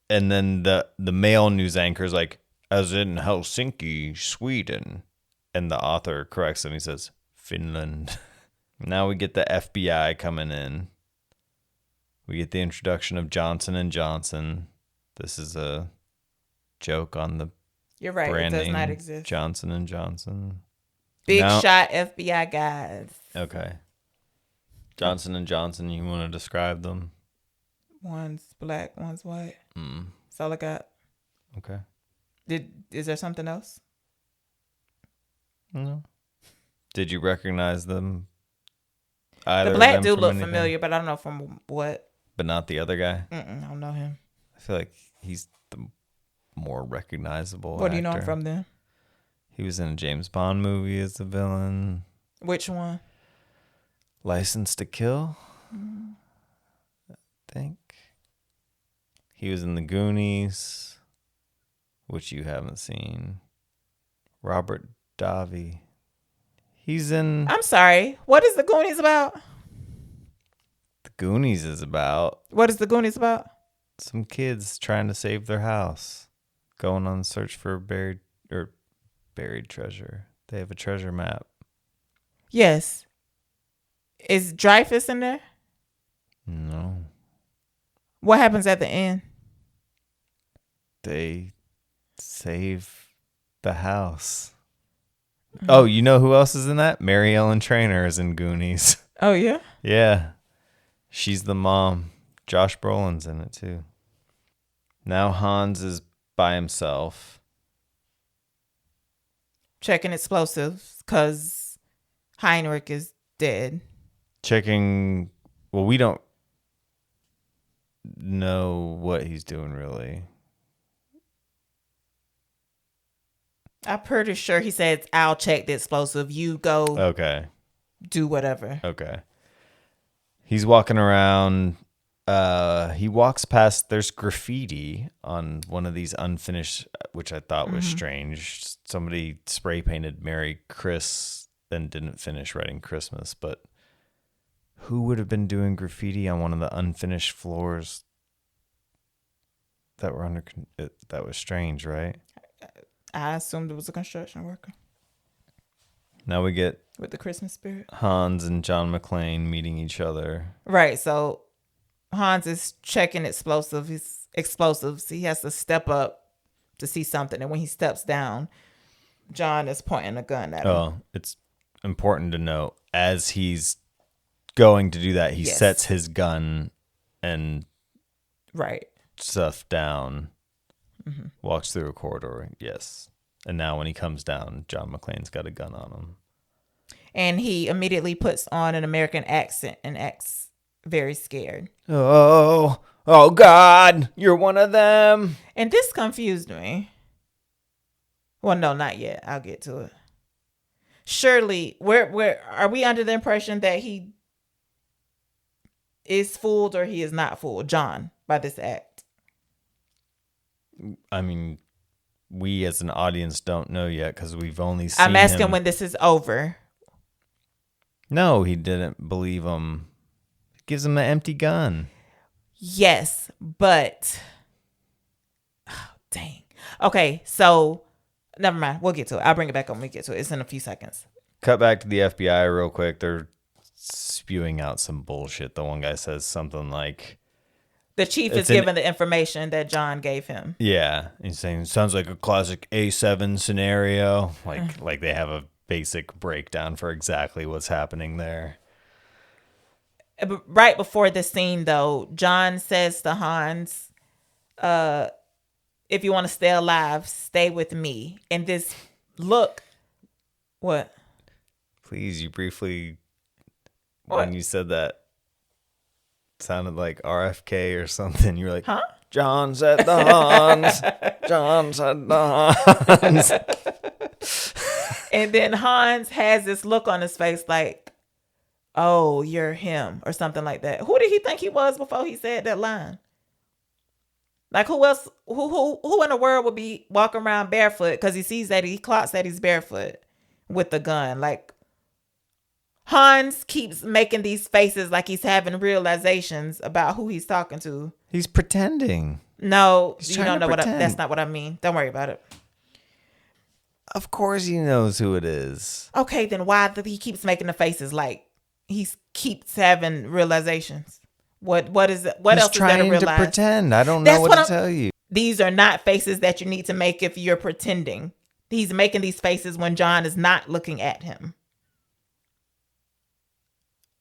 And then the male news anchor is like, as in Helsinki, Sweden. And the author corrects him. He says, Finland. Now we get the FBI coming in. We get the introduction of Johnson & Johnson. This is a joke on the You're right. branding. It does not exist. Johnson & Johnson. Big shot FBI guys. Okay. Johnson & Johnson, you want to describe them? One's black, one's white. That's all I got. Okay. Is there something else? No. Did you recognize them? Either The of black them dude from looked anything? familiar, but I don't know from what. But not the other guy? I don't know him. I feel like he's the more recognizable What do you know him actor. from then? He was in a James Bond movie as the villain. Which one? License to Kill, I think. He was in The Goonies, which you haven't seen. Robert Davi. He's in... I'm sorry. What is the Goonies about? The Goonies is about What is the Goonies about? some kids trying to save their house, going on search for buried treasure. They have a treasure map. Yes. Is Dreyfus in there? No. What happens at the end? They save the house. Oh, you know who else is in that? Mary Ellen Trainor is in Goonies. Oh, yeah? Yeah. She's the mom. Josh Brolin's in it too. Now Hans is by himself. Checking explosives because Heinrich is dead. Checking. Well, we don't know what he's doing really. I'm pretty sure he said, I'll check the explosive. You go Okay. do whatever. Okay. He's walking around. He walks past. There's graffiti on one of these unfinished, which I thought was strange. Somebody spray painted "Merry Chris" then didn't finish writing Christmas. But who would have been doing graffiti on one of the unfinished floors that were under? That was strange, right? I assumed it was a construction worker Now we get with the Christmas spirit. Hans and John McClane meeting each other. Right. So Hans is checking explosives. He has to step up to see something. And when he steps down, John is pointing a gun at him. Oh, it's important to note as he's going to do that, he Yes. sets his gun and Right. stuff down, walks through a corridor. Yes. And now when he comes down, John McClane's got a gun on him. And he immediately puts on an American accent and acts very scared. Oh God, you're one of them. And this confused me. Well, no, not yet. I'll get to it. Surely, where are we under the impression that he is fooled or he is not fooled, John, by this act? I mean, we as an audience don't know yet because we've only seen I'm asking him. when this is over. No, he didn't believe him. Gives him an empty gun. Yes, but dang. Okay, so never mind. We'll get to it. I'll bring it back up when we get to it. It's in a few seconds. Cut back to the FBI real quick. They're spewing out some bullshit. The one guy says something like, The chief is given the information that John gave him. yeah, he's saying, sounds like a classic A7 scenario. Like they have a basic breakdown for exactly what's happening there. Right before the scene, though, John says to Hans, if you want to stay alive, stay with me. And this look, what? Please, you briefly, What? when you said that, sounded like RFK or something. You were like, Huh? John said the Hans. John said the Hans. And then Hans has this look on his face like, oh, you're him or something like that. Who did he think he was before he said that line? Like who else? Who in the world would be walking around barefoot because he clocks that he's barefoot with the gun? Like Hans keeps making these faces like he's having realizations about who he's talking to. He's pretending. No, He's you trying don't to know pretend. that's not what I mean. Don't worry about it. Of course he knows who it is. Okay, then why did he keeps making the faces like he keeps having realizations? What is it? What He's else is there to trying to realize? pretend. I don't That's know what what to I'm- tell you. These are not faces that you need to make if you're pretending. He's making these faces when John is not looking at him.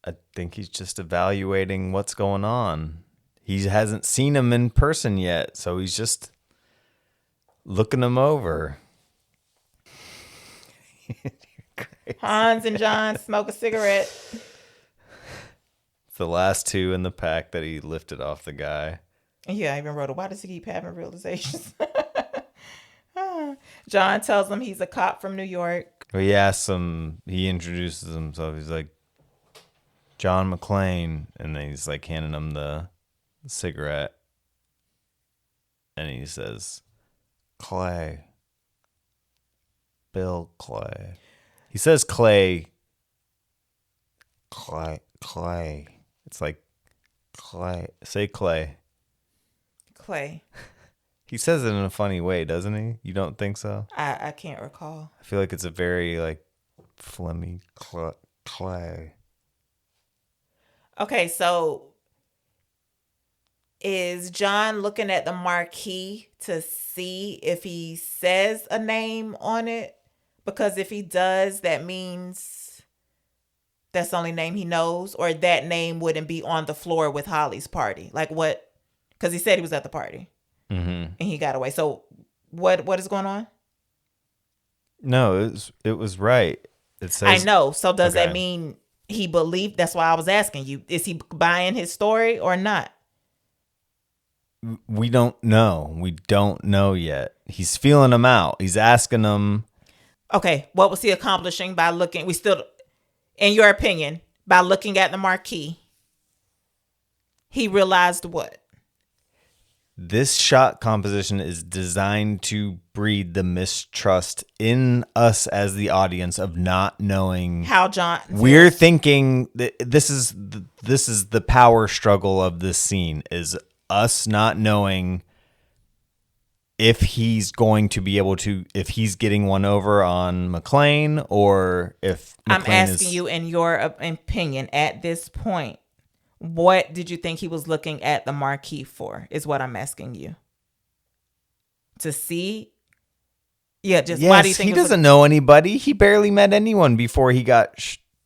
I think he's just evaluating what's going on. He hasn't seen him in person yet, so he's just looking him over. Hans and John smoke a cigarette. It's the last two in the pack that he lifted off the guy. Yeah, I even wrote it. Why does he keep having realizations? John tells him he's a cop from New York. He asks him, he introduces himself. He's like, John McClane. And then he's like handing him the cigarette. And he says, Clay. Bill Clay. He says Clay. Clay. It's like Clay. Say Clay. Clay. He says it in a funny way, doesn't he? You don't think so? I can't recall. I feel like it's a very like phlegmy Clay. Okay, so is John looking at the marquee to see if he says a name on it? Because if he does, that means that's the only name he knows, or that name wouldn't be on the floor with Holly's party. Like what? Because he said he was at the party and he got away. So what is going on? No, it was right. It says I know. So does Okay. that mean he believed? That's why I was asking you. Is he buying his story or not? we don't know. We don't know yet. He's feeling them out. He's asking them. Okay, what was he accomplishing by looking? We still, in your opinion, by looking at the marquee, he realized what? This shot composition is designed to breed the mistrust in us as the audience of not knowing. How John? We're thinking that this is the power struggle of this scene, is us not knowing if he's going to be able to, if he's getting one over on McClane, or if I'm McClane asking you, in your opinion, at this point, what did you think he was looking at the marquee for? Is what I'm asking you. To see? Yeah, just Yes, why do you think he doesn't know anybody? He barely met anyone before he got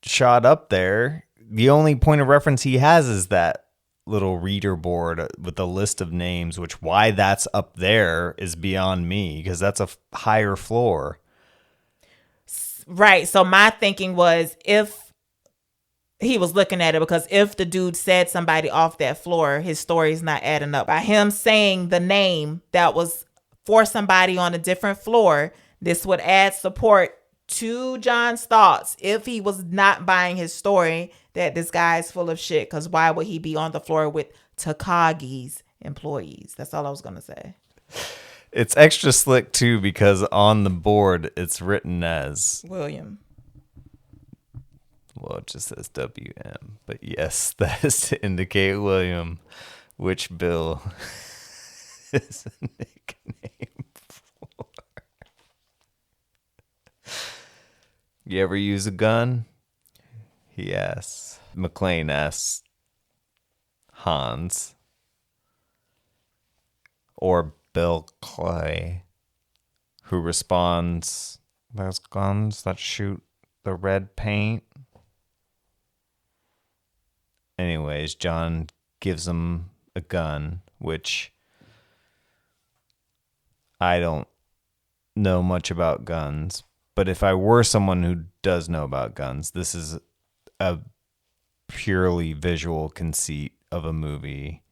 shot up there. The only point of reference he has is that little reader board with a list of names, which why that's up there is beyond me because that's a higher floor. Right. So my thinking was if he was looking at it, because if the dude said somebody off that floor, his story's not adding up. By him saying the name that was for somebody on a different floor, this would add support to John's thoughts if he was not buying his story that this guy is full of shit. Because why would he be on the floor with Takagi's employees? That's all I was going to say. It's extra slick, too, because on the board, it's written as... William. Well, it just says WM. But yes, that is to indicate William, which Bill is a nickname for. You ever use a gun? He asks. McClane asks Hans. Or Bill Clay, who responds, "There's guns that shoot the red paint." Anyways, John gives him a gun, which I don't know much about guns, but if I were someone who does know about guns, this is a purely visual conceit of a movie.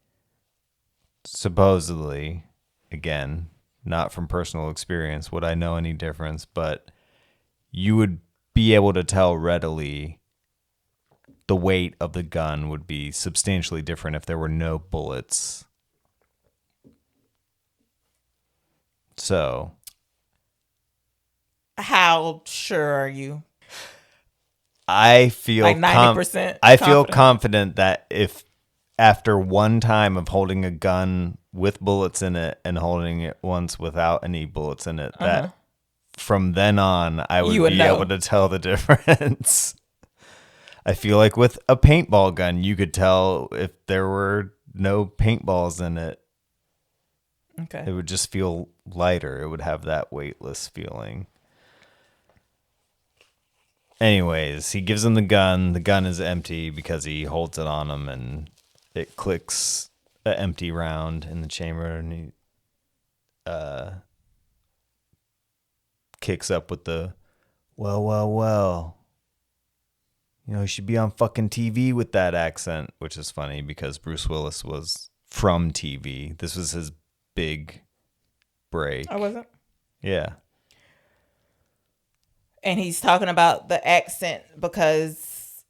Supposedly, again, not from personal experience would I know any difference, but you would be able to tell readily the weight of the gun would be substantially different if there were no bullets. So, how sure are you? I feel like 90%. I feel confident that if after one time of holding a gun with bullets in it and holding it once without any bullets in it, that from then on I would be able to tell the difference. I feel like with a paintball gun, you could tell if there were no paintballs in it. Okay. It would just feel lighter. It would have that weightless feeling. Anyways, he gives him the gun. The gun is empty because he holds it on him and it clicks an empty round in the chamber, and he kicks up with the, well. You know, you should be on fucking TV with that accent, which is funny because Bruce Willis was from TV. This was his big break. I wasn't. Yeah. And he's talking about the accent because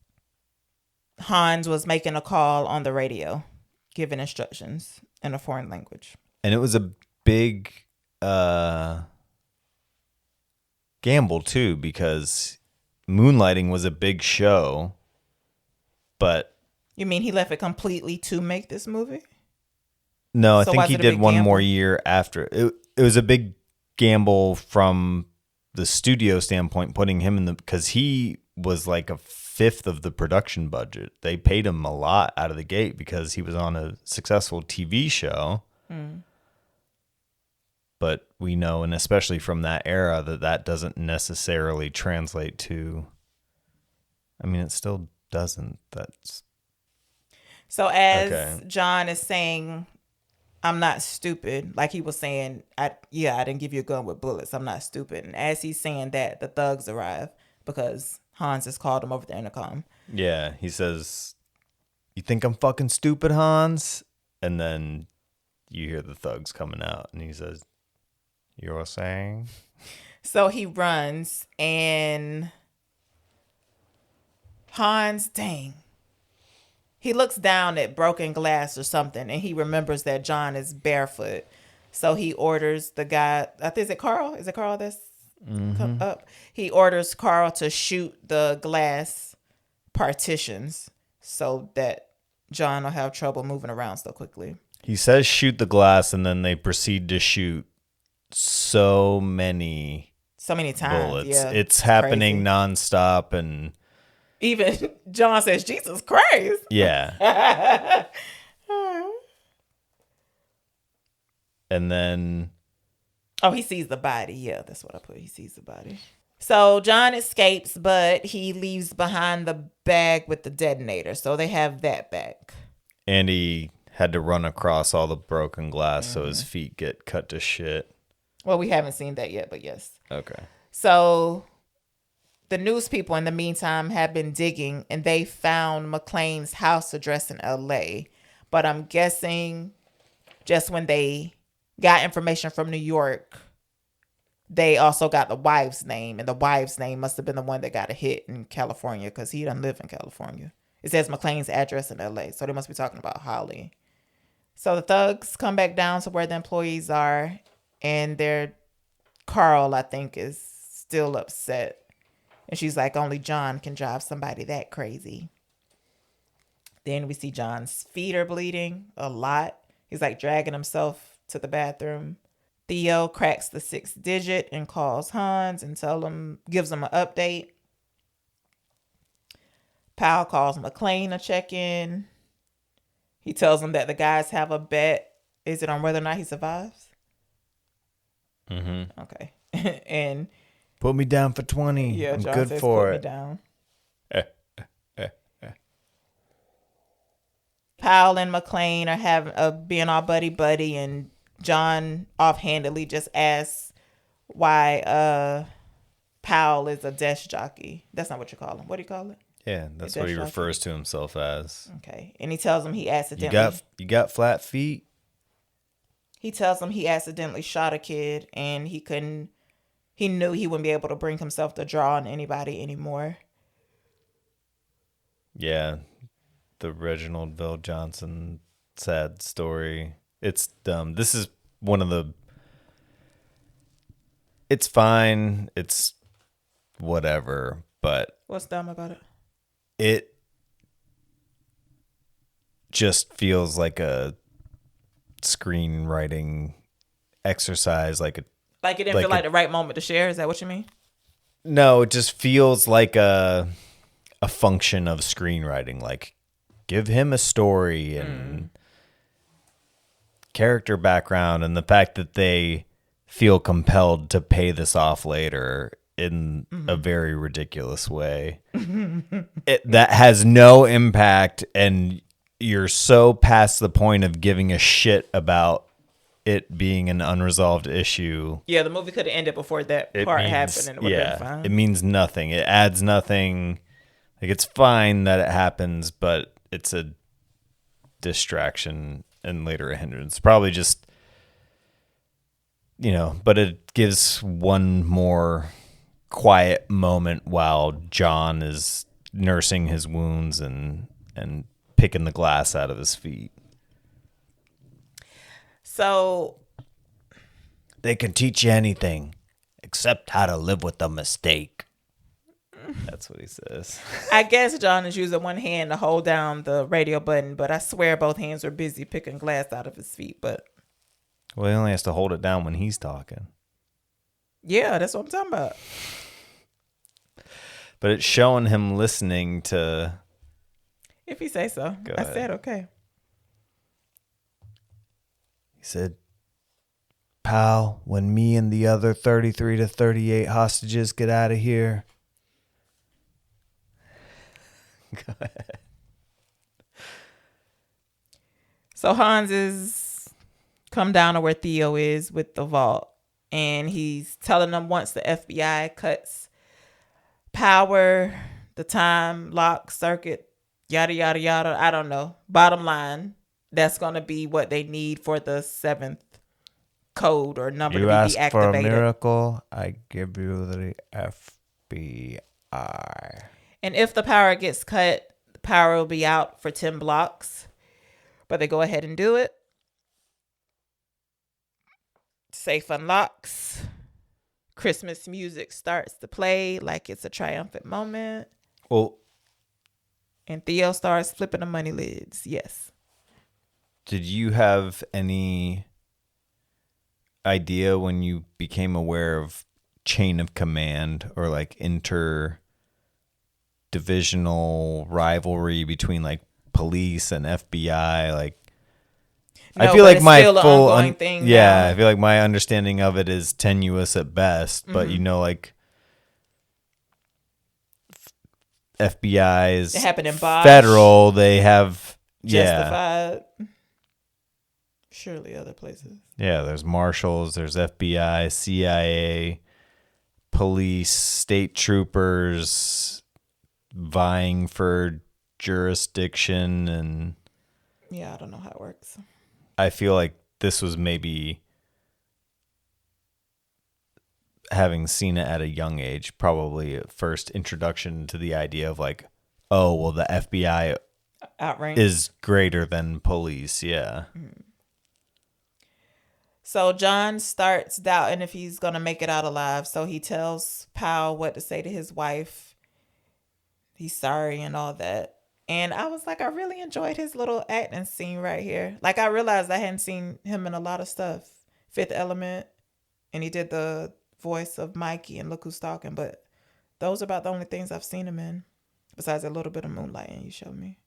Hans was making a call on the radio, giving instructions in a foreign language. And it was a big gamble, too, because Moonlighting was a big show, but... You mean he left it completely to make this movie? No, I think he did one more year after. It was a big gamble from the studio standpoint, putting him in the... Because he was like a fifth of the production budget. They paid him a lot out of the gate because he was on a successful TV show. Mm. But we know, and especially from that era, that doesn't necessarily translate to... I mean, it still doesn't. That's... So as John is saying, I'm not stupid. Like he was saying, I didn't give you a gun with bullets. I'm not stupid. And as he's saying that, the thugs arrive because Hans has called him over the intercom. Yeah, he says, "You think I'm fucking stupid, Hans?" And then you hear the thugs coming out, and he says, "You're saying?" So he runs, and Hans, dang. He looks down at broken glass or something, and he remembers that John is barefoot. So he orders the guy, I think, is it Carl? Is it Carl that's come up? He orders Carl to shoot the glass partitions so that John will have trouble moving around so quickly. He says shoot the glass, and then they proceed to shoot so many times. Bullets. Yeah, it's happening crazy. Nonstop, and even John says, "Jesus Christ!" Yeah. And then, he sees the body. Yeah, that's what I put. He sees the body. So John escapes, but he leaves behind the bag with the detonator. So they have that back. And he had to run across all the broken glass so his feet get cut to shit. Well, we haven't seen that yet, but yes. Okay. So the news people in the meantime have been digging and they found McClane's house address in LA. But I'm guessing just when they got information from New York, they also got the wife's name. And the wife's name must have been the one that got a hit in California because he doesn't live in California. It says McClane's address in LA. So they must be talking about Holly. So the thugs come back down to where the employees are. And Carl, I think, is still upset. And she's like, only John can drive somebody that crazy. Then we see John's feet are bleeding a lot. He's like dragging himself to the bathroom. Theo cracks the 6th digit and calls Hans and gives him an update. Powell calls McClane to check in. He tells him that the guys have a bet. Is it on whether or not he survives? Mm-hmm. Okay. And put me down for 20. yeah, I'm John good says, for put it. me down. Powell and McClane are being all buddy, and John offhandedly just asks why Powell is a desk jockey. That's not what you call him. What do you call it? Yeah, that's what he refers to himself as. Okay. And he tells him he accidentally... You got flat feet? He tells him he accidentally shot a kid and he knew he wouldn't be able to bring himself to draw on anybody anymore. Yeah. The Reginald Vell Johnson sad story. It's dumb. This is one of the... It's fine. It's whatever, but... What's dumb about it? It just feels like a screenwriting exercise, like it didn't feel like the right moment to share. Is that what you mean? No, it just feels like a function of screenwriting. Like, give him a story and character background, and the fact that they feel compelled to pay this off later in a very ridiculous way. That has no impact, and you're so past the point of giving a shit about it being an unresolved issue. Yeah, the movie could have ended before that part happened, and it would have been fine. It means nothing. It adds nothing. Like, it's fine that it happens, but it's a distraction and later a hindrance. Probably just, but it gives one more quiet moment while John is nursing his wounds and picking the glass out of his feet. So they can teach you anything except how to live with a mistake. That's what he says. I guess John is using one hand to hold down the radio button, but I swear both hands are busy picking glass out of his feet. But well, he only has to hold it down when he's talking. Yeah, that's what I'm talking about. But it's showing him listening to... If you say so. Go I ahead. said okay. He said, "Pal, when me and the other 33 to 38 hostages get out of here..." Go ahead. So Hans is come down to where Theo is with the vault. And he's telling them once the FBI cuts power, the time, lock, circuit, yada, yada, yada. I don't know. Bottom line, that's going to be what they need for the 7th code or number to be deactivated. You ask for a miracle, I give you the FBI. And if the power gets cut, the power will be out for 10 blocks. But they go ahead and do it. Safe unlocks. Christmas music starts to play like it's a triumphant moment. Well, and Theo starts flipping the money lids. Yes. Did you have any idea when you became aware of chain of command or like interdivisional rivalry between like police and FBI? Like, no, I feel like my full thing yeah, now. I feel like my understanding of it is tenuous at best, but like FBI is it happened in Bosch. federal. They have justified. Surely other places. Yeah, there's marshals, there's FBI, CIA, police, state troopers vying for jurisdiction, and Yeah, I don't know how it works. I feel like this was maybe, having seen it at a young age, probably a first introduction to the idea of like, oh, well, the FBI Outranked. is greater than police. Yeah. So John starts doubting if he's going to make it out alive. So he tells Powell what to say to his wife. He's sorry and all that. And I was like, I really enjoyed his little acting scene right here. Like, I realized I hadn't seen him in a lot of stuff. Fifth Element. And he did the voice of Mikey and Look Who's Talking. But those are about the only things I've seen him in. Besides a little bit of Moonlighting you showed me.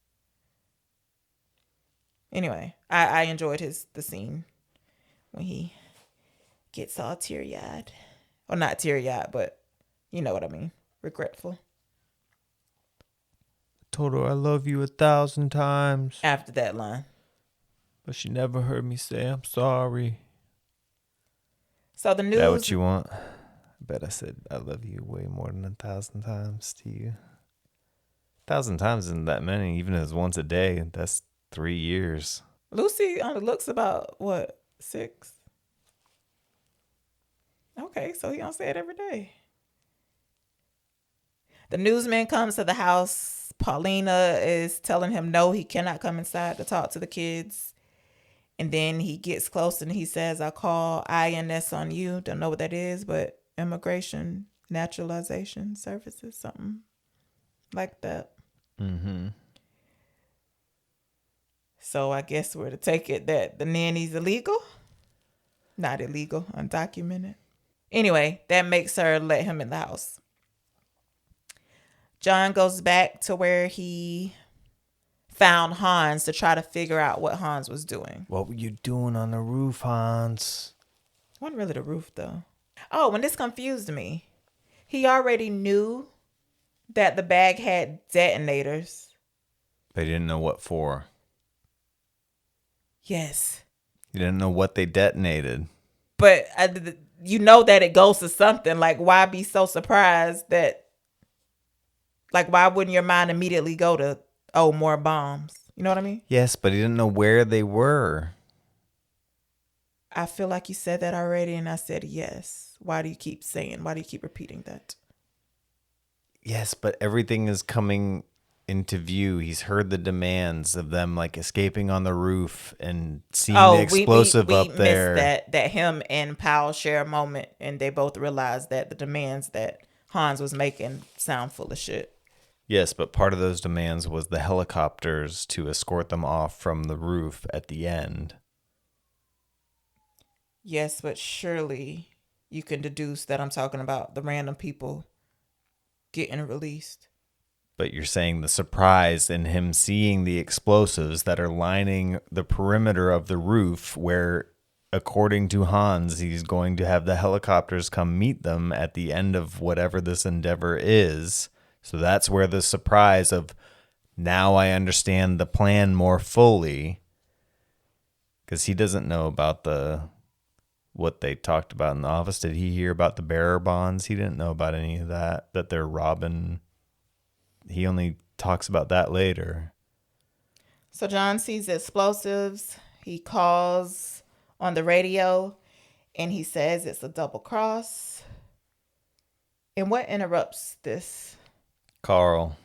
Anyway, I enjoyed the scene when he gets all teary-eyed. Well, not teary-eyed, but you know what I mean. Regretful. Told her I love you 1,000 times, After that line. but she never heard me say I'm sorry. So the news... Is that what you want? I bet I said I love you way more than 1,000 times to you. 1,000 times isn't that many, even if it's once a day. That's 3 years. Lucy only looks about, what, 6? Okay, so he don't say it every day. The newsman comes to the house. Paulina is telling him no, he cannot come inside to talk to the kids. And then he gets close and he says, I'll call INS on you. Don't know what that is, but Immigration Naturalization Services, something like that. Mm-hmm. So I guess we're to take it that the nanny's illegal. Not illegal, undocumented. Anyway, that makes her let him in the house. John goes back to where he found Hans to try to figure out what Hans was doing. What were you doing on the roof, Hans? Wasn't really the roof, though. Oh, and this confused me. He already knew that the bag had detonators. They didn't know what for. Yes. You didn't know what they detonated. But you know that it goes to something. Like, why be so surprised that... Like, why wouldn't your mind immediately go to, oh, more bombs? You know what I mean? Yes, but he didn't know where they were. I feel like you said that already, and I said yes. Why do you keep repeating that? Yes, but everything is coming into view. He's heard the demands of them, like, escaping on the roof and seeing the explosive up there. We missed that him and Powell share a moment, and they both realized that the demands that Hans was making sound full of shit. Yes, but part of those demands was the helicopters to escort them off from the roof at the end. Yes, but surely you can deduce that I'm talking about the random people getting released. But you're saying the surprise in him seeing the explosives that are lining the perimeter of the roof where, according to Hans, he's going to have the helicopters come meet them at the end of whatever this endeavor is. So that's where the surprise of, now I understand the plan more fully. Because he doesn't know about what they talked about in the office. Did he hear about the bearer bonds? He didn't know about any of that they're robbing. He only talks about that later. So John sees the explosives. He calls on the radio and he says it's a double cross. And what interrupts this? Carl.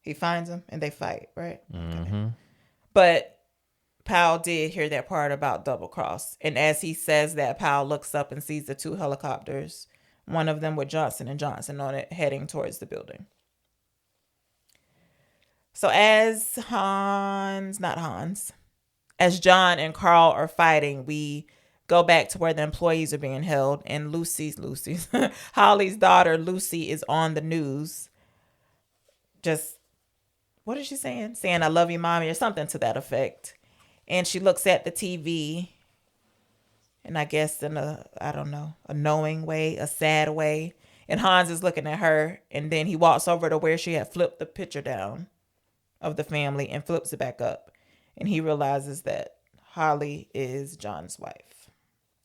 He finds him and they fight, right? Mm-hmm. Okay. But Powell did hear that part about double cross. And as he says that, Powell looks up and sees the 2 helicopters, one of them with Johnson & Johnson on it, heading towards the building. So as as John and Carl are fighting, we go back to where the employees are being held, and Holly's daughter, Lucy, is on the news. Just, what is she saying? Saying, I love you, mommy, or something to that effect. And she looks at the TV, and I guess in a knowing way, a sad way. And Hans is looking at her, and then he walks over to where she had flipped the picture down of the family and flips it back up. And he realizes that Holly is John's wife.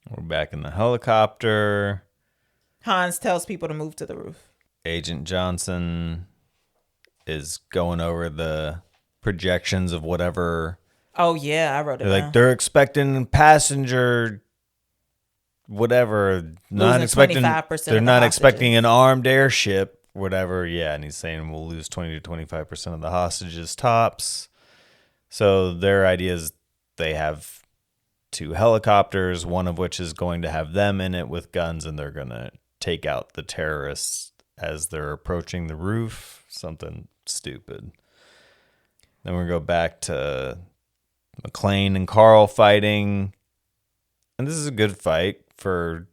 We're back in the helicopter. Hans tells people to move to the roof. Agent Johnson is going over the projections of whatever. Oh, yeah, I wrote it down. They're expecting passenger whatever. Not expecting 25%. They're not expecting an armed airship, whatever. Yeah, and he's saying we'll lose 20 to 25% of the hostages tops. So their idea is they have 2 helicopters, one of which is going to have them in it with guns, and they're going to take out the terrorists as they're approaching the roof. Something stupid. Then we go back to McClane and Carl fighting. And this is a good fight for,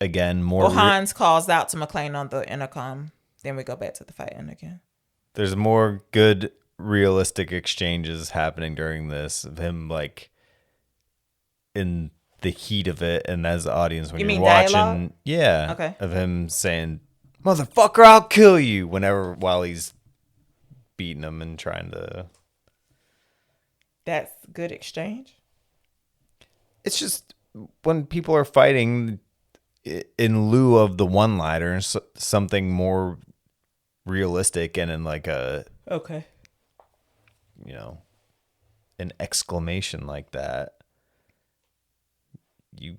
again, more... Well, Hans calls out to McClane on the intercom. Then we go back to the fighting again. There's more good, realistic exchanges happening during this of him, like, in the heat of it, and as the audience, when you're watching... Dialogue? Yeah. Okay. Of him saying, "Motherfucker, I'll kill you," while he's beating him and trying to... That's good exchange. It's just when people are fighting, in lieu of the one-liner, something more realistic and in like a... Okay. You know, an exclamation like that, you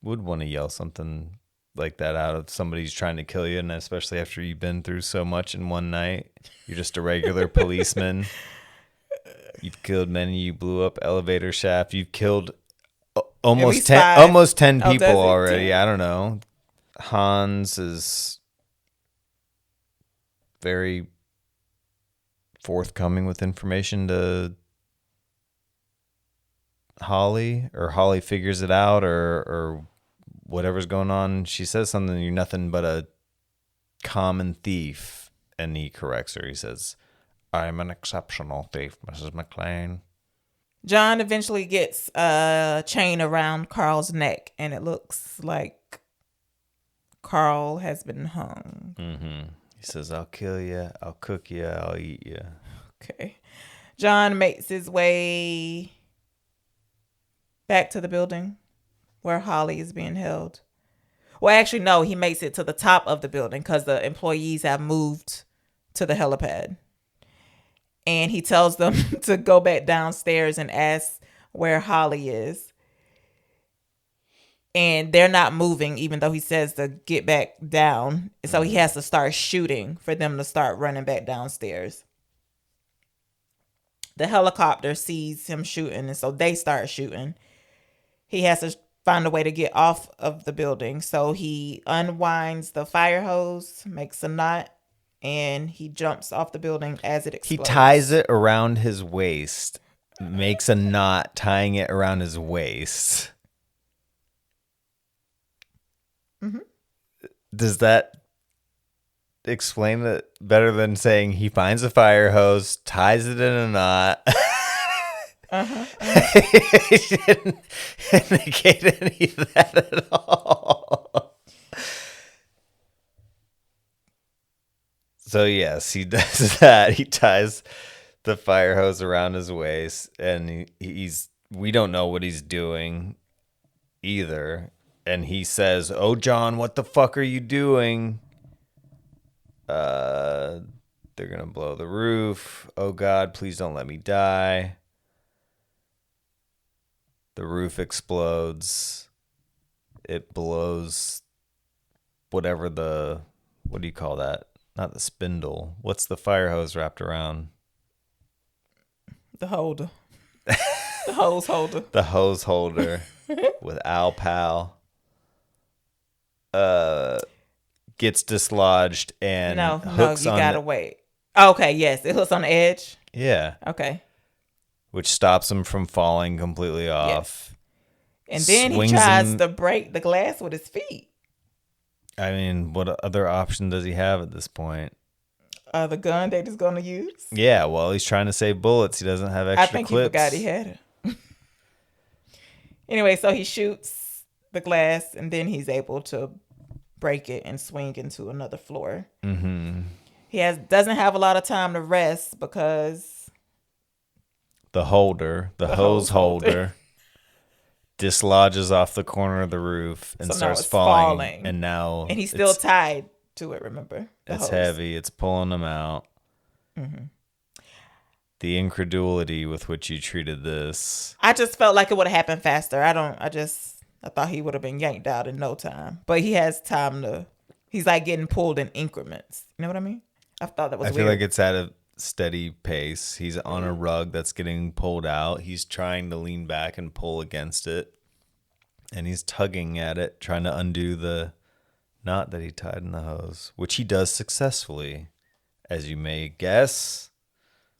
would want to yell something like that out of somebody who's trying to kill you, and especially after you've been through so much in one night. You're just a regular policeman. You've killed many. You blew up elevator shaft. You've killed almost 10 people already. 10? I don't know. Hans is very forthcoming with information to Holly, or Holly figures it out, or whatever's going on. She says something, "You're nothing but a common thief," and he corrects her. He says, "I'm an exceptional thief, Mrs. McClane." John eventually gets a chain around Carl's neck, and it looks like Carl has been hung. Mm-hmm. He says, "I'll kill you, I'll cook you, I'll eat you." Okay. John makes his way back to the building where Holly is being held. Well, actually, no, he makes it to the top of the building because the employees have moved to the helipad. And he tells them to go back downstairs and ask where Holly is. And they're not moving, even though he says to get back down. So he has to start shooting for them to start running back downstairs. The helicopter sees him shooting, and so they start shooting. He has to find a way to get off of the building. So he unwinds the fire hose, makes a knot, and he jumps off the building as it explodes. He ties it around his waist, makes a knot tying it around his waist. Mm-hmm. Does that explain it better than saying he finds a fire hose, ties it in a knot? He didn't indicate any of that at all. So yes, he does that. He ties the fire hose around his waist, and we don't know what he's doing either. And he says, "Oh, John, what the fuck are you doing?" They're gonna blow the roof. Oh God, please don't let me die. The roof explodes. It blows whatever what do you call that? Not the spindle. What's the fire hose wrapped around? The holder. The hose holder. The hose holder with Al Pal. Gets dislodged and hooks you gotta wait. Okay, yes, it hooks on the edge. Yeah. Okay. Which stops him from falling completely off. Yes. And then he tries to break the glass with his feet. I mean, what other option does he have at this point? The gun that he's going to use? Yeah, well, he's trying to save bullets. He doesn't have extra clips. I think he forgot he had it. Anyway, so he shoots the glass, and then he's able to break it and swing into another floor. Mm-hmm. doesn't have a lot of time to rest because the hose holder dislodges off the corner of the roof and starts falling. And he's still tied to it, remember? It's heavy. It's pulling him out. Mm-hmm. The incredulity with which you treated this. I just felt like it would have happened faster. I thought he would have been yanked out in no time. But he has time to, he's like getting pulled in increments. You know what I mean? I thought that was weird. I feel like it's at a steady pace. He's on a rug that's getting pulled out. He's trying to lean back and pull against it. And he's tugging at it, trying to undo the knot that he tied in the hose, which he does successfully, as you may guess.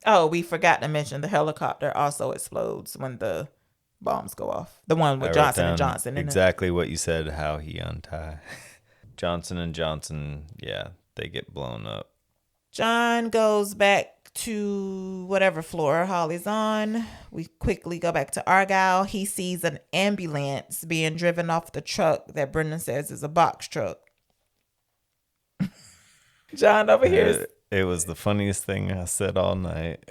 Oh, we forgot to mention the helicopter also explodes when the bombs go off. The one with Johnson & Johnson in exactly what you said, how he untied. Johnson & Johnson, yeah, they get blown up. John goes back to whatever floor Holly's on. We quickly go back to Argyle. He sees an ambulance being driven off the truck that Brendan says is a box truck. John overhears. It was the funniest thing I said all night.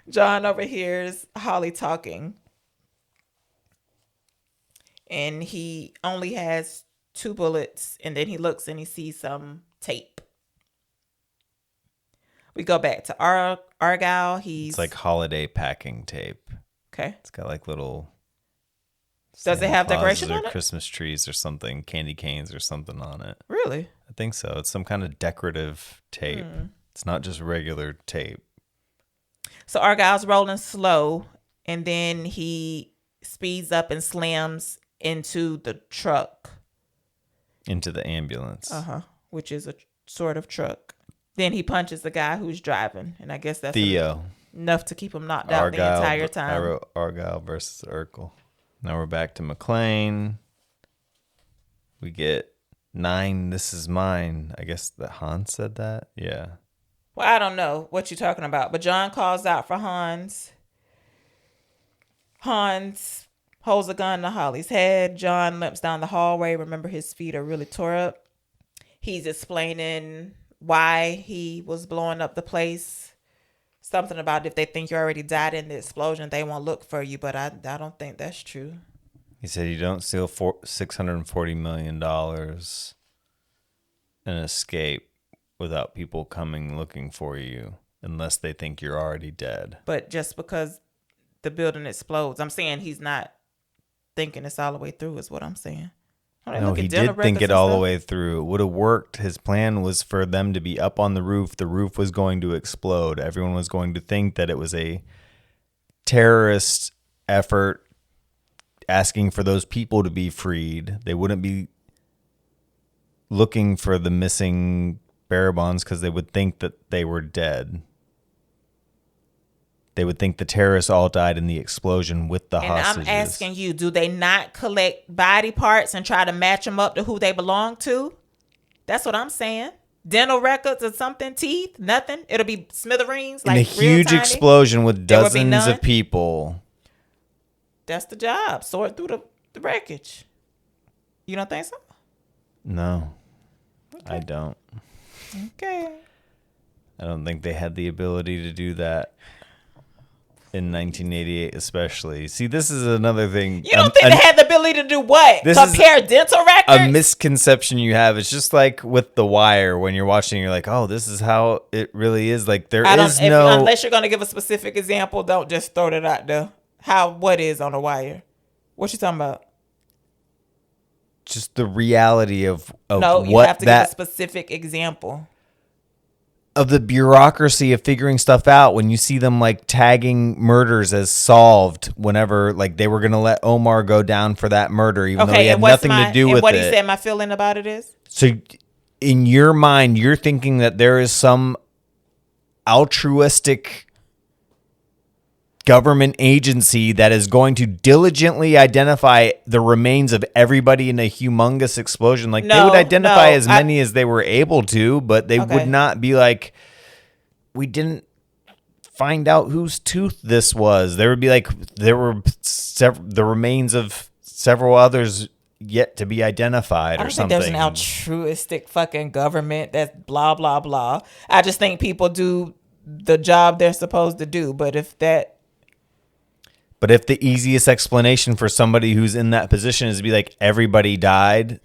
John overhears Holly talking. And he only has 2 bullets. And then he looks and he sees some tape. We go back to Argyle. It's like holiday packing tape. Okay. It's got like little... Does it have decorations on it? Christmas trees or something, candy canes or something on it. Really? I think so. It's some kind of decorative tape. It's not just regular tape. So Argyle's rolling slow, and then he speeds up and slams into the truck. Into the ambulance. Which is a sort of truck. Then he punches the guy who's driving, and I guess that's Theo. Enough to keep him knocked out the entire time. I wrote Argyle versus Urkel. Now we're back to McLean. We get 9, this is mine. I guess that Hans said that? Yeah. Well, I don't know what you're talking about, but John calls out for Hans. Hans holds a gun to Holly's head. John limps down the hallway. Remember, his feet are really tore up. He's explaining why he was blowing up the place. Something about if they think you already died in the explosion, they won't look for you. But I don't think that's true. He said you don't steal $640 million and escape without people coming looking for you unless they think you're already dead. But just because the building explodes, I'm saying he's not thinking this all the way through is what I'm saying. No, he did think it all the way through. It would have worked. His plan was for them to be up on the roof. The roof was going to explode. Everyone was going to think that it was a terrorist effort asking for those people to be freed. They wouldn't be looking for the missing Barabons because they would think that they were dead. They would think the terrorists all died in the explosion with the hostages. And I'm asking you, do they not collect body parts and try to match them up to who they belong to? That's what I'm saying. Dental records or something, teeth, nothing. It'll be smithereens. Like in a huge explosion with dozens of people. That's the job. Sort through the wreckage. You don't think so? No, okay. I don't. Okay. I don't think they had the ability to do that. In 1988, especially. See, this is another thing. You don't think they had the ability to do what? Compare dental records? A misconception you have. It's just like with The Wire. When you're watching, you're like, oh, this is how it really is. Like, unless you're going to give a specific example, don't just throw that out there. What is on The Wire? What you talking about? Just the reality of no, you have to give a specific example. Of the bureaucracy of figuring stuff out when you see them like tagging murders as solved whenever like they were going to let Omar go down for that murder even though he had nothing to do with it. What he said my feeling about it is? So in your mind, you're thinking that there is some altruistic government agency that is going to diligently identify the remains of everybody in a humongous explosion. Like they would identify as many as they were able to, but they would not be like, we didn't find out whose tooth this was. There would be like, there were the remains of several others, yet to be identified I or don't think something. there's an altruistic fucking government that's blah, blah, blah. I just think people do the job they're supposed to do. But if the easiest explanation for somebody who's in that position is to be like, everybody died,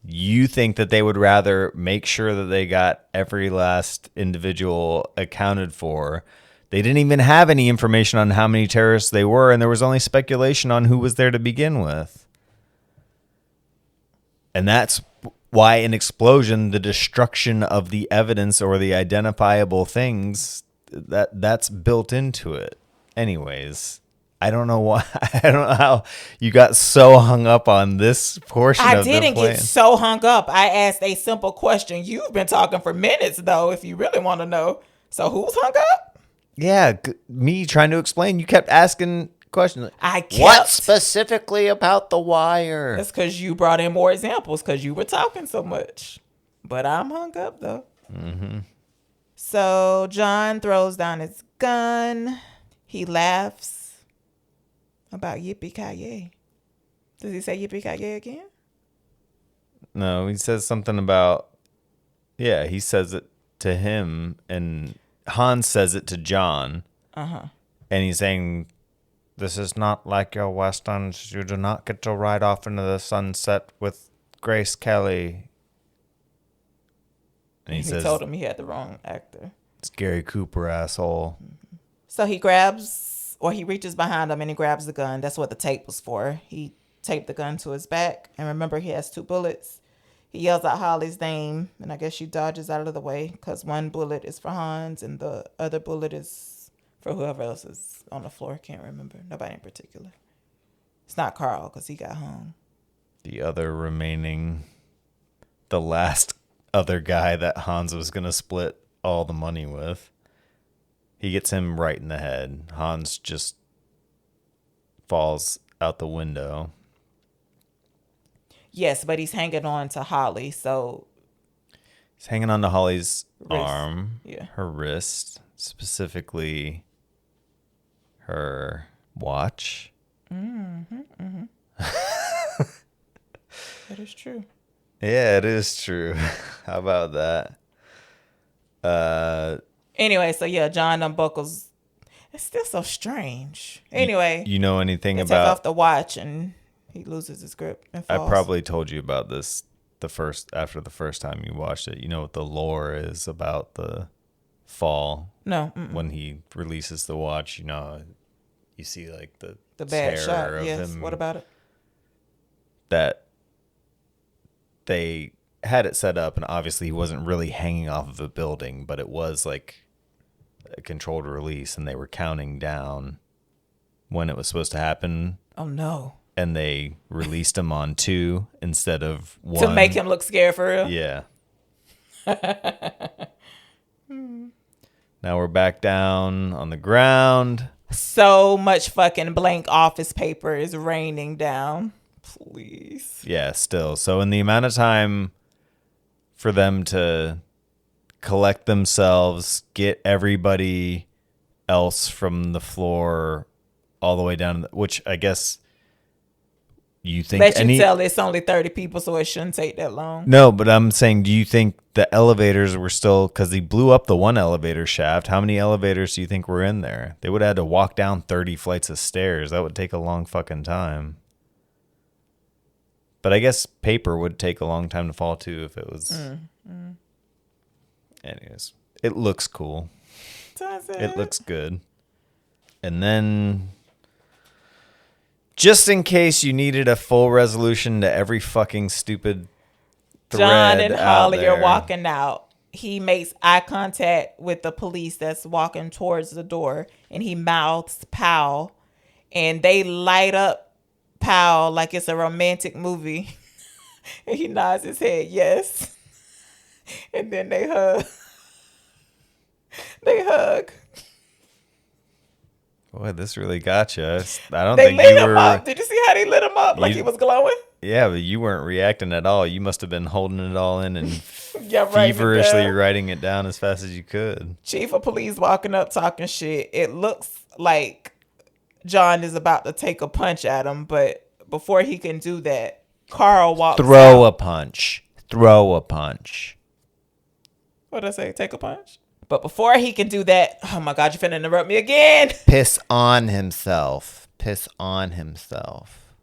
you think that they would rather make sure that they got every last individual accounted for. They didn't even have any information on how many terrorists they were, and there was only speculation on who was there to begin with. And that's why an explosion, the destruction of the evidence or the identifiable things, that's built into it. Anyways, I don't know why. I don't know how you got so hung up on this portion of the plan. I didn't get so hung up. I asked a simple question. You've been talking for minutes, though, if you really want to know. So who's hung up? Yeah, me trying to explain. You kept asking questions. What specifically about the wire? That's because you brought in more examples because you were talking so much. But I'm hung up, though. Mm-hmm. So John throws down his gun. He laughs about yippee-ki-yay. Does he say yippee-ki-yay again? No, he says something about... Yeah, he says it to him, and Hans says it to John. Uh-huh. And he's saying, this is not like your westerns. You do not get to ride off into the sunset with Grace Kelly. And he says, told him he had the wrong actor. It's Gary Cooper, asshole. So he reaches behind him and he grabs the gun. That's what the tape was for. He taped the gun to his back. And remember, he has 2 bullets. He yells out Holly's name, and I guess she dodges out of the way because 1 bullet is for Hans and the other bullet is for whoever else is on the floor. Can't remember. Nobody in particular. It's not Carl because he got hung. The other remaining, the last other guy that Hans was going to split all the money with. He gets him right in the head. Hans just falls out the window. Yes, but he's hanging on to Holly, so... He's hanging on to Holly's arm, yeah. Her wrist, specifically her watch. Mm-hmm, mm-hmm. That is true. Yeah, it is true. How about that? Anyway, so yeah, John unbuckles. It's still so strange. Anyway. You know anything about... take off the watch and... He loses his grip and falls. I probably told you about this after the first time you watched it. You know what the lore is about the fall? No. When he releases the watch, you see like the bad shot. of yes. him. What about it? That they had it set up, and obviously he wasn't really hanging off of a building, but it was like a controlled release, and they were counting down when it was supposed to happen. Oh no. And they released him on 2 instead of 1. To make him look scared for real? Yeah. Now we're back down on the ground. So much fucking blank office paper is raining down. Please. Yeah, still. So in the amount of time for them to collect themselves, get everybody else from the floor all the way down, which I guess... You think tell it's only 30 people, so it shouldn't take that long. No, but I'm saying, do you think the elevators were still, because he blew up the one elevator shaft, how many elevators do you think were in there? They would have had to walk down 30 flights of stairs. That would take a long fucking time. But I guess paper would take a long time to fall too if it was... Anyways, it looks cool. Does it? It looks good. And then... Just in case you needed a full resolution to every fucking stupid thread John and Holly are walking out. He makes eye contact with the police that's walking towards the door, and he mouths "Pow," and they light up "Pow" like it's a romantic movie. And he nods his head yes, and then they hug. They hug. Boy, this really got you. I don't They think lit you him were. up. Did you see how they lit him up like he was glowing? Yeah, but you weren't reacting at all. You must have been holding it all in and Yeah, feverishly writing it down as fast as you could. Chief of police walking up talking shit. It looks like John is about to take a punch at him, but before he can do that, Carl walks Throw out. a punch. Throw a punch. What did I say? Take a punch? But before he can do that, oh my God, you're finna interrupt me again. Piss on himself. Piss on himself.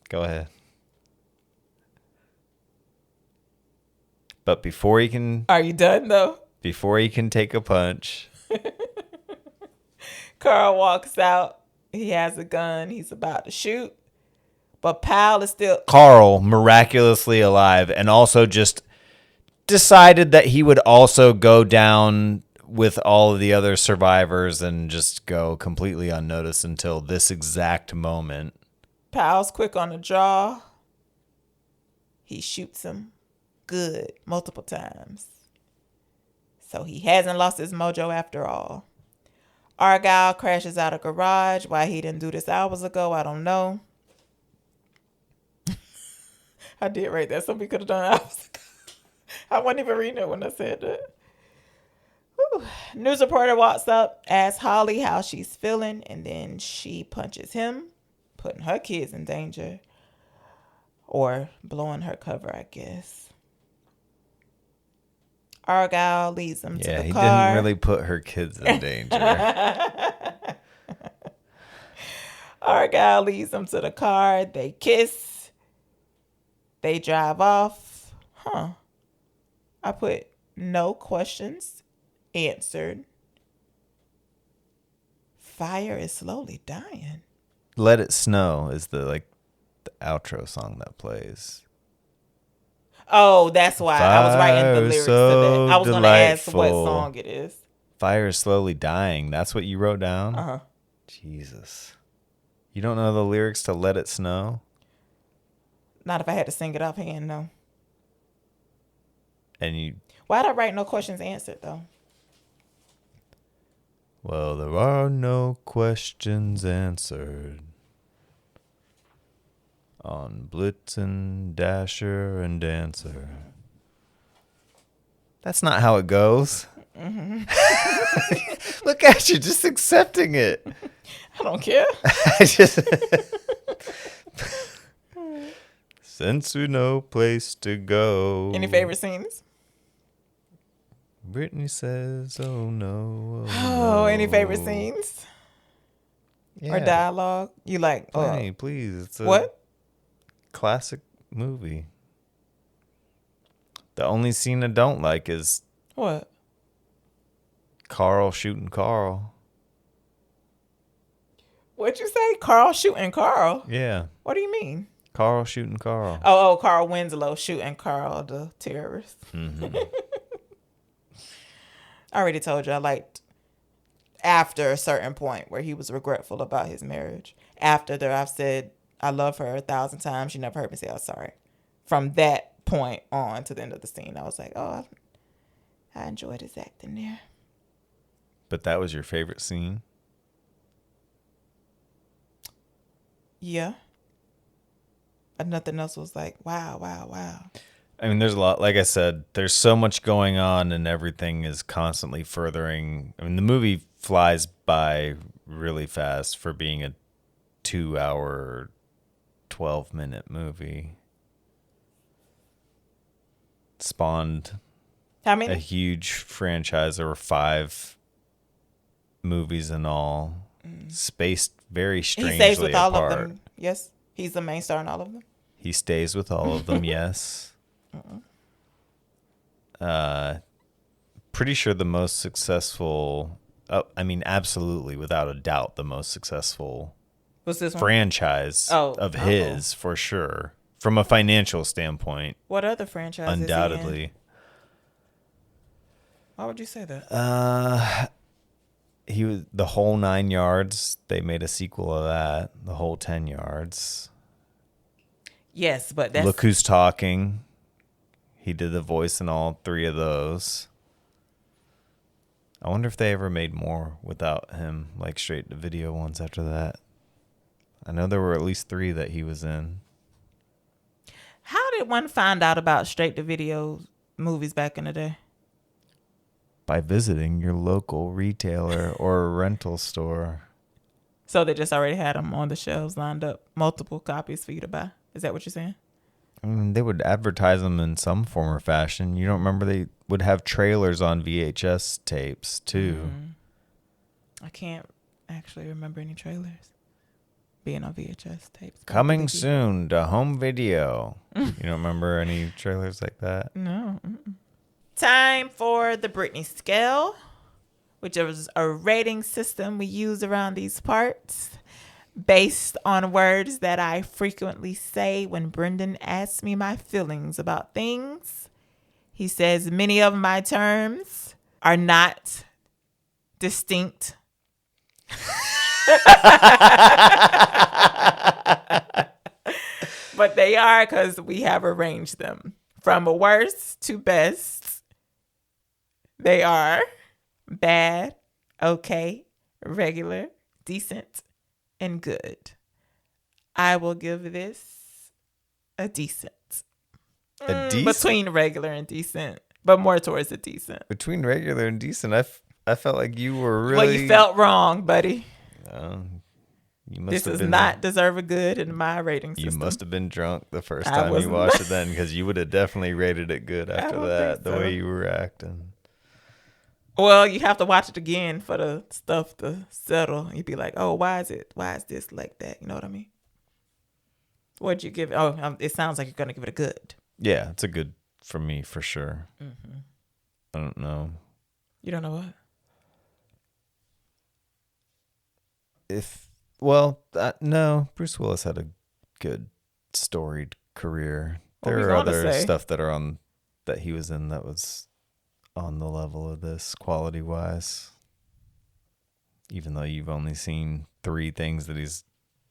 Go ahead. But before he can... Are you done, though? Before he can take a punch... Carl walks out. He has a gun. He's about to shoot. But Powell is still... Carl, miraculously alive, and also just decided that he would also go down with all of the other survivors and just go completely unnoticed until this exact moment. Powell's quick on the draw. He shoots him good multiple times. So he hasn't lost his mojo after all. Argyle crashes out of garage. Why he didn't do this hours ago, I don't know. I did write that. Somebody could have done it hours ago. I wasn't even reading it when I said that. Whew. News reporter walks up, asks Holly how she's feeling, and then she punches him, putting her kids in danger. Or blowing her cover, I guess. Argyle leads them to the car. Yeah, he didn't really put her kids in danger. Argyle leads them to the car. They kiss. They drive off. I put no questions answered. Fire is slowly dying. Let It Snow is the outro song that plays. Oh, that's why I was writing the lyrics so to that. I was going to ask what delightful. song it is. Fire is slowly dying. That's what you wrote down? Uh-huh. Jesus. You don't know the lyrics to Let It Snow? Not if I had to sing it offhand, no. And you... Why'd I write no questions answered, though? Well, there are no questions answered on Blitzen, Dasher, and Dancer. That's not how it goes. Mm-hmm. Look at you, just accepting it. I don't care. Since we no place to go. Any favorite scenes? Brittany says, oh no. Oh, any favorite scenes? Yeah. Or dialogue? You like... Plenty, please. It's a what? classic movie. The only scene I don't like is... What? Carl shooting Carl. What'd you say? Carl shooting Carl? Yeah. What do you mean? Carl shooting Carl. Oh, Carl Winslow shooting Carl, the terrorist. Mm-hmm. I already told you I liked after a certain point where he was regretful about his marriage. After that, I've said, I love her 1,000 times. She never heard me say, I'm sorry. From that point on to the end of the scene, I was like, oh, I enjoyed his acting there. But that was your favorite scene? Yeah. And nothing else was like, wow. I mean, there's a lot. Like I said, there's so much going on and everything is constantly furthering. I mean, the movie flies by really fast for being a 2-hour, 12-minute movie. Spawned how many? a huge franchise. There were 5 movies in all, spaced very strangely He stays with all apart. of them. Yes, he's the main star in all of them. He stays with all of them, yes. Pretty sure the most successful, absolutely, without a doubt, the most successful What's this one? franchise of his, for sure. From a financial standpoint. What other franchise undoubtedly. is he in? Why would you say that? He was The Whole 9 Yards. They made a sequel of that. The Whole 10 Yards. Yes, but that's... Look Who's Talking. He did the voice in all 3 of those. I wonder if they ever made more without him, like straight to video ones after that. I know there were at least 3 that he was in. How did one find out about straight to video movies back in the day? By visiting your local retailer or rental store. So they just already had them on the shelves lined up, multiple copies for you to buy. Is that what you're saying? I mean, they would advertise them in some form or fashion. You don't remember they would have trailers on VHS tapes too. I can't actually remember any trailers being on VHS tapes. Coming soon to home video. You don't remember any trailers like that? No. Time for the Brittany scale, which is a rating system we use around these parts based on words that I frequently say when Brendan asks me my feelings about things. He says many of my terms are not distinct. But they are, because we have arranged them from worst to best. They are bad, okay, regular, decent, and good. I will give this a decent. A decent? Between regular and decent, but more towards a decent. Between regular and decent, I felt like you were really... Well, you felt wrong, buddy. You must This have does been, not deserve a good in my rating system. You must have been drunk the first time you watched it then, because you would have definitely rated it good after that, the way you were acting. Well, you have to watch it again for the stuff to settle. You'd be like, oh, why is this like that? You know what I mean? What'd you give it? Oh, it sounds like you're going to give it a good. Yeah, it's a good for me, for sure. Mm-hmm. I don't know. You don't know what? No, Bruce Willis had a good storied career. What There were are you gonna other say? stuff that he was in that was on the level of this quality wise. Even though you've only seen 3 things that he's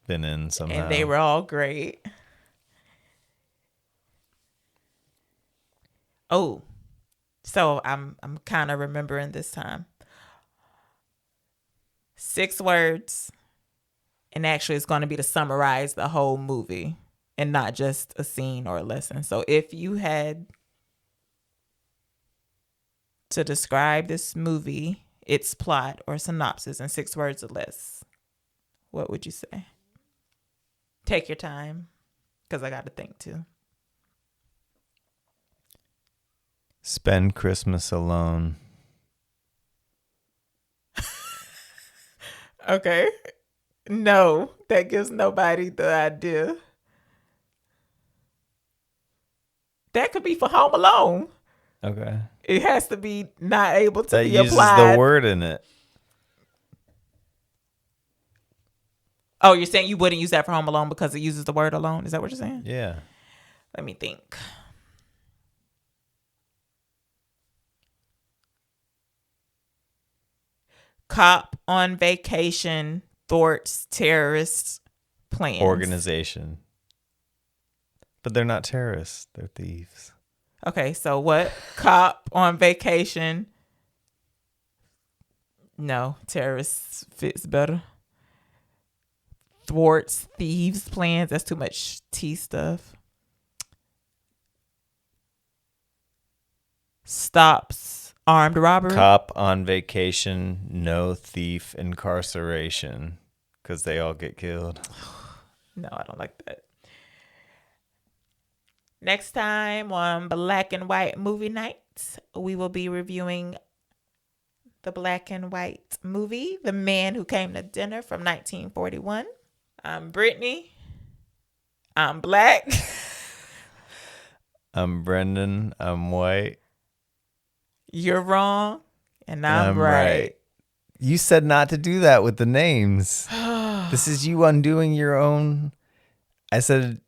been in somehow. And they were all great. Oh, so I'm kind of remembering this time. 6 words. And actually, it's going to be to summarize the whole movie and not just a scene or a lesson. So if you had to describe this movie, its plot or synopsis in 6 words or less, what would you say? Take your time, because I got to think too. Spend Christmas alone. Okay. No, that gives nobody the idea. That could be for Home Alone. Okay. It has to be not able to That be uses applied. the word in it. Oh, you're saying you wouldn't use that for Home Alone because it uses the word alone? Is that what you're saying? Yeah. Let me think. Cop on vacation thwarts terrorists' plans. Organization. But they're not terrorists. They're thieves. Okay, so what? Cop on vacation. No, terrorists fits better. Thwarts thieves' plans. That's too much T stuff. Stops armed robbery. Cop on vacation, no thief incarceration. Because they all get killed. No, I don't like that. Next time on Black and White Movie Night, we will be reviewing the black and white movie, The Man Who Came to Dinner from 1941. I'm Brittany. I'm black. I'm Brendan. I'm white. You're wrong. And I'm right. right. You said not to do that with the names. This is you undoing your own. I said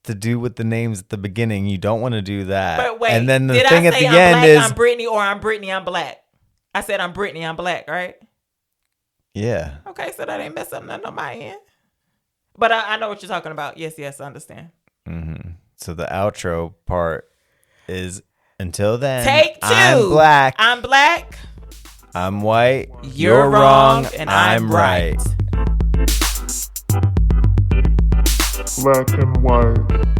to do with the names at the beginning. You don't want to do that. But wait, and then the did thing I at say the I'm end black, is I'm Brittany, or I'm Brittany, I'm black? I said I'm Brittany, I'm black, right? yeah. Okay, so that ain't mess up nothing on my end. But I know what you're talking about. Yes, I understand. Mm-hmm. So the outro part is until then. Take 2. I'm black. I'm black. I'm white. You're wrong, and I'm right. Black and white.